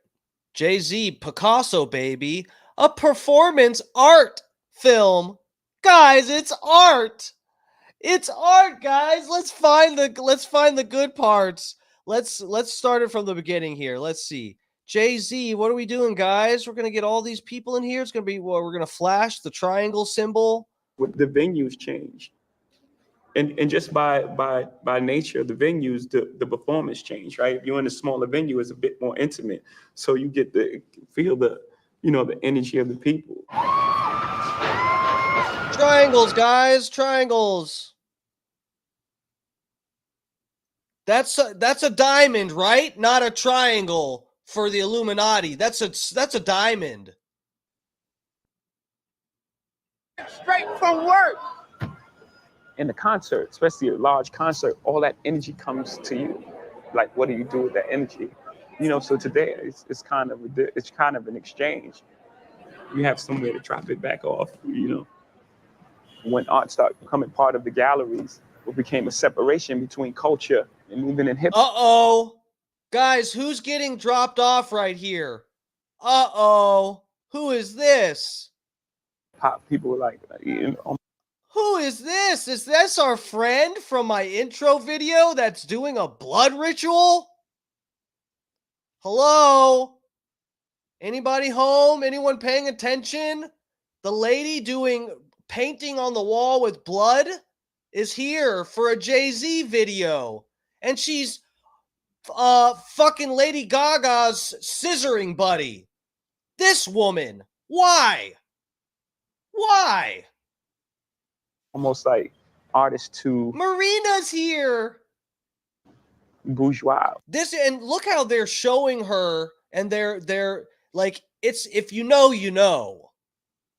Speaker 1: Jay-Z, Picasso, baby. A performance art film. Guys, it's art. It's art, guys. Let's find the good parts. Let's start it from the beginning here. Let's see. Jay-Z, what are we doing, guys? We're going to get all these people in here. It's going to be, well, we're going to flash the triangle symbol.
Speaker 17: The venues change. And just by nature of the venues, the performance change, right? If you're in a smaller venue, it's a bit more intimate. So you get to feel the energy of the people.
Speaker 1: Triangles, guys, triangles. That's a diamond, right? Not a triangle for the Illuminati. That's a diamond.
Speaker 17: Straight from work. In the concert, especially a large concert, all that energy comes to you. Like, what do you do with that energy? So today it's kind of an exchange. You have somewhere to drop it back off. When art started becoming part of the galleries, it became a separation between culture and even in hip.
Speaker 1: Uh-oh. Guys, who's getting dropped off right here? Uh-oh. Who is this?
Speaker 17: Pop people were like,
Speaker 1: Who is this? Is this our friend from my intro video that's doing a blood ritual? Hello? Anybody home? Anyone paying attention? The lady doing painting on the wall with blood is here for a Jay-Z video. And she's fucking Lady Gaga's scissoring buddy. This woman. Why? Why?
Speaker 17: Almost like artists to
Speaker 1: Marina's here.
Speaker 17: bourgeois.
Speaker 1: This, and look how they're showing her, and they're like, it's, if you know, you know.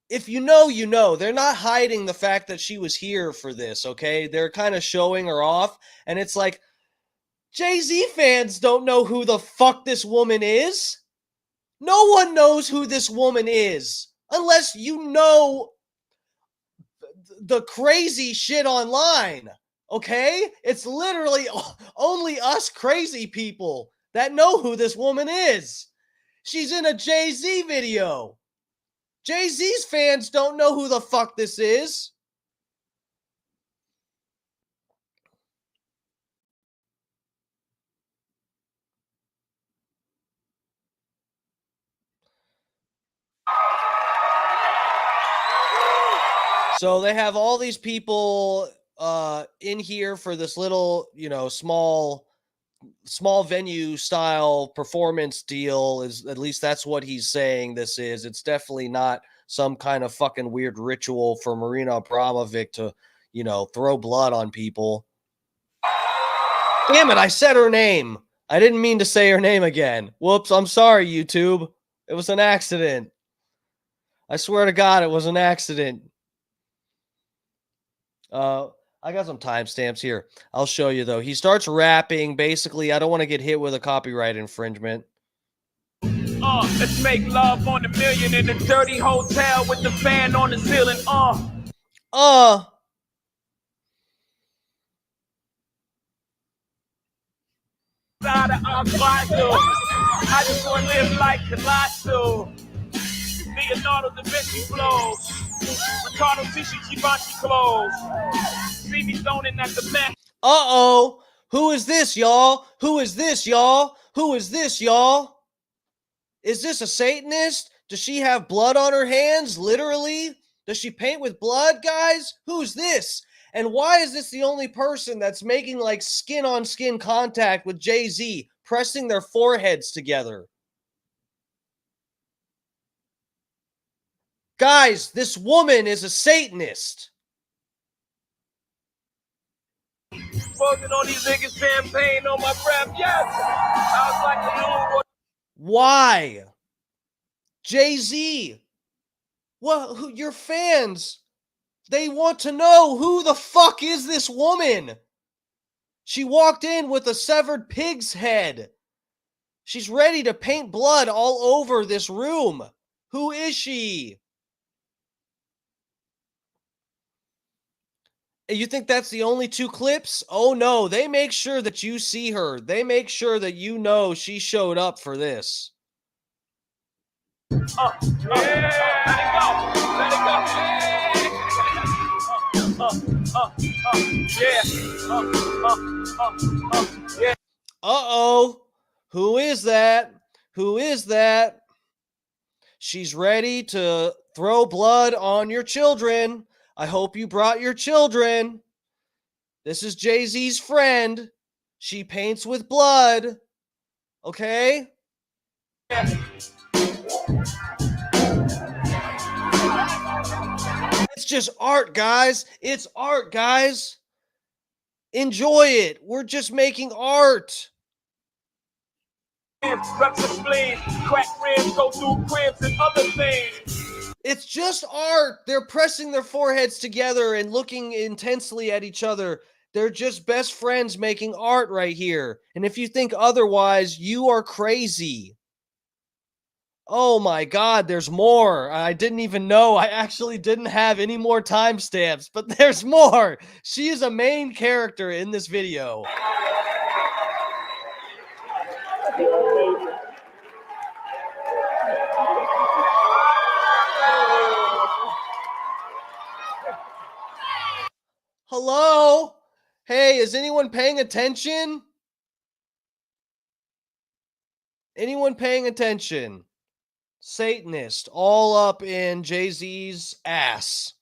Speaker 1: If you know, you know. They're not hiding the fact that she was here for this, okay? They're kind of showing her off, and it's like, Jay-Z fans don't know who the fuck this woman is. No one knows who this woman is unless you know the crazy shit online, okay? It's literally only us crazy people that know who this woman is. She's in a Jay-Z video. Jay-Z's fans don't know who the fuck this is. So they have all these people in here for this little, small venue style performance deal. Is at least that's what he's saying this is. It's definitely not some kind of fucking weird ritual for Marina Abramovic to, throw blood on people. Damn it, I said her name. I didn't mean to say her name again. Whoops, I'm sorry, YouTube. It was an accident. I swear to God, it was an accident. I got some timestamps here. I'll show you, though. He starts rapping. Basically, I don't want to get hit with a copyright infringement.
Speaker 18: Let's make love on the million in a dirty hotel with the fan on the ceiling. I just want to live like Colossal. Leonardo da Vinci flows. Ricardo Tisci Givenchy clothes. See me zoning at the Met.
Speaker 1: Uh-oh. Who is this, y'all? Who is this, y'all? Who is this, y'all? Is this a Satanist? Does she have blood on her hands? Literally? Does she paint with blood, guys? Who's this? And why is this the only person that's making like skin-on-skin contact with Jay-Z, pressing their foreheads together? Guys, this woman is a Satanist.
Speaker 18: Fucking on these niggas, champagne on my breath, yes! I was like a little...
Speaker 1: Why? Jay-Z. Well, your fans, they want to know who the fuck is this woman? She walked in with a severed pig's head. She's ready to paint blood all over this room. Who is she? You think that's the only two clips? Oh no, they make sure that you see her. They make sure that you know she showed up for this.
Speaker 18: Let it go. Yeah.
Speaker 1: Uh-oh. Who is that? Who is that? She's ready to throw blood on your children. I hope you brought your children. This is Jay-Z's friend. She paints with blood. Okay? It's just art, guys. It's art, guys. Enjoy it. We're just making art.
Speaker 18: Crack ribs, go through cribs and other things.
Speaker 1: It's just art. They're pressing their foreheads together and looking intensely at each other. They're just best friends making art right here. And if you think otherwise, you are crazy. Oh my God, there's more. I didn't even know. I actually didn't have any more timestamps, but there's more. She is a main character in this video. Hello? Hey, is anyone paying attention? Anyone paying attention? Satanist, all up in Jay-Z's ass.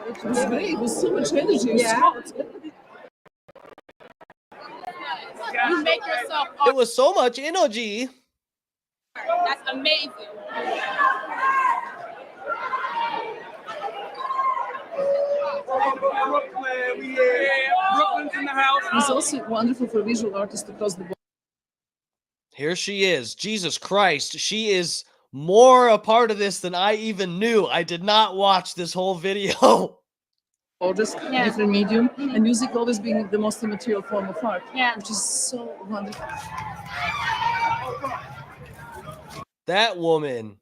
Speaker 19: It was great. It was so much energy. Yeah. yourself
Speaker 1: It
Speaker 19: up.
Speaker 1: was so much energy.
Speaker 19: That's amazing.
Speaker 18: Brooklyn's in the house. He's also wonderful for visual artist across the board.
Speaker 1: Here she is. Jesus Christ. She is more a part of this than I even knew. I did not watch this whole video.
Speaker 18: Just different medium, and music always being the most immaterial form of art, which is so wonderful.
Speaker 1: That woman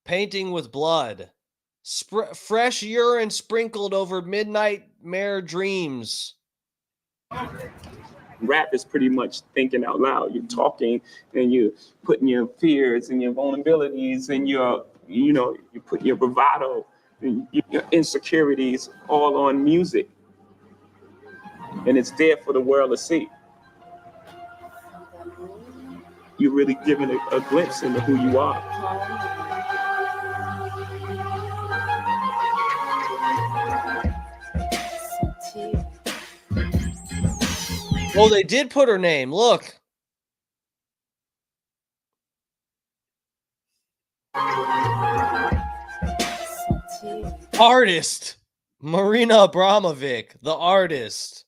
Speaker 1: painting with blood. Fresh urine sprinkled over midnight mare dreams.
Speaker 17: Rap is pretty much thinking out loud. You're talking and you're putting your fears and your vulnerabilities and your, you put your bravado and your insecurities all on music. And it's there for the world to see. You're really giving a glimpse into who you are.
Speaker 1: Oh, they did put her name. Look. Artist. Marina Abramovic, the artist.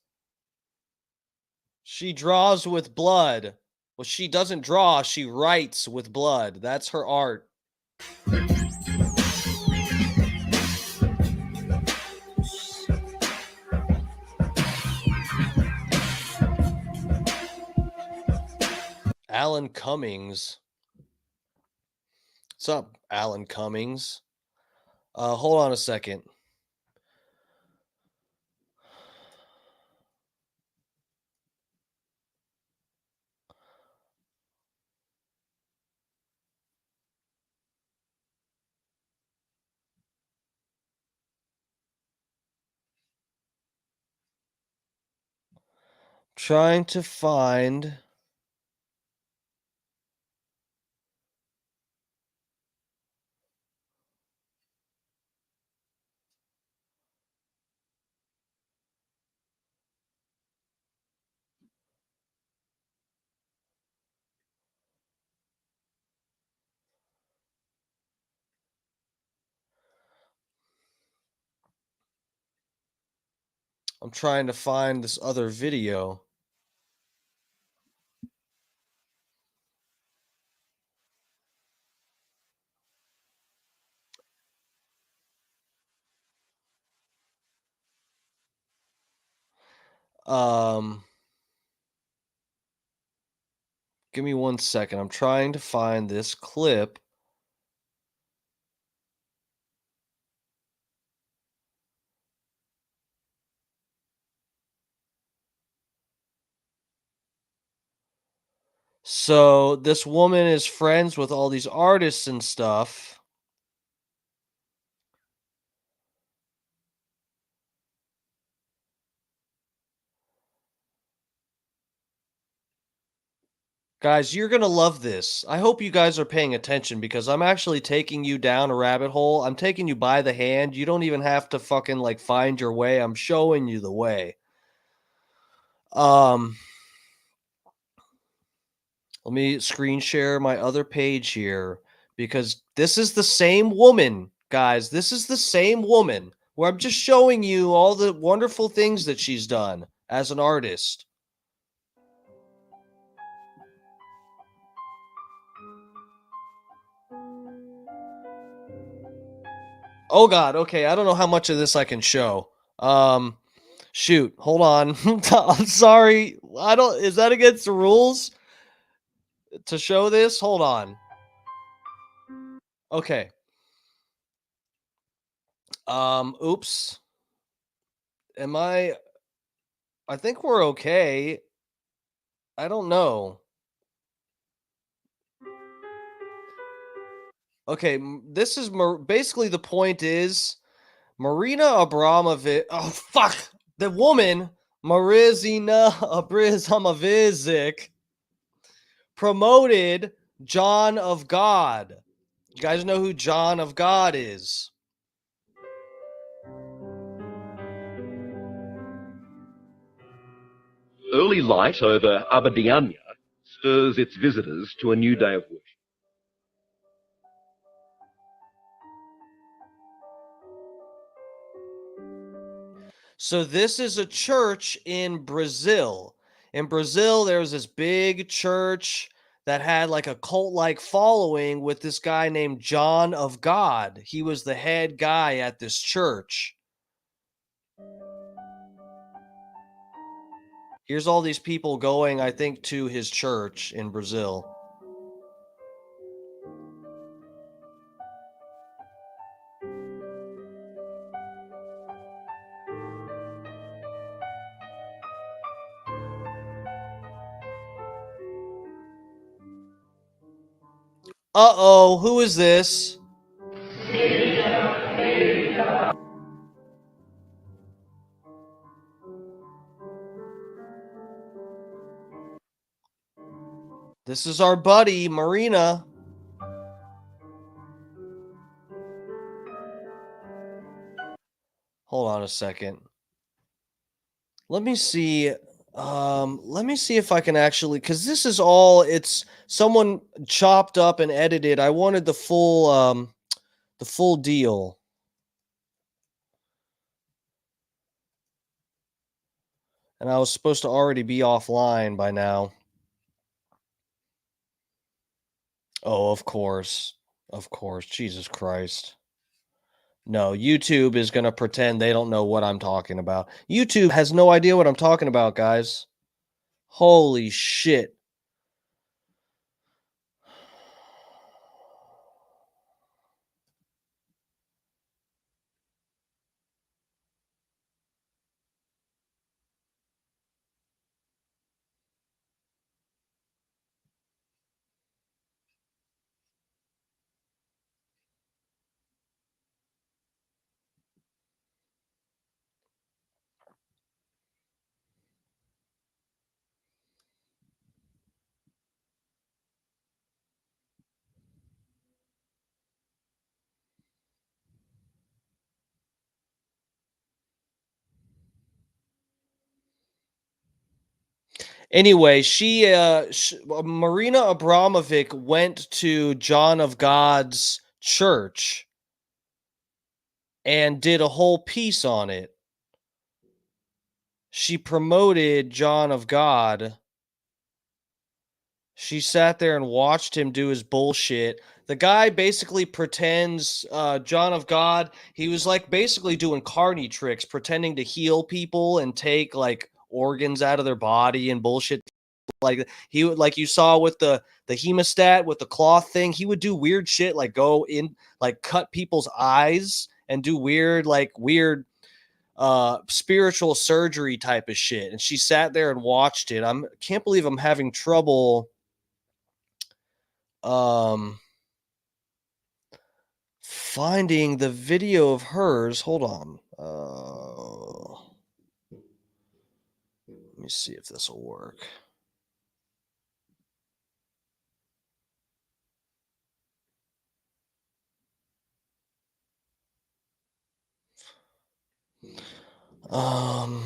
Speaker 1: She draws with blood. Well, she doesn't draw, she writes with blood. That's her art. Alan Cummings. What's up, Alan Cummings? Hold on a second. Trying to find this other video. Give me 1 second. I'm trying to find this clip. So this woman is friends with all these artists and stuff. Guys, you're going to love this. I hope you guys are paying attention because I'm actually taking you down a rabbit hole. I'm taking you by the hand. You don't even have to fucking like find your way. I'm showing you the way. Let me screen share my other page here because this is the same woman, guys. This is the same woman where I'm just showing you all the wonderful things that she's done as an artist. Oh God, okay. I don't know how much of this I can show. Shoot, hold on. I'm sorry. Is that against the rules to show this? Hold on. Okay. Oops. I think we're okay. I don't know. Okay, this is basically the point is Marina Abramovic. Oh fuck, the woman Marizina Abramovic promoted John of God. You guys know who John of God is?
Speaker 20: Early light over Abadianya stirs its visitors to a new day of worship.
Speaker 1: So this is a church in Brazil. In Brazil, there was this big church that had like a cult-like following with this guy named John of God. He was the head guy at this church. Here's all these people going, I think, to his church in Brazil. Uh-oh, who is this? This is our buddy, Marina. Hold on a second. Let me see. Let me see if I can actually, because this is all, it's someone chopped up and edited. I wanted the full deal. And I was supposed to already be offline by now. Oh, of course. Of course. Jesus Christ. No, YouTube is going to pretend they don't know what I'm talking about. YouTube has no idea what I'm talking about, guys. Holy shit. Anyway, Marina Abramovic went to John of God's church and did a whole piece on it. She promoted John of God. She sat there and watched him do his bullshit. The guy basically pretends, John of God, he was like basically doing carny tricks, pretending to heal people and take like organs out of their body and bullshit. Like he would, like you saw with the hemostat with the cloth thing, he would do weird shit like go in, like cut people's eyes and do weird spiritual surgery type of shit. And she sat there and watched it. Can't believe I'm having trouble finding the video of hers. Hold on. Let me see if this will work. Um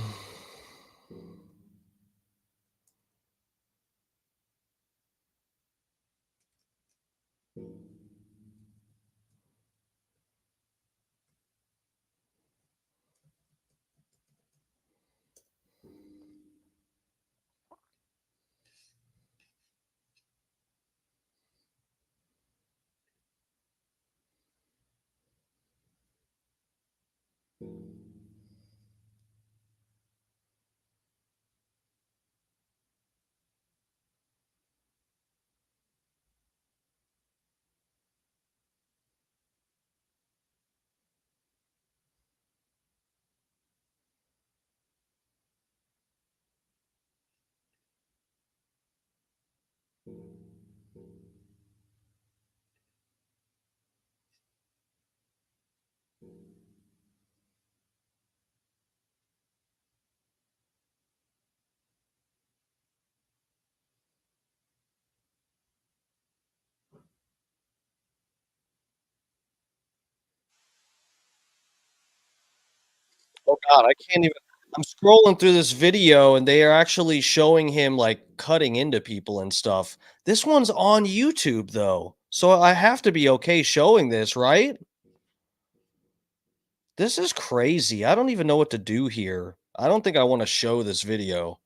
Speaker 1: Oh God, I can't even. I'm scrolling through this video and they are actually showing him like cutting into people and stuff. This one's on YouTube though. So I have to be okay showing this, right? This is crazy. I don't even know what to do here. I don't think I want to show this video.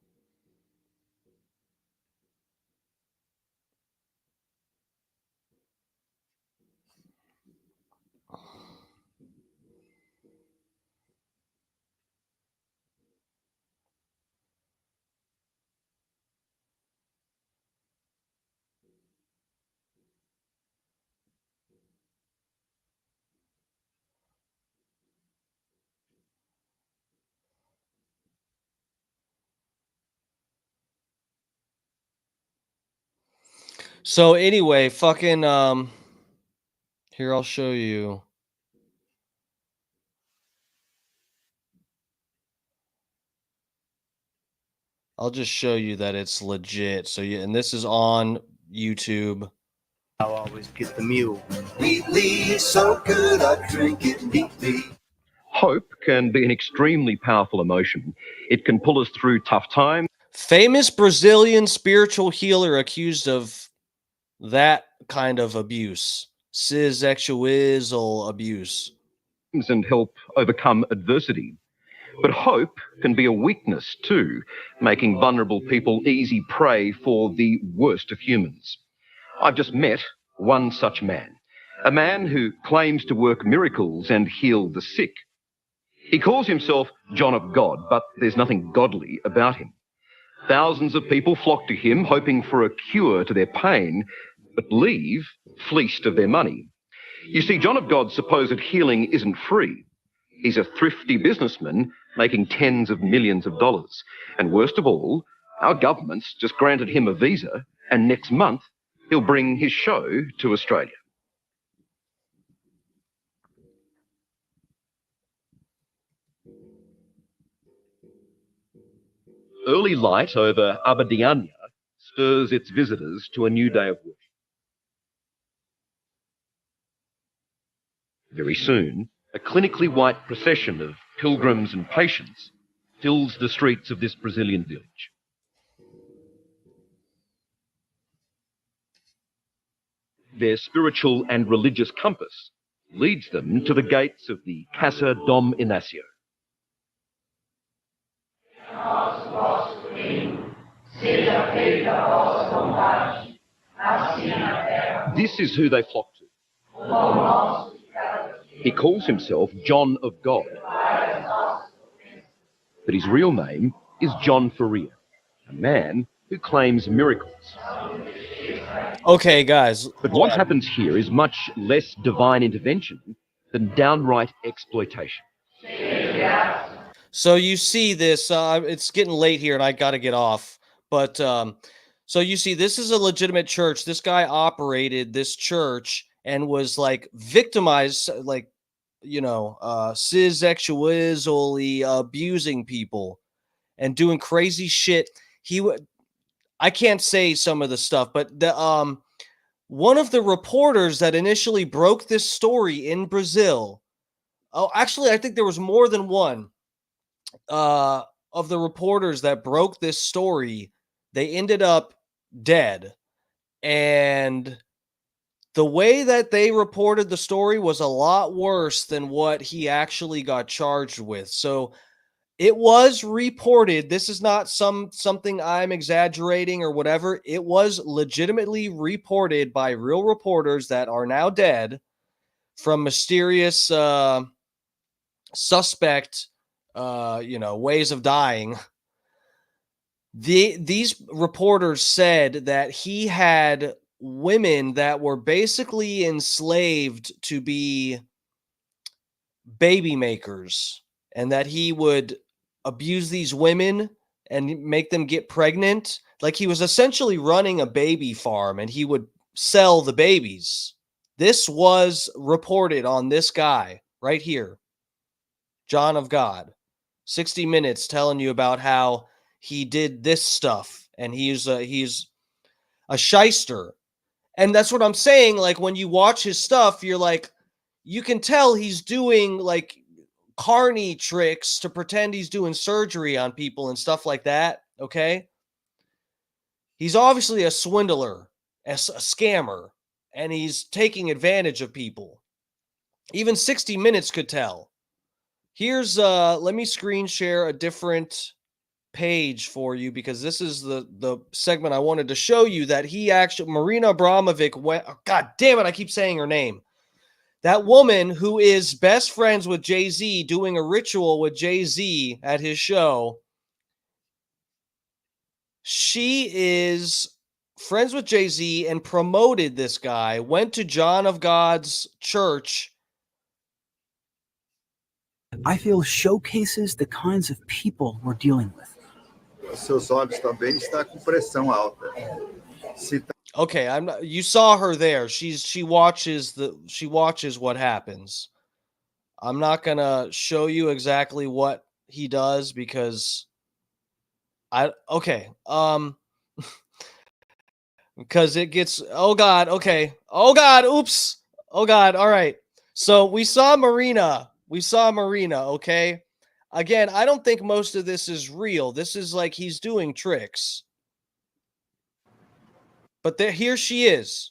Speaker 1: So anyway, fucking here I'll show you. I'll just show you that it's legit. So yeah, and this is on YouTube.
Speaker 3: I'll always get the mule. Wheatley, so good, I drink it neatly.
Speaker 20: Hope can be an extremely powerful emotion. It can pull us through tough times.
Speaker 1: Famous Brazilian spiritual healer accused of that kind of abuse. Sexual abuse.
Speaker 20: And help overcome adversity. But hope can be a weakness too, making vulnerable people easy prey for the worst of humans. I've just met one such man, a man who claims to work miracles and heal the sick. He calls himself John of God, but there's nothing godly about him. Thousands of people flock to him, hoping for a cure to their pain, but leave fleeced of their money. You see, John of God's supposed healing isn't free. He's a thrifty businessman making tens of millions of dollars. And worst of all, our government's just granted him a visa, and next month he'll bring his show to Australia. Early light over Abadiania stirs its visitors to a new day of worship. Very soon, a clinically white procession of pilgrims and patients fills the streets of this Brazilian village. Their spiritual and religious compass leads them to the gates of the Casa Dom Inácio. This is who they flock to. He calls himself John of God, but his real name is John Faria, a man who claims miracles.
Speaker 1: Okay, guys.
Speaker 20: But what happens here is much less divine intervention than downright exploitation.
Speaker 1: So you see this, it's getting late here and I got to get off. But so you see, this is a legitimate church. This guy operated this church and was like victimized, like, you know, sexually abusing people and doing crazy shit. I can't say some of the stuff, but the one of the reporters that initially broke this story in Brazil. Oh, actually, I think there was more than one of the reporters that broke this story. They ended up dead. And the way that they reported the story was a lot worse than what he actually got charged with. So it was reported. This is not something I'm exaggerating or whatever. It was legitimately reported by real reporters that are now dead from mysterious suspect ways of dying. These reporters said that he had women that were basically enslaved to be baby makers, and that he would abuse these women and make them get pregnant. Like he was essentially running a baby farm and he would sell the babies. This was reported on this guy right here, John of God. 60 Minutes telling you about how he did this stuff, and he's a shyster. And that's what I'm saying. Like when you watch his stuff, you're like, you can tell he's doing like carny tricks to pretend he's doing surgery on people and stuff like that, okay? He's obviously a swindler, a scammer, and he's taking advantage of people. Even 60 Minutes could tell. Here's let me screen share a different page for you, because this is the segment I wanted to show you that he actually, Marina Abramovic went, oh, God damn it, I keep saying her name. That woman who is best friends with Jay-Z, doing a ritual with Jay-Z at his show. She is friends with Jay-Z and promoted this guy, went to John of God's church.
Speaker 21: I feel showcases the kinds of people we're dealing with.
Speaker 22: Seus olhos também está com pressão alta.
Speaker 1: Okay, I'm not, you saw her there. She watches what happens. I'm not going to show you exactly what he does because because it gets, oh God, okay. Oh God, oops. Oh God, all right. So we saw Marina, okay? Again, I don't think most of this is real. This is like he's doing tricks. But here she is.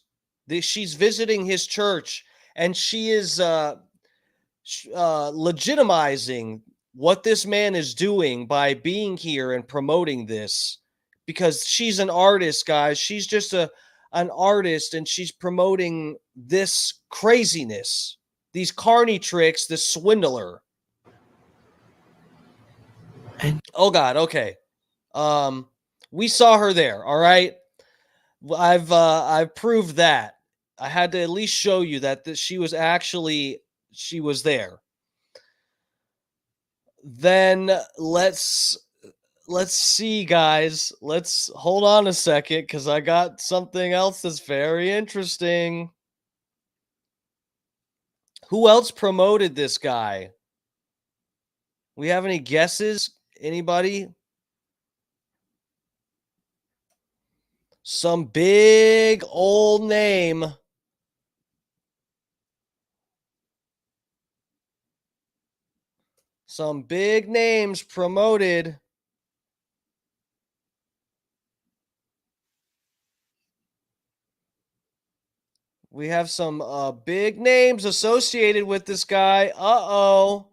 Speaker 1: She's visiting his church, and she is legitimizing what this man is doing by being here and promoting this, because she's an artist, guys. She's just an artist, and she's promoting this craziness, these carny tricks, this swindler. Oh God, okay. We saw her there, all right? I've proved that. I had to at least show you that she was there. Then let's see, guys. Let's hold on a second, because I got something else that's very interesting. Who else promoted this guy? We have any guesses? Anybody? Some big old name. Some big names promoted. We have some big names associated with this guy. Uh-oh.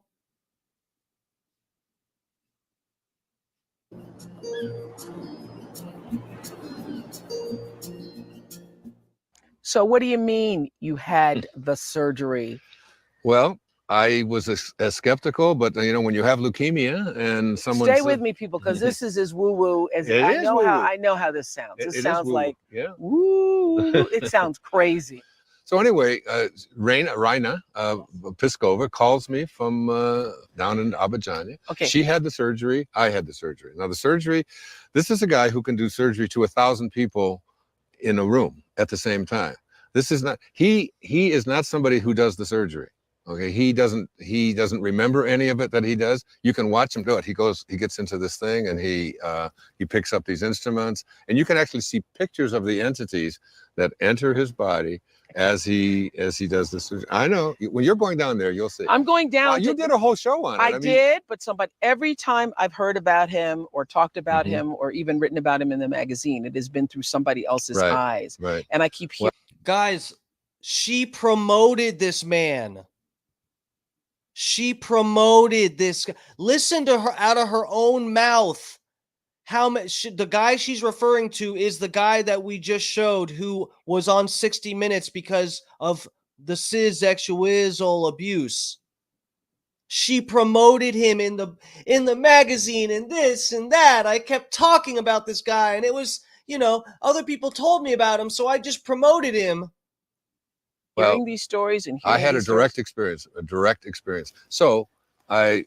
Speaker 23: So what do you mean you had the surgery?
Speaker 24: Well, I was as skeptical, but you know, when you have leukemia and someone
Speaker 23: Stay with me, people, because this is as woo-woo as I know how this sounds. This sounds like woo. It sounds crazy.
Speaker 24: So anyway, Raina Piskova calls me from down in Abidjan.
Speaker 23: Okay.
Speaker 24: She had the surgery. I had the surgery. Now the surgery, this is a guy who can do surgery to 1,000 people in a room at the same time. This is not, he is not somebody who does the surgery. Okay, he doesn't remember any of it that he does. You can watch him do it. He gets into this thing and he picks up these instruments, and you can actually see pictures of the entities that enter his body as he does this. I know when you're going down there, you'll see.
Speaker 23: I'm going down.
Speaker 24: You did a whole show on it.
Speaker 23: I did, but every time I've heard about him or talked about him or even written about him in the magazine, it has been through somebody else's eyes.
Speaker 24: Right.
Speaker 23: And I keep hearing.
Speaker 1: Guys, she promoted this man. She promoted this. Listen to her out of her own mouth. How much the guy she's referring to is the guy that we just showed, who was on 60 Minutes because of the sexual abuse. She promoted him in the magazine and this and that. I kept talking about this guy, and it was, other people told me about him, so I just promoted him.
Speaker 23: Hearing these stories and
Speaker 24: I had a direct experience. So I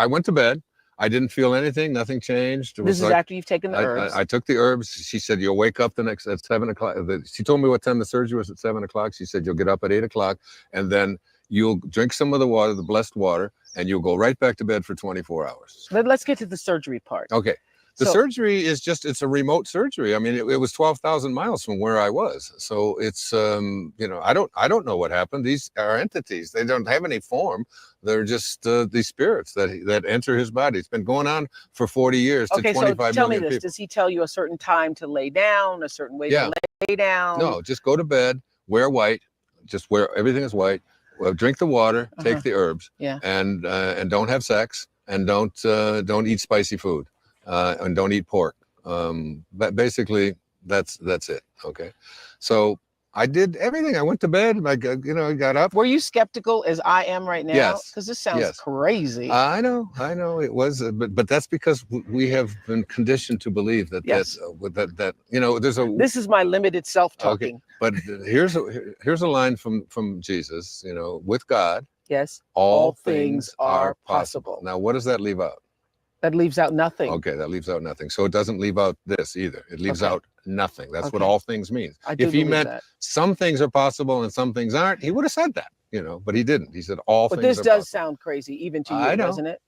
Speaker 24: went to bed. I didn't feel anything. Nothing changed.
Speaker 23: This is after you've taken the herbs.
Speaker 24: I took the herbs. She said, you'll wake up at 7 o'clock. She told me what time the surgery was at 7 o'clock. She said, you'll get up at 8 o'clock and then you'll drink some of the water, the blessed water, and you'll go right back to bed for 24 hours.
Speaker 23: Let's get to the surgery part.
Speaker 24: Okay. The
Speaker 23: So-
Speaker 24: surgery is just, it's a remote surgery. I mean, it was 12,000 miles from where I was. So it's, you know, I don't know what happened. These are entities. They don't have any form. They're just these spirits that enter his body. It's been going on for 40 years to
Speaker 23: Okay, so
Speaker 24: 25
Speaker 23: tell me
Speaker 24: million
Speaker 23: this.
Speaker 24: people.
Speaker 23: Does he tell you a certain time to lay down, a certain way
Speaker 24: Yeah.
Speaker 23: to lay down?
Speaker 24: No, just go to bed, wear white, just wear, everything is white. Well, drink the water, take the herbs,
Speaker 23: Yeah.
Speaker 24: and don't have sex, and don't eat spicy food, and don't eat pork. But basically, that's it. Okay, so I did everything. I went to bed. I got up.
Speaker 23: Were you skeptical as I am right now?
Speaker 24: Yes.
Speaker 23: Because this sounds
Speaker 24: Yes.
Speaker 23: crazy.
Speaker 24: I know it was, but that's because we have been conditioned to believe that
Speaker 23: Yes.
Speaker 24: that you know, there's a.
Speaker 23: This is my limited self-talking.
Speaker 24: Okay, but here's a line from Jesus. You know, with God,
Speaker 23: Yes.
Speaker 24: all things are possible. Now, what does that leave out?
Speaker 23: That leaves out nothing.
Speaker 24: Okay, that leaves out nothing. So it doesn't leave out this either. It leaves
Speaker 23: Okay.
Speaker 24: out nothing. That's what
Speaker 23: Okay.
Speaker 24: all things means.
Speaker 23: I do
Speaker 24: If he
Speaker 23: believe
Speaker 24: meant
Speaker 23: that.
Speaker 24: some things are possible and some things aren't, he would have said that. You know, but he didn't. He said all
Speaker 23: But
Speaker 24: things
Speaker 23: this
Speaker 24: are
Speaker 23: does
Speaker 24: possible.
Speaker 23: sound crazy, even to
Speaker 24: I
Speaker 23: you,
Speaker 24: know.
Speaker 23: doesn't it?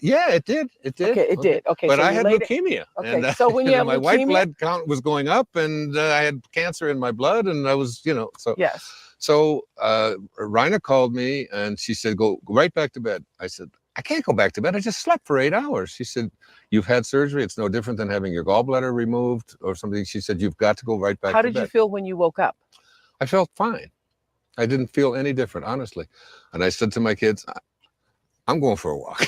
Speaker 24: Yeah, it did. It did.
Speaker 23: Okay, it did. Okay,
Speaker 24: but
Speaker 23: so
Speaker 24: I
Speaker 23: you
Speaker 24: had
Speaker 23: laid it-
Speaker 24: leukemia.
Speaker 23: Okay,
Speaker 24: and,
Speaker 23: so when you have
Speaker 24: my white
Speaker 23: leukemia-
Speaker 24: blood count was going up, and I had cancer in my blood, and I was, you know, so.
Speaker 23: Yes.
Speaker 24: So Rhina called me, and she said, "Go right back to bed." I said, "I can't go back to bed. I just slept for 8 hours." She said, "You've had surgery. It's no different than having your gallbladder removed or something." She said, "You've got to go right back
Speaker 23: How
Speaker 24: to
Speaker 23: did
Speaker 24: bed."
Speaker 23: you feel when you woke up?
Speaker 24: I felt fine. I didn't feel any different, honestly. And I said to my kids, "I'm going for a walk."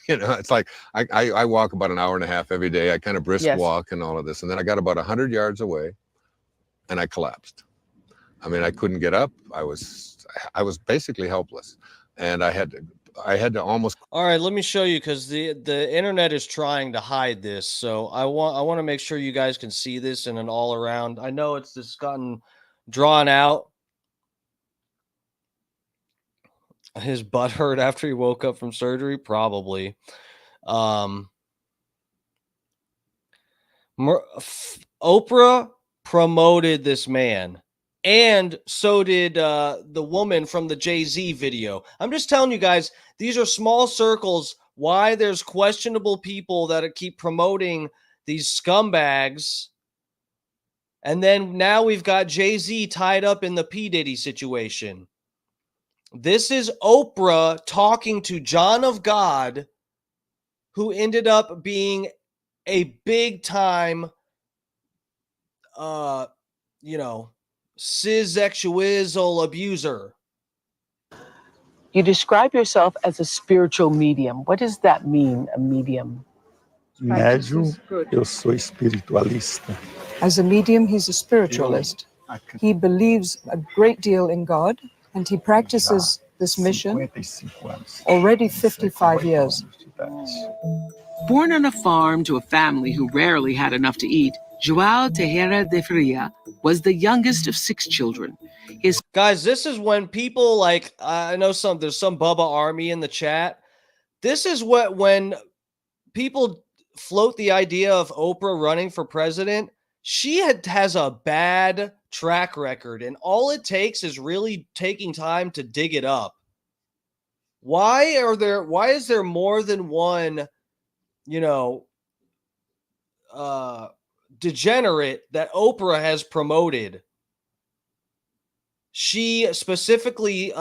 Speaker 24: You know, it's like I walk about an hour and a half every day. I kind of brisk
Speaker 23: Yes.
Speaker 24: walk and all of this. And then I got about 100 yards away and I collapsed. I mean, I couldn't get up. I was basically helpless. And I had to almost.
Speaker 1: All right, let me show you, because the internet is trying to hide this. So I want to make sure you guys can see this in an all around. I know it's just gotten drawn out. His butt hurt after he woke up from surgery, probably. Oprah promoted this man, and so did the woman from the Jay-Z video. I'm just telling you guys, these are small circles. Why there's questionable people that keep promoting these scumbags. And then now we've got Jay-Z tied up in the P Diddy situation. This is Oprah talking to John of God, who ended up being a big time, cissexual abuser.
Speaker 23: You describe yourself as a spiritual medium. What does that mean, a medium?
Speaker 2: Médium, eu sou espiritualista.
Speaker 6: As a medium, he's a spiritualist. He believes a great deal in God, and he practices this mission already 55 years.
Speaker 23: Born on a farm to a family who rarely had enough to eat, João Teixeira de Faria was the youngest of 6 children.
Speaker 1: Guys, this is when people like, I know there's some Bubba Army in the chat. This is when people float the idea of Oprah running for president. She has a bad track record, and all it takes is really taking time to dig it up. Why is there more than one, degenerate that Oprah has promoted? She specifically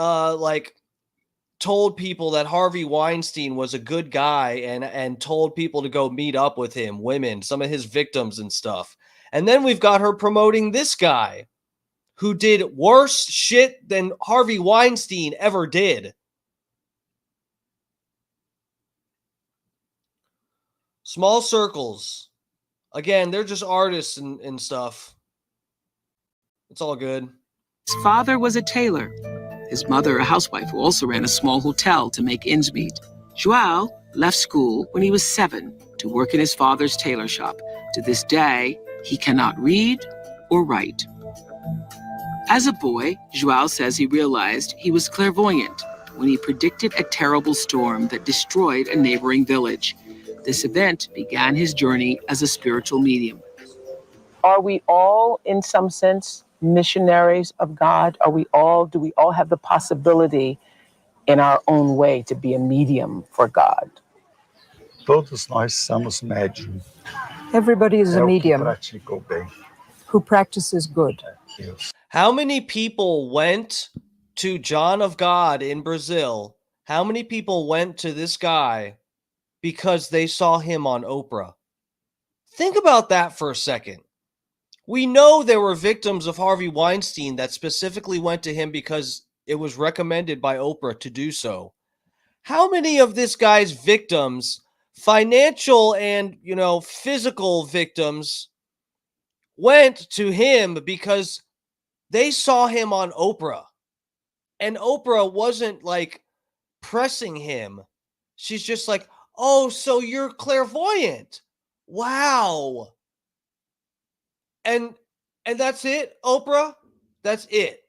Speaker 1: told people that Harvey Weinstein was a good guy and told people to go meet up with him, women, some of his victims and stuff. And then we've got her promoting this guy who did worse shit than Harvey Weinstein ever did. Small circles. Again, they're just artists and stuff. It's all good.
Speaker 23: His father was a tailor. His mother, a housewife who also ran a small hotel to make ends meet. João left school when he was 7 to work in his father's tailor shop. To this day, he cannot read or write. As a boy, João says he realized he was clairvoyant when he predicted a terrible storm that destroyed a neighboring village. This event began his journey as a spiritual medium. Are we all, in some sense, missionaries of God? Do we all have the possibility in our own way to be a medium for God?
Speaker 2: Todos nós somos médium.
Speaker 6: Everybody is a
Speaker 2: É o que
Speaker 6: medium
Speaker 2: pratica o bem.
Speaker 6: who practices good.
Speaker 1: How many people went to John of God in Brazil? How many people went to this guy because they saw him on Oprah? Think about that for a second. We know there were victims of Harvey Weinstein that specifically went to him because it was recommended by Oprah to do so. How many of this guy's victims, financial and, physical victims, went to him because they saw him on Oprah? And Oprah wasn't like pressing him. She's just like, "Oh, so you're clairvoyant. Wow." And that's it, Oprah? That's it.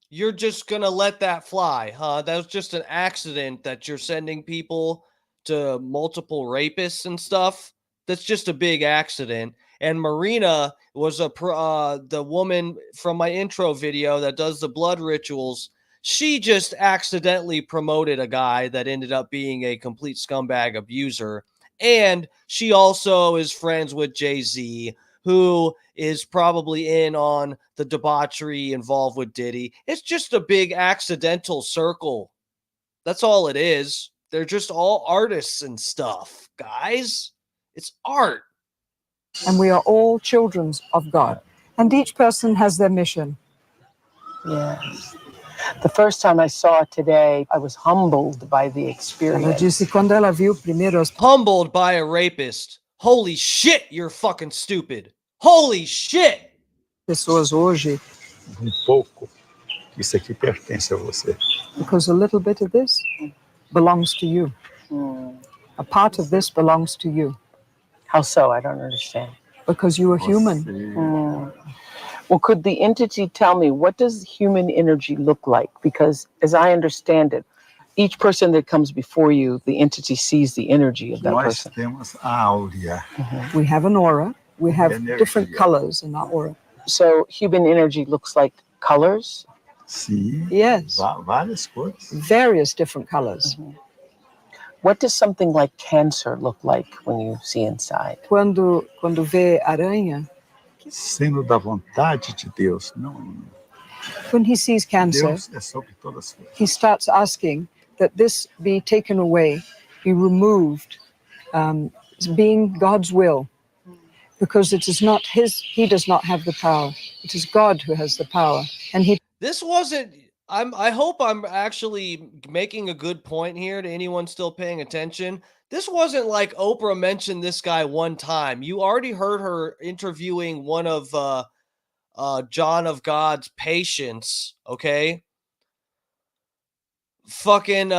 Speaker 1: You're just going to let that fly, huh? That was just an accident that you're sending people to multiple rapists and stuff. That's just a big accident. And Marina was the woman from my intro video that does the blood rituals. She just accidentally promoted a guy that ended up being a complete scumbag abuser. And she also is friends with Jay-Z, who is probably in on the debauchery involved with Diddy. It's just a big accidental circle. That's all it is. They're just all artists and stuff, guys. It's art.
Speaker 6: And we are all children of God. And each person has their mission.
Speaker 4: Yes. The first time I saw it today, I was humbled by the
Speaker 6: Ela
Speaker 4: experience.
Speaker 6: disse quando ela viu primeiro as
Speaker 1: Humbled by a rapist. Holy shit, you're fucking stupid. Holy shit.
Speaker 6: pessoas hoje,
Speaker 2: pouco, isso aqui pertence a você.
Speaker 6: because a little bit of this belongs to you. A part of this belongs to you.
Speaker 4: How so? I don't understand.
Speaker 6: Because you are human.
Speaker 4: Well, could the entity tell me, what does human energy look like? Because as I understand it, each person that comes before you, the entity sees the energy of that
Speaker 2: Nós
Speaker 4: person.
Speaker 2: temos a áurea.
Speaker 6: We have an aura. We have
Speaker 2: Energia.
Speaker 6: different colors in our aura.
Speaker 4: So human energy looks like colors?
Speaker 2: Sim.
Speaker 6: Yes.
Speaker 2: Várias cores.
Speaker 6: Various different colors.
Speaker 4: What does something like cancer look like when you see inside?
Speaker 6: Quando vê aranha,
Speaker 2: Sendo da vontade de Deus, não.
Speaker 6: when he sees cancer,
Speaker 2: Deus é sobre todas as coisas.
Speaker 6: he starts asking that this be taken away, be removed, being God's will, because it is not he does not have the power. It is God who has the power. And
Speaker 1: This wasn't. I hope I'm actually making a good point here to anyone still paying attention. This wasn't like Oprah mentioned this guy one time. You already heard her interviewing one of John of God's patients, okay? Fucking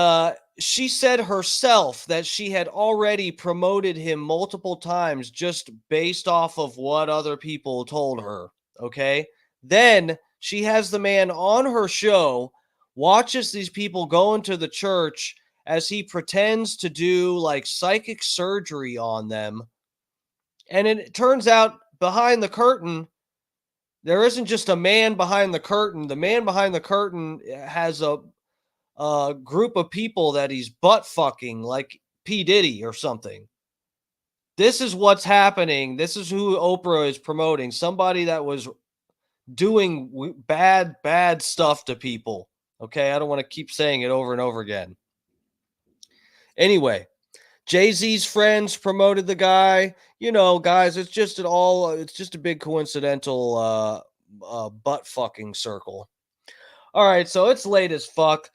Speaker 1: she said herself that she had already promoted him multiple times just based off of what other people told her, okay? Then she has the man on her show, watches these people go into the church as he pretends to do like psychic surgery on them. And it turns out behind the curtain, there isn't just a man behind the curtain. The man behind the curtain has a group of people that he's butt fucking, like P Diddy or something. This is what's happening. This is who Oprah is promoting. Somebody that was doing bad stuff to people. Okay, I don't want to keep saying it over and over again. Anyway, Jay-Z's friends promoted the guy. You know, guys, it's just a big coincidental butt fucking circle. All right, so it's late as fuck.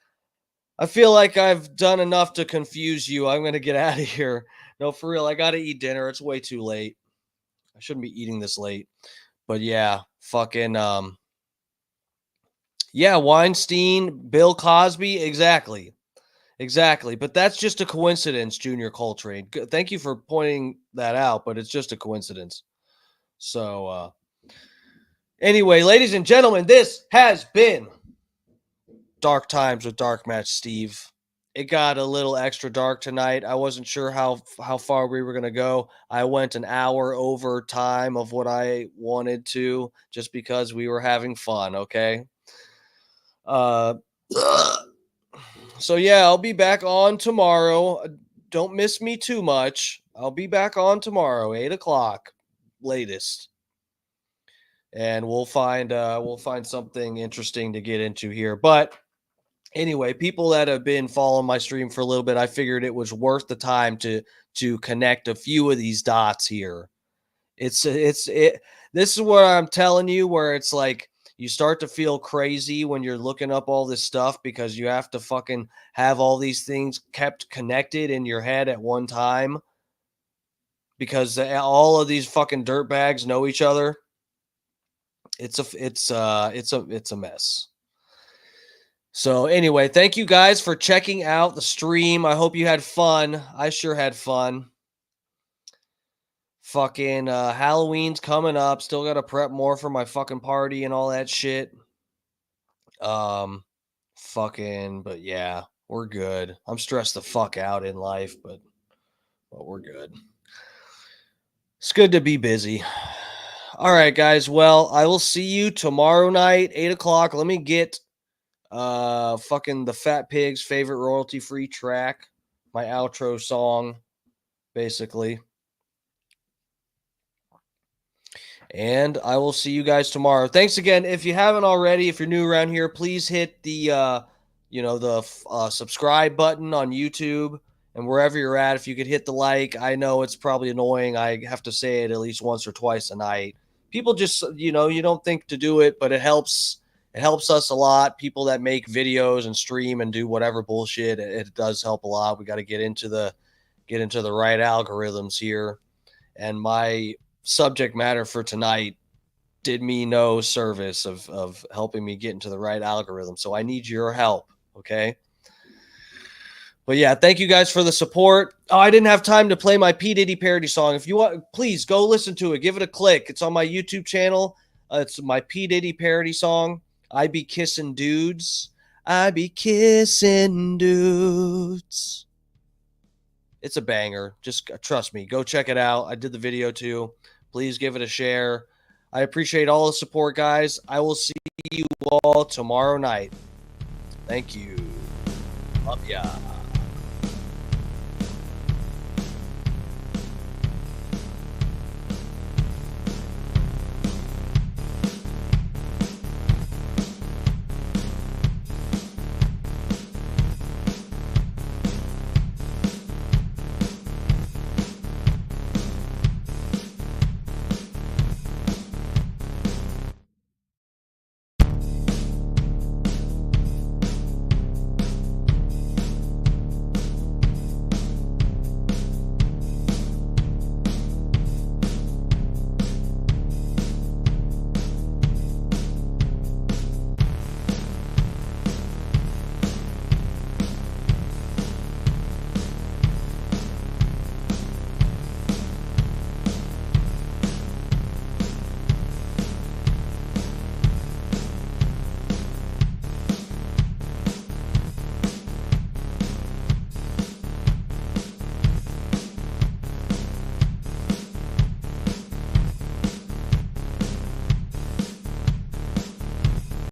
Speaker 1: I feel like I've done enough to confuse you. I'm going to get out of here. No, for real, I got to eat dinner. It's way too late. I shouldn't be eating this late. But yeah, fucking yeah, Weinstein, Bill Cosby, exactly. But that's just a coincidence, Junior Coltrane. Thank you for pointing that out, but it's just a coincidence. So anyway, ladies and gentlemen, this has been Dark Times with Dark Match Steve. It got a little extra dark tonight. I wasn't sure how far we were going to go. I went an hour over time of what I wanted to just because we were having fun, okay? So yeah, I'll be back on tomorrow. don't miss me too much. I'll be back on tomorrow, 8 o'clock latest. And we'll find something interesting to get into here. But anyway, people that have been following my stream for a little bit, I figured it was worth the time to connect a few of these dots here. This is what I'm telling you, where it's like you start to feel crazy when you're looking up all this stuff because you have to fucking have all these things kept connected in your head at one time because all of these fucking dirtbags know each other. It's a mess. So anyway, thank you guys for checking out the stream. I hope you had fun. I sure had fun. Fucking Halloween's coming up. Still got to prep more for my fucking party and all that shit. But yeah, we're good. I'm stressed the fuck out in life, but we're good. It's good to be busy. All right, guys. Well, I will see you tomorrow night, 8 o'clock. Let me get fucking the Fat Pig's favorite royalty-free track, my outro song, basically. And I will see you guys tomorrow. Thanks again. If you haven't already, if you're new around here, please hit the subscribe button on YouTube and wherever you're at. If you could hit the like, I know it's probably annoying. I have to say it at least once or twice a night. People just, you don't think to do it, but it helps. It helps us a lot. People that make videos and stream and do whatever bullshit, it does help a lot. We got to get into the right algorithms here. And my subject matter for tonight did me no service of helping me get into the right algorithm. So I need your help. Okay. But yeah, thank you guys for the support. Oh, I didn't have time to play my P Diddy parody song. If you want, please go listen to it. Give it a click. It's on my YouTube channel. It's my P Diddy parody song. I be kissing dudes. I be kissing dudes. It's a banger. Just trust me. Go check it out. I did the video too. Please give it a share. I appreciate all the support, guys. I will see you all tomorrow night. Thank you. Love ya.